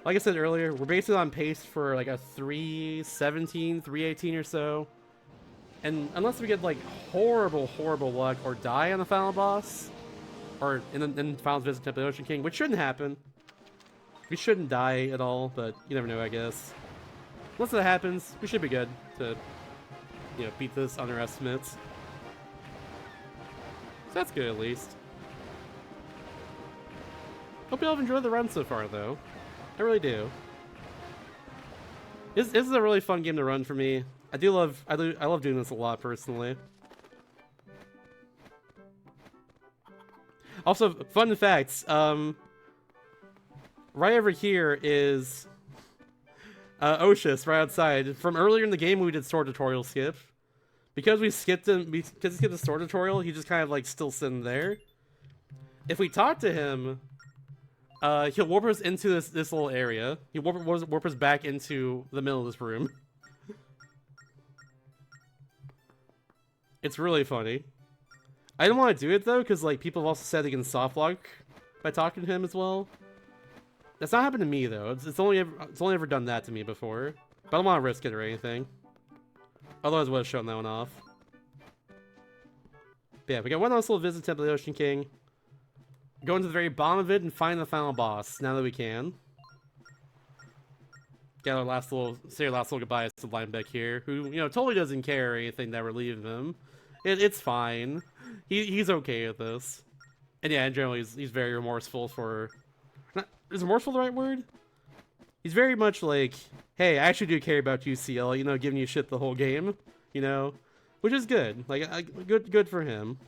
Like I said earlier, we're basically on pace for like a 317, 318 or so. And unless we get like horrible luck or die on the final boss, or in Final Visit Temple of the Ocean King, which shouldn't happen. We shouldn't die at all, but you never know, I guess. Once that happens, we should be good to, you know, beat this underestimates. So that's good at least. Hope you all have enjoyed the run so far, though. I really do. This is a really fun game to run for me. I love doing this a lot personally. Also, fun facts. Right over here is Oshus right outside. From earlier in the game, we did sword tutorial skip. Because we skipped him, because he skipped the sword tutorial, he just kind of like still sitting there. If we talk to him, he'll warp us into this little area. He'll warp us back into the middle of this room. It's really funny. I don't want to do it though, because like people have also said they can soft lock by talking to him as well. That's not happened to me though. It's only ever done that to me before. But I don't want to risk it or anything. Otherwise, I would have shown that one off. But yeah, we got one last little visit to Temple of the Ocean King. Go into the very bottom of it and find the final boss now that we can. Get our last little goodbye to Linebeck here, who, you know, totally doesn't care or anything that we're leaving him. It's fine. He's okay with this. And yeah, in general, he's very remorseful for... Is remorseful the right word? He's very much like, hey, I actually do care about you, CL, you know, giving you shit the whole game, you know? Which is good. Like, good for him.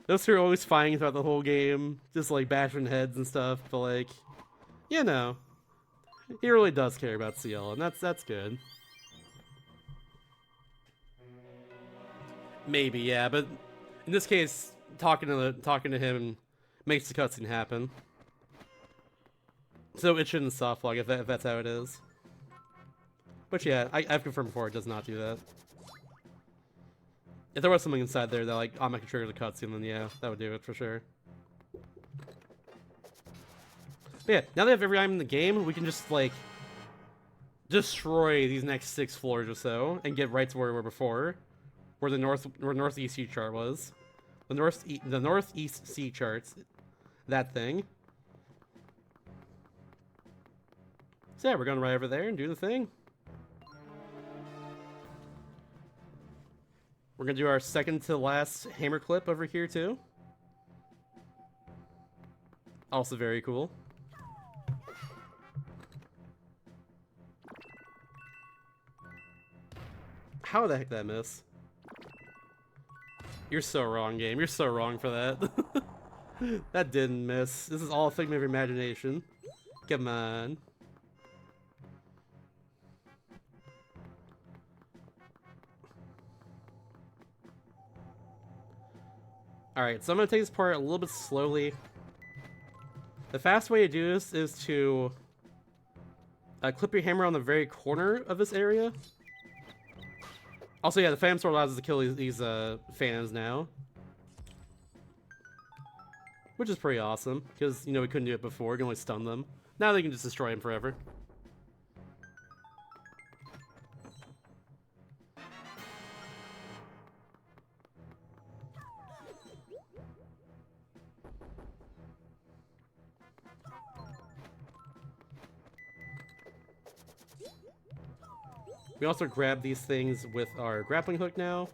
Those two are always fighting throughout the whole game, just like bashing heads and stuff, but like, you know, he really does care about CL, and that's good. Maybe, yeah, but in this case, talking to him makes the cutscene happen. So it shouldn't soft lock if that's how it is. But yeah, I've confirmed before it does not do that. If there was something inside there that like automatically triggers a cutscene, then yeah, that would do it for sure. But yeah, now that we have every item in the game, we can just like destroy these next 6 floors or so and get right to where we were before, where the northeast sea chart was, the northeast sea charts, that thing. So yeah, we're going right over there and do the thing. We're gonna do our second to last hammer clip over here too. Also very cool. How the heck did I miss? You're so wrong, game. You're so wrong for that. That didn't miss. This is all a figment of your imagination. Come on. Alright, so I'm going to take this part a little bit slowly. The fast way to do this is to clip your hammer on the very corner of this area. Also, yeah, the Phantom Sword allows us to kill these phantoms now. Which is pretty awesome, because, you know, we couldn't do it before. We can only stun them. Now they can just destroy them forever. We also grab these things with our grappling hook now.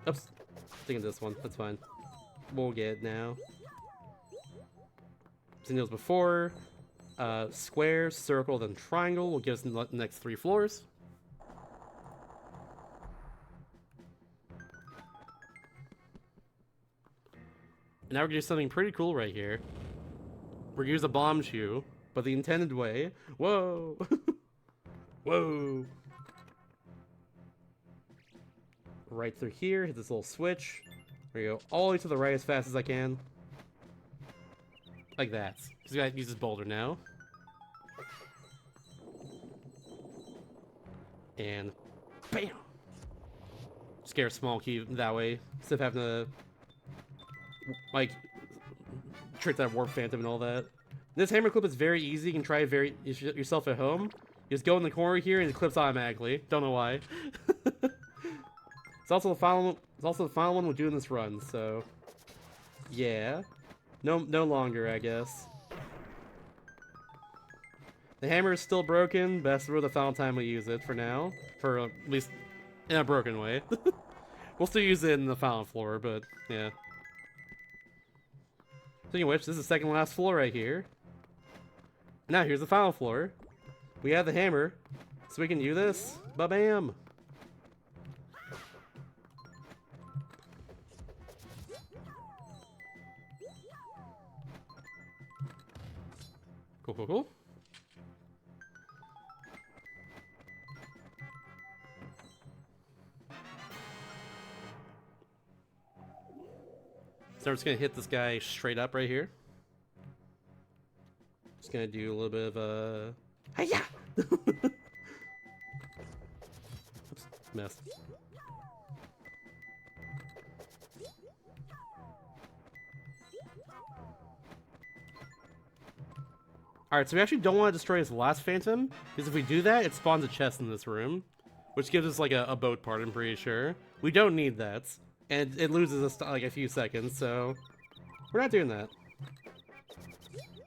Oops. Thinking this one. That's fine. We'll get it now. Seen those before. Square, circle, then triangle will give us the next 3 floors. And now we're gonna do something pretty cool right here. We're gonna use a bomb shoe, but the intended way. Whoa! Whoa! Right through here, hit this little switch. There you go, all the way to the right as fast as I can. Like that. Because we gotta use this boulder now. And bam! Scare a small key that way, instead of having to like trick that warp phantom and all that. This hammer clip is very easy. You can try it yourself at home. You just go in the corner here and it clips automatically. Don't know why. It's also the final one we're doing this run, so yeah. No longer, I guess. The hammer is still broken, but that's the final time we use it for now. For at least in a broken way. We'll still use it in the final floor, but yeah. Speaking of which, this is the second last floor right here. Now here's the final floor. We have the hammer, so we can do this. Ba-bam! Cool, cool, cool. So we're just gonna hit this guy straight up right here. Just gonna do a little bit of a hi-ya! Oops, missed. Alright, so we actually don't want to destroy this last phantom, because if we do that, it spawns a chest in this room, which gives us like a boat part, I'm pretty sure. We don't need that. And it loses us like a few seconds, so we're not doing that.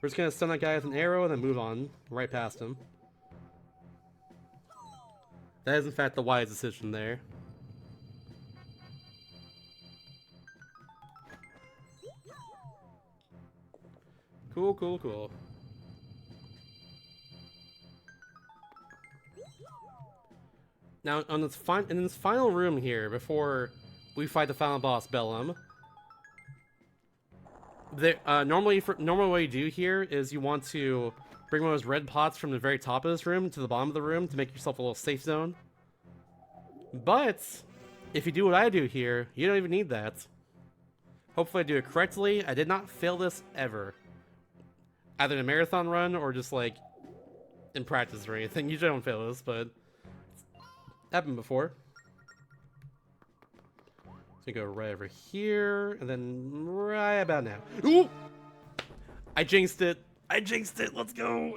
We're just gonna stun that guy with an arrow and then move on right past him. That is in fact the wise decision there. Cool, cool, cool. Now, in this final room here, before we fight the final boss, Bellum, normally what you do here is you want to bring one of those red pots from the very top of this room to the bottom of the room to make yourself a little safe zone. But if you do what I do here, you don't even need that. Hopefully I do it correctly. I did not fail this ever. Either in a marathon run or just like in practice or anything. Usually I don't fail this, but it's happened before. So go right over here, and then right about now. Ooh! I jinxed it. I jinxed it. Let's go.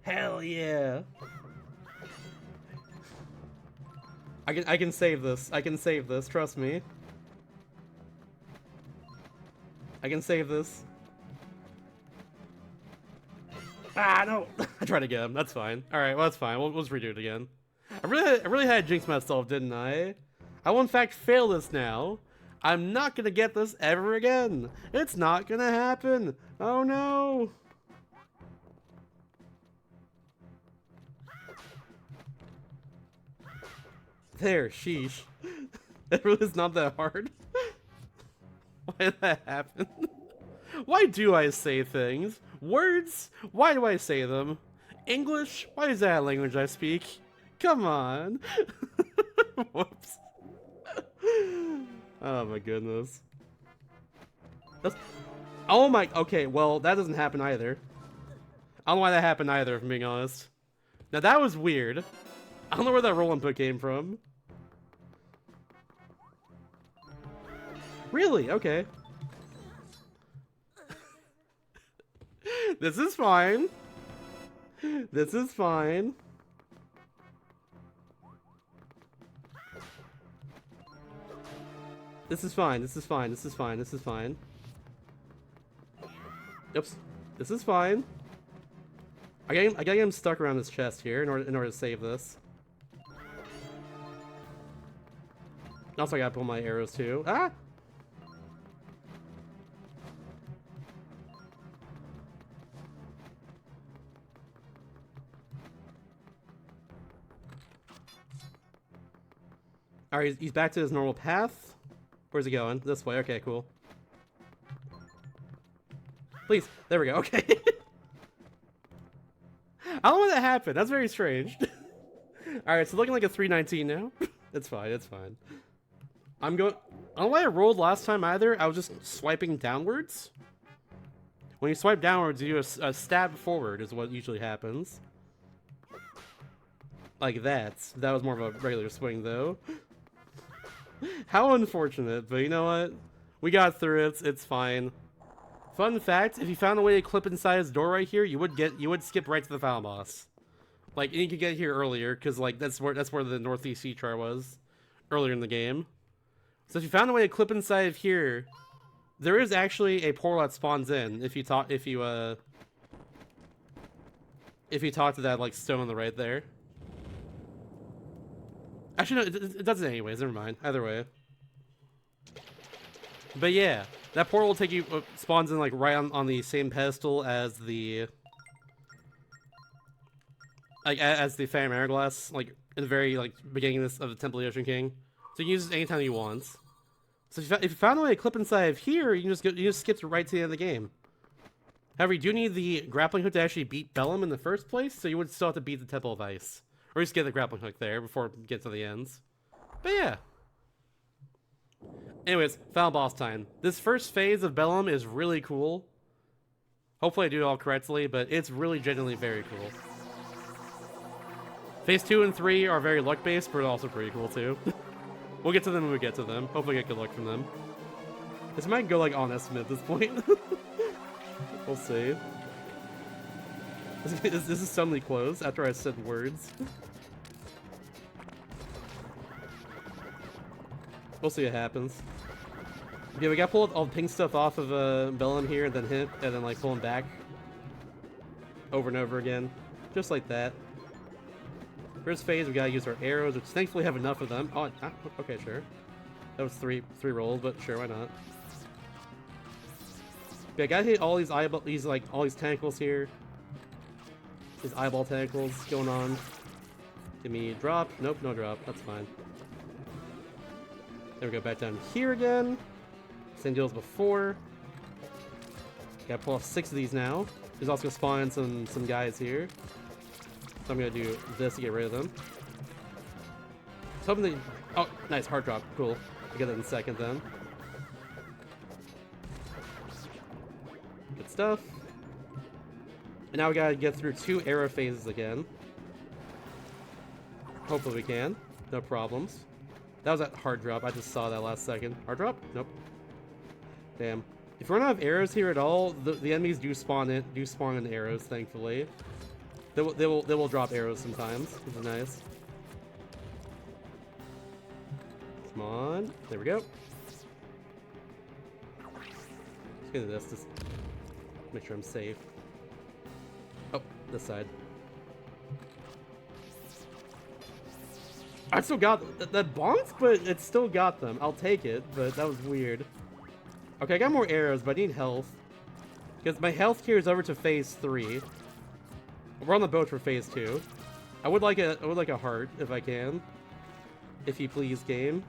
Hell yeah. I can save this. I can save this. Trust me. I can save this. Ah, no. I tried to get him. That's fine. All right, well that's fine. We'll just redo it again. I really had to jinx myself, didn't I? I will in fact fail this now. I'm not gonna get this ever again. It's not gonna happen. Oh no. There, sheesh. It really is not that hard. Why did that happen? Why do I say things? Words? Why do I say them? English? Why is that a language I speak? Come on. Whoops. Oh my goodness. Oh my, okay, well, that doesn't happen either. I don't know why that happened either, if I'm being honest. Now that was weird. I don't know where that roll input came from. Really? Okay. This is fine. This is fine. This is fine, this is fine, this is fine, this is fine. Oops. This is fine. I gotta get him stuck around this chest here in order to save this. Also, I gotta pull my arrows too. Ah! Alright, he's back to his normal path. Where's he going? This way. Okay, cool. Please. There we go. Okay. I don't know what that happened. That's very strange. Alright, so looking like a 319 now. It's fine. It's fine. I'm going... I don't know why I rolled last time either. I was just swiping downwards. When you swipe downwards, you do a stab forward is what usually happens. Like that. That was more of a regular swing, though. How unfortunate, but you know what? We got through it. It's fine. Fun fact: if you found a way to clip inside his door right here, you would skip right to the final boss. Like, and you could get here earlier because like that's where the northeast sea char was earlier in the game. So if you found a way to clip inside of here, there is actually a portal that spawns in if you talk to that like stone on the right there. Actually, no, it doesn't anyways. Never mind. Either way. But yeah, that portal will take you spawns in like right on the same pedestal as the Phantom Hourglass, like in the very like beginning of the Temple of the Ocean King. So you can use it anytime you want. So if you found a way to clip inside of here, you just skip right to the end of the game. However, you do need the grappling hook to actually beat Bellum in the first place, so you would still have to beat the Temple of Ice. Or just get the grappling hook there before you get to the ends. But yeah. Anyways, final boss time. This first phase of Bellum is really cool. Hopefully I do it all correctly, but it's really genuinely very cool. Phase 2 and 3 are very luck-based, but also pretty cool too. We'll get to them when we get to them. Hopefully get good luck from them. This might go like on estimate at this point. We'll see. This is suddenly closed after I said words. We'll see what happens. Yeah, we gotta pull all the pink stuff off of Bellum here, and then hit, and then like pull him back over and over again, just like that. First phase, we gotta use our arrows, which thankfully have enough of them. Oh, okay, sure. That was three rolls, but sure, why not? Yeah, I gotta hit all these all these tentacles here. These eyeball tentacles going on. Give me a drop. Nope, no drop. That's fine. Then we go back down here again. Same deal as before. Gotta pull off 6 of these now. There's also gonna spawn some guys here. So I'm gonna do this to get rid of them. So hoping they... Oh, nice, hard drop. Cool. I'll get that in a second then. Good stuff. And now we gotta get through 2 arrow phases again. Hopefully we can. No problems. That was that hard drop. I just saw that last second. Hard drop? Nope. Damn. If we don't have arrows here at all, the enemies do spawn in arrows, thankfully. They will drop arrows sometimes, which is nice. Come on. There we go. Let's get into this. Just make sure I'm safe. Oh, this side. I still got that bonked, but it still got them. I'll take it, but that was weird. Okay, I got more arrows, but I need health. Because my health carries over to phase 3. We're on the boat for phase 2. I would like a heart if I can. If you please, game.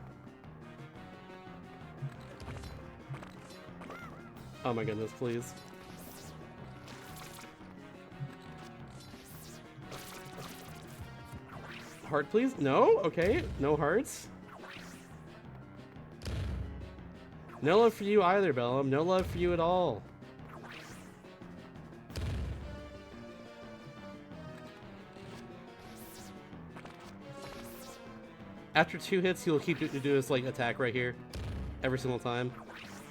Oh my goodness, please. Heart, please? No? Okay, no hearts. No love for you either, Bellum. No love for you at all. After 2 hits, he'll keep do this like attack right here, every single time.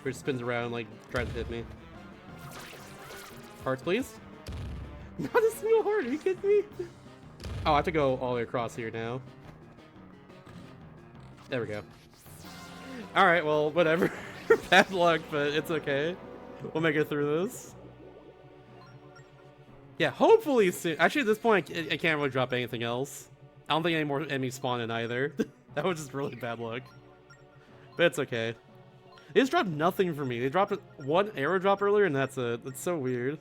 Where it spins around like trying to hit me. Hearts, please. Not a single heart. Are you kidding me? Oh, I have to go all the way across here now. There we go. All right, well, whatever. Bad luck, but it's okay. We'll make it through this. Yeah, hopefully soon. Actually, at this point, I can't really drop anything else. I don't think any more enemies spawn in either. That was just really bad luck. But it's okay. They just dropped nothing for me. They dropped 1 arrow drop earlier, and that's it. That's so weird.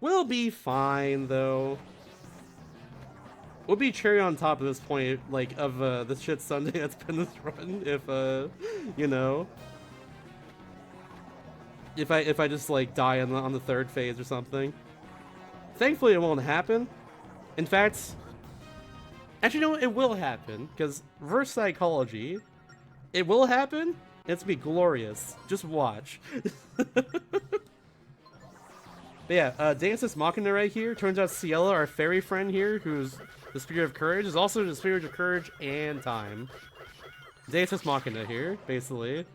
We'll be fine, though. We'll be cherry on top at this point, like, of the shit Sunday that's been this run, if, you know. If I just, like, die on the 3rd phase or something. Thankfully, it won't happen. In fact, actually, no, it will happen, because reverse psychology, it will happen, it's gonna be glorious. Just watch. But yeah, Dances Machina right here. Turns out Ciela, our fairy friend here, who's the Spirit of Courage, is also the Spirit of Courage and Time. Dances Machina here, basically.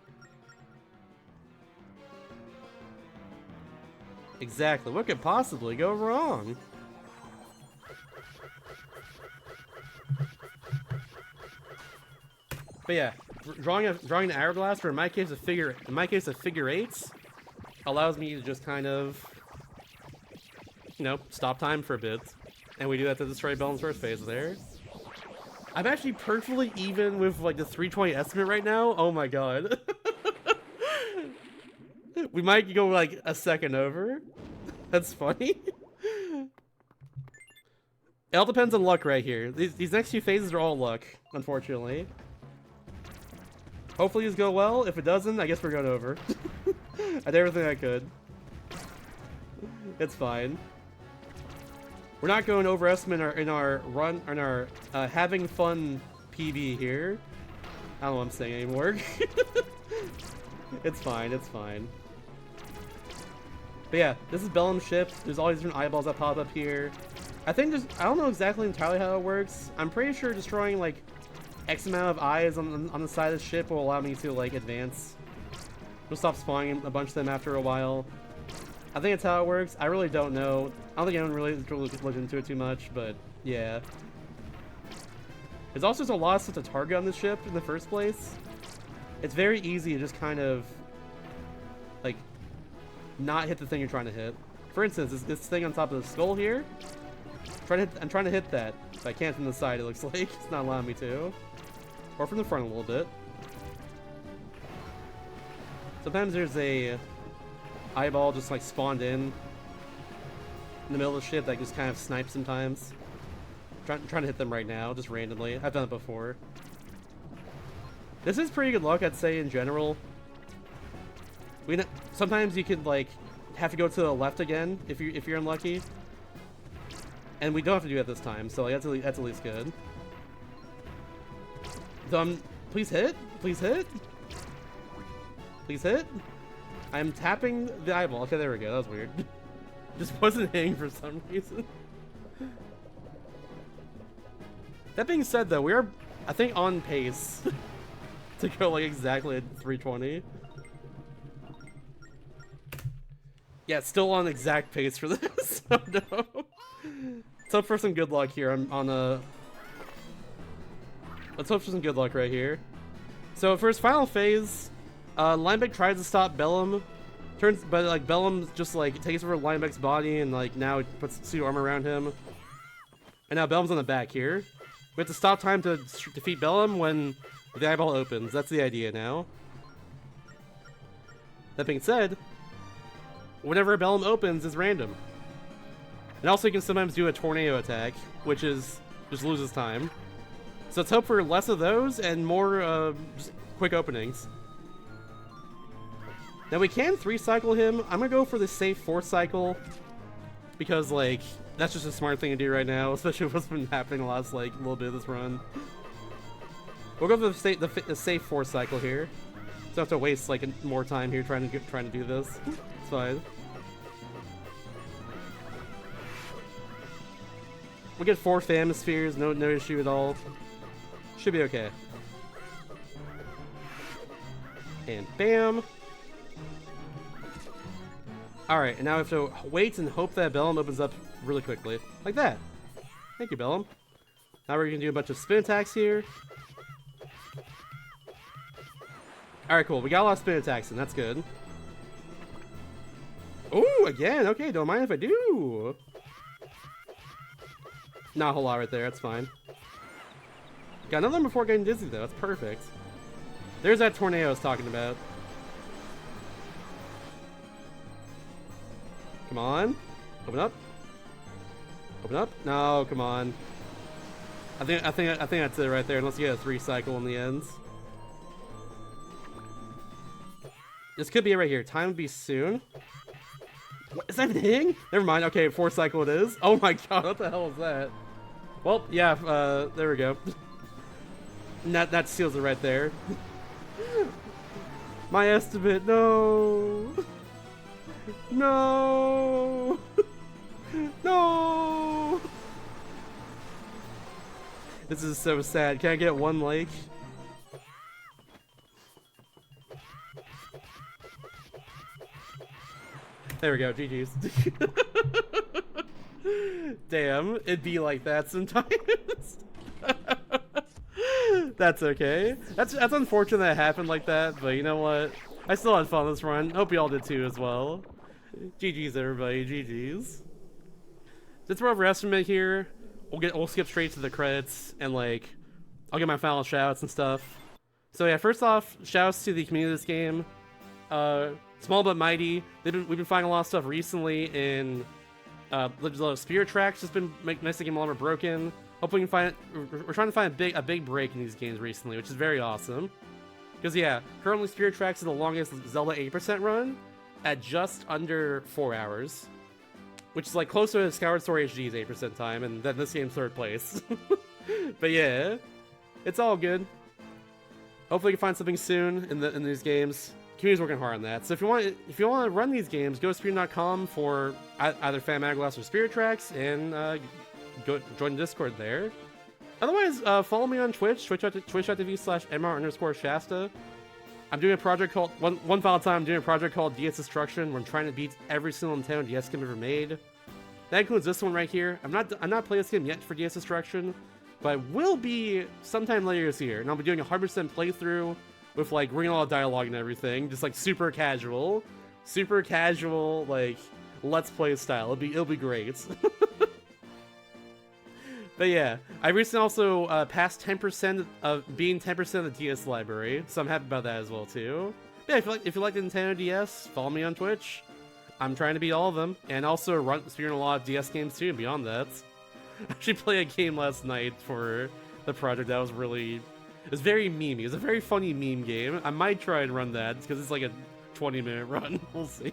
Exactly. What could possibly go wrong? But yeah, drawing an hourglass, or in my case a figure eights, allows me to just kind of, you know, stop time for a bit, and we do that to destroy Bellen's first phase there. I'm actually perfectly even with like the 320 estimate right now. Oh my god. We might go like a second over. That's funny. It all depends on luck right here. These next few phases are all luck, unfortunately. Hopefully these go well. If it doesn't, I guess we're going over. I did everything I could. It's fine. We're not going overestimate in our having fun PB here. I don't know what I'm saying anymore. It's fine, it's fine. But yeah, this is Bellum's ship. There's all these different eyeballs that pop up here. I think I don't know exactly entirely how it works. I'm pretty sure destroying like X amount of eyes on the side of the ship will allow me to like advance. We'll stop spawning a bunch of them after a while. I think that's how it works. I really don't know. I don't think anyone really looked into it too much, but yeah. There's also just a lot of stuff to target on this ship in the first place. It's very easy to just kind of like not hit the thing you're trying to hit. For instance, this thing on top of the skull here. I'm trying to hit that. If I can't from the side, it looks like it's not allowing me to. Or from the front a little bit. Sometimes there's a eyeball just like spawned in the middle of the ship that just kind of snipes sometimes. Trying to hit them right now, just randomly. I've done it before. This is pretty good luck, I'd say, in general. Sometimes you could like have to go to the left again if you're unlucky, and we don't have to do that this time, so like, that's at least good. So please hit, please hit, please hit. I'm tapping the eyeball. Okay, there we go. That was weird. Just wasn't hitting for some reason. That being said, though, we are, I think, on pace to go like exactly at 320. Yeah, still on exact pace for this. Oh no. Let's hope for some good luck here let's hope for some good luck right here. So for his final phase, Linebeck tries to stop Bellum, but like Bellum just like takes over Linebeck's body and like now puts suit armor around him. And now Bellum's on the back here. We have to stop time to defeat Bellum when the eyeball opens. That's the idea now. That being said, whenever Bellum opens is random. And also you can sometimes do a tornado attack, which is just loses time. So let's hope for less of those and more just quick openings. Now we can 3-cycle him. I'm gonna go for the safe 4-cycle because like that's just a smart thing to do right now, especially with what's been happening the last like little bit of this run. We'll go for the safe 4-cycle here. So I have to waste like more time here trying to do this. It's fine. We get 4 Famispheres, no issue at all. Should be okay. And bam. Alright, and now I have to wait and hope that Bellum opens up really quickly. Like that. Thank you, Bellum. Now we're gonna do a bunch of spin attacks here. Alright, cool. We got a lot of spin attacks, and that's good. Ooh, again. Okay, don't mind if I do. Not a whole lot right there. That's fine. Got another one before getting dizzy, though. That's perfect. There's that tornado I was talking about. Come on. Open up. Open up. No, come on. I think that's it right there, unless you get a 3-cycle in the ends. This could be it right here. Time would be soon. What, is that hitting? Never mind. Okay, 4-cycle it is. Oh my god, what the hell is that? Well, yeah, there we go. And that seals it right there. My estimate, no! No! No! This is so sad. Can I get one like? There we go, GG's. Damn, it'd be like that sometimes. That's okay. That's unfortunate that it happened like that, but you know what? I still had fun this run. Hope you all did too as well. GG's everybody, GG's. Since we're over estimate here, we'll skip straight to the credits and like I'll get my final shoutouts and stuff. So yeah, first off, shoutouts to the community of this game. Small but mighty. We've been finding a lot of stuff recently in Legend of Zelda Spirit Tracks. Just been making the game a lot more broken. Hopefully we can find we're trying to find a big break in these games recently, which is very awesome. Because yeah, currently Spirit Tracks is the longest Zelda 80% run at just under 4 hours. Which is like closer to Skyward Sword HD's 8% time, and then this game's 3rd place. But yeah, it's all good. Hopefully we can find something soon in these games. Community's working hard on that. So if you want to run these games, go to speedrun.com for either Fan Hourglass or Spirit Tracks, and go join the Discord there. Otherwise, follow me on Twitch, twitch.tv/mr_Shasta. I'm doing a project called one final time. I'm doing a project called DS Destruction, where I'm trying to beat every single Nintendo DS game ever made. That includes this one right here. I'm not playing this game yet for DS Destruction, but I will be sometime later this year, and I'll be doing a 100% playthrough with like reading all the dialogue and everything, just like super casual, like let's play style. It'll be great. But yeah, I recently also passed 10% of being 10% of the DS library, so I'm happy about that as well too. Yeah, if you like the Nintendo DS, follow me on Twitch. I'm trying to beat all of them, and also speedrun a lot of DS games too. Beyond that, I actually played a game last night for the project that was very memey. It's a very funny meme game. I might try and run that because it's like a 20-minute run. We'll see.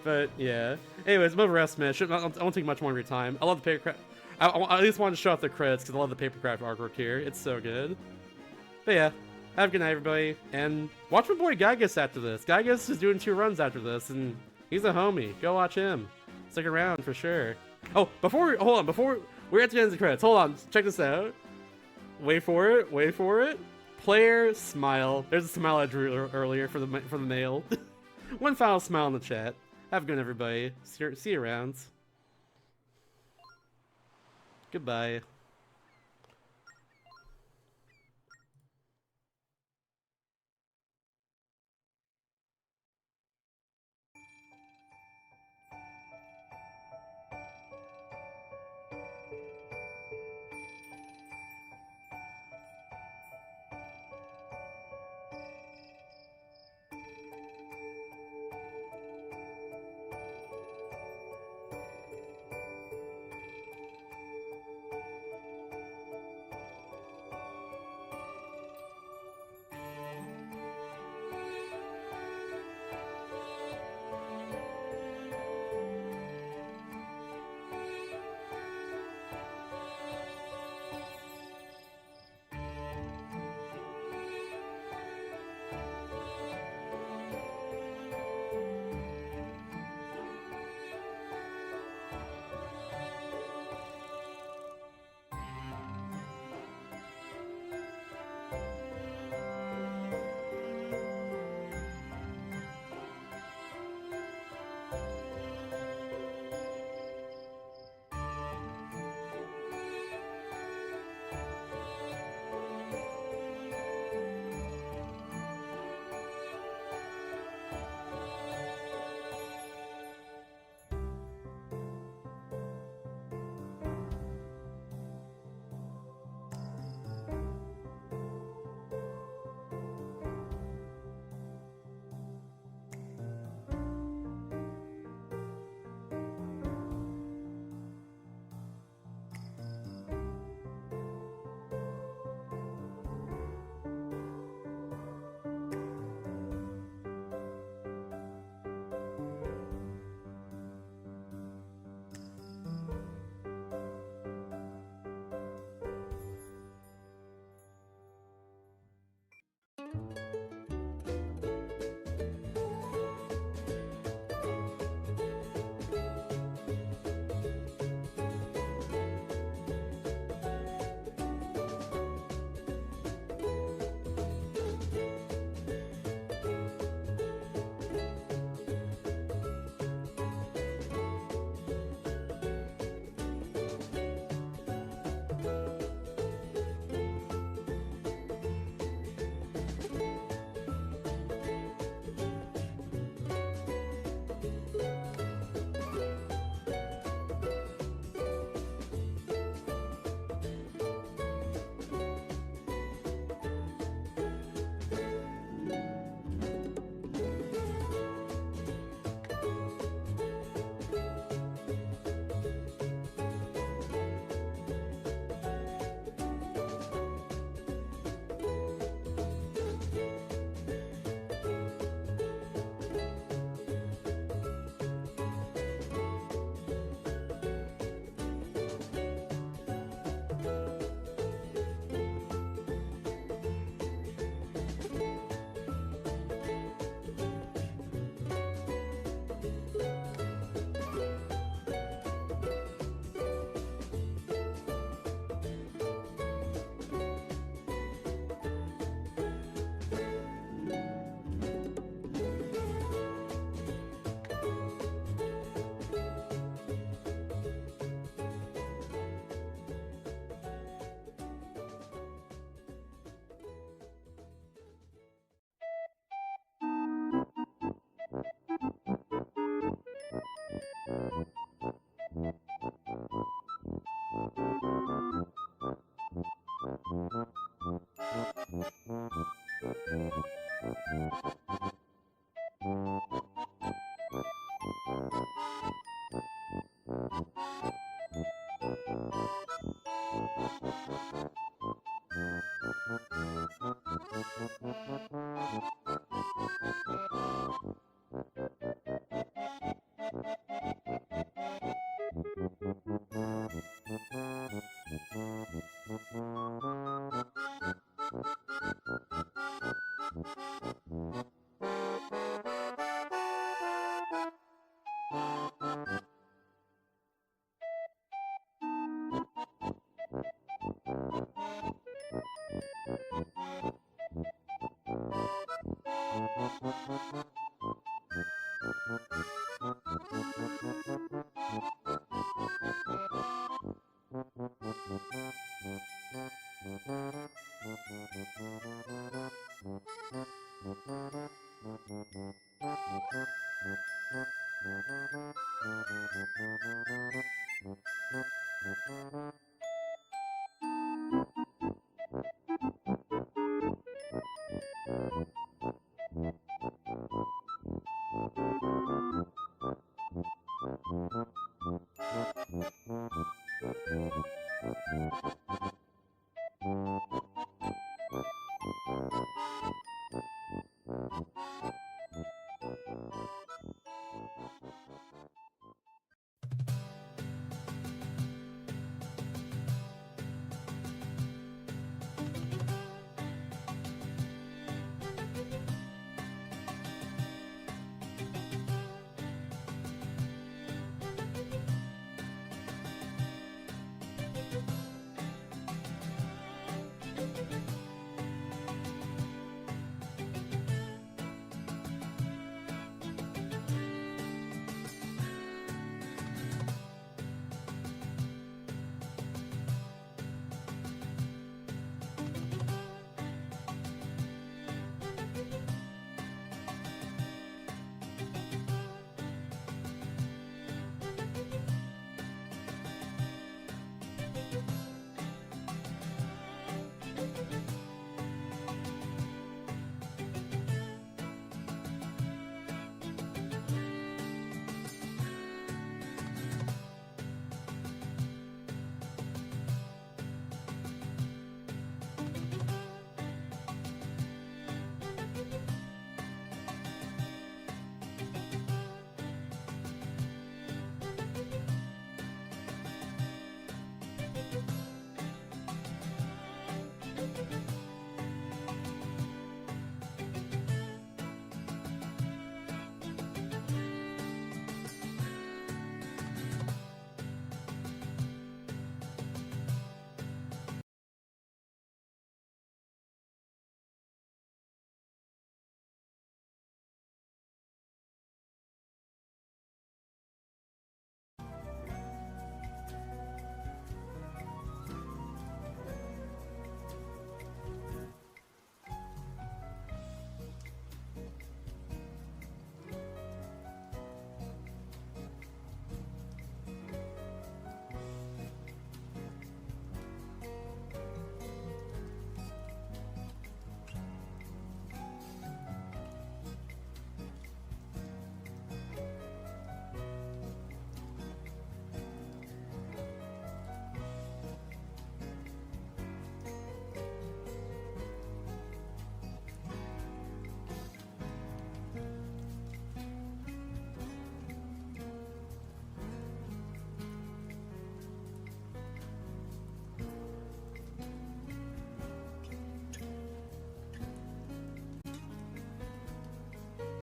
But yeah. Anyways, I'm over estimate. I won't take much more of your time. I love the papercraft. I at least wanted to show off the credits because I love the papercraft artwork here. It's so good. But yeah, have a good night, everybody. And watch my boy Gygus after this. Gygus is doing 2 runs after this, and he's a homie. Go watch him. Stick around for sure. Oh, before we're at the end of the credits. Hold on, check this out. Wait for it. Player smile. There's a smile I drew earlier for the mail. One final smile in the chat. Have a good one, everybody. See you around. Goodbye.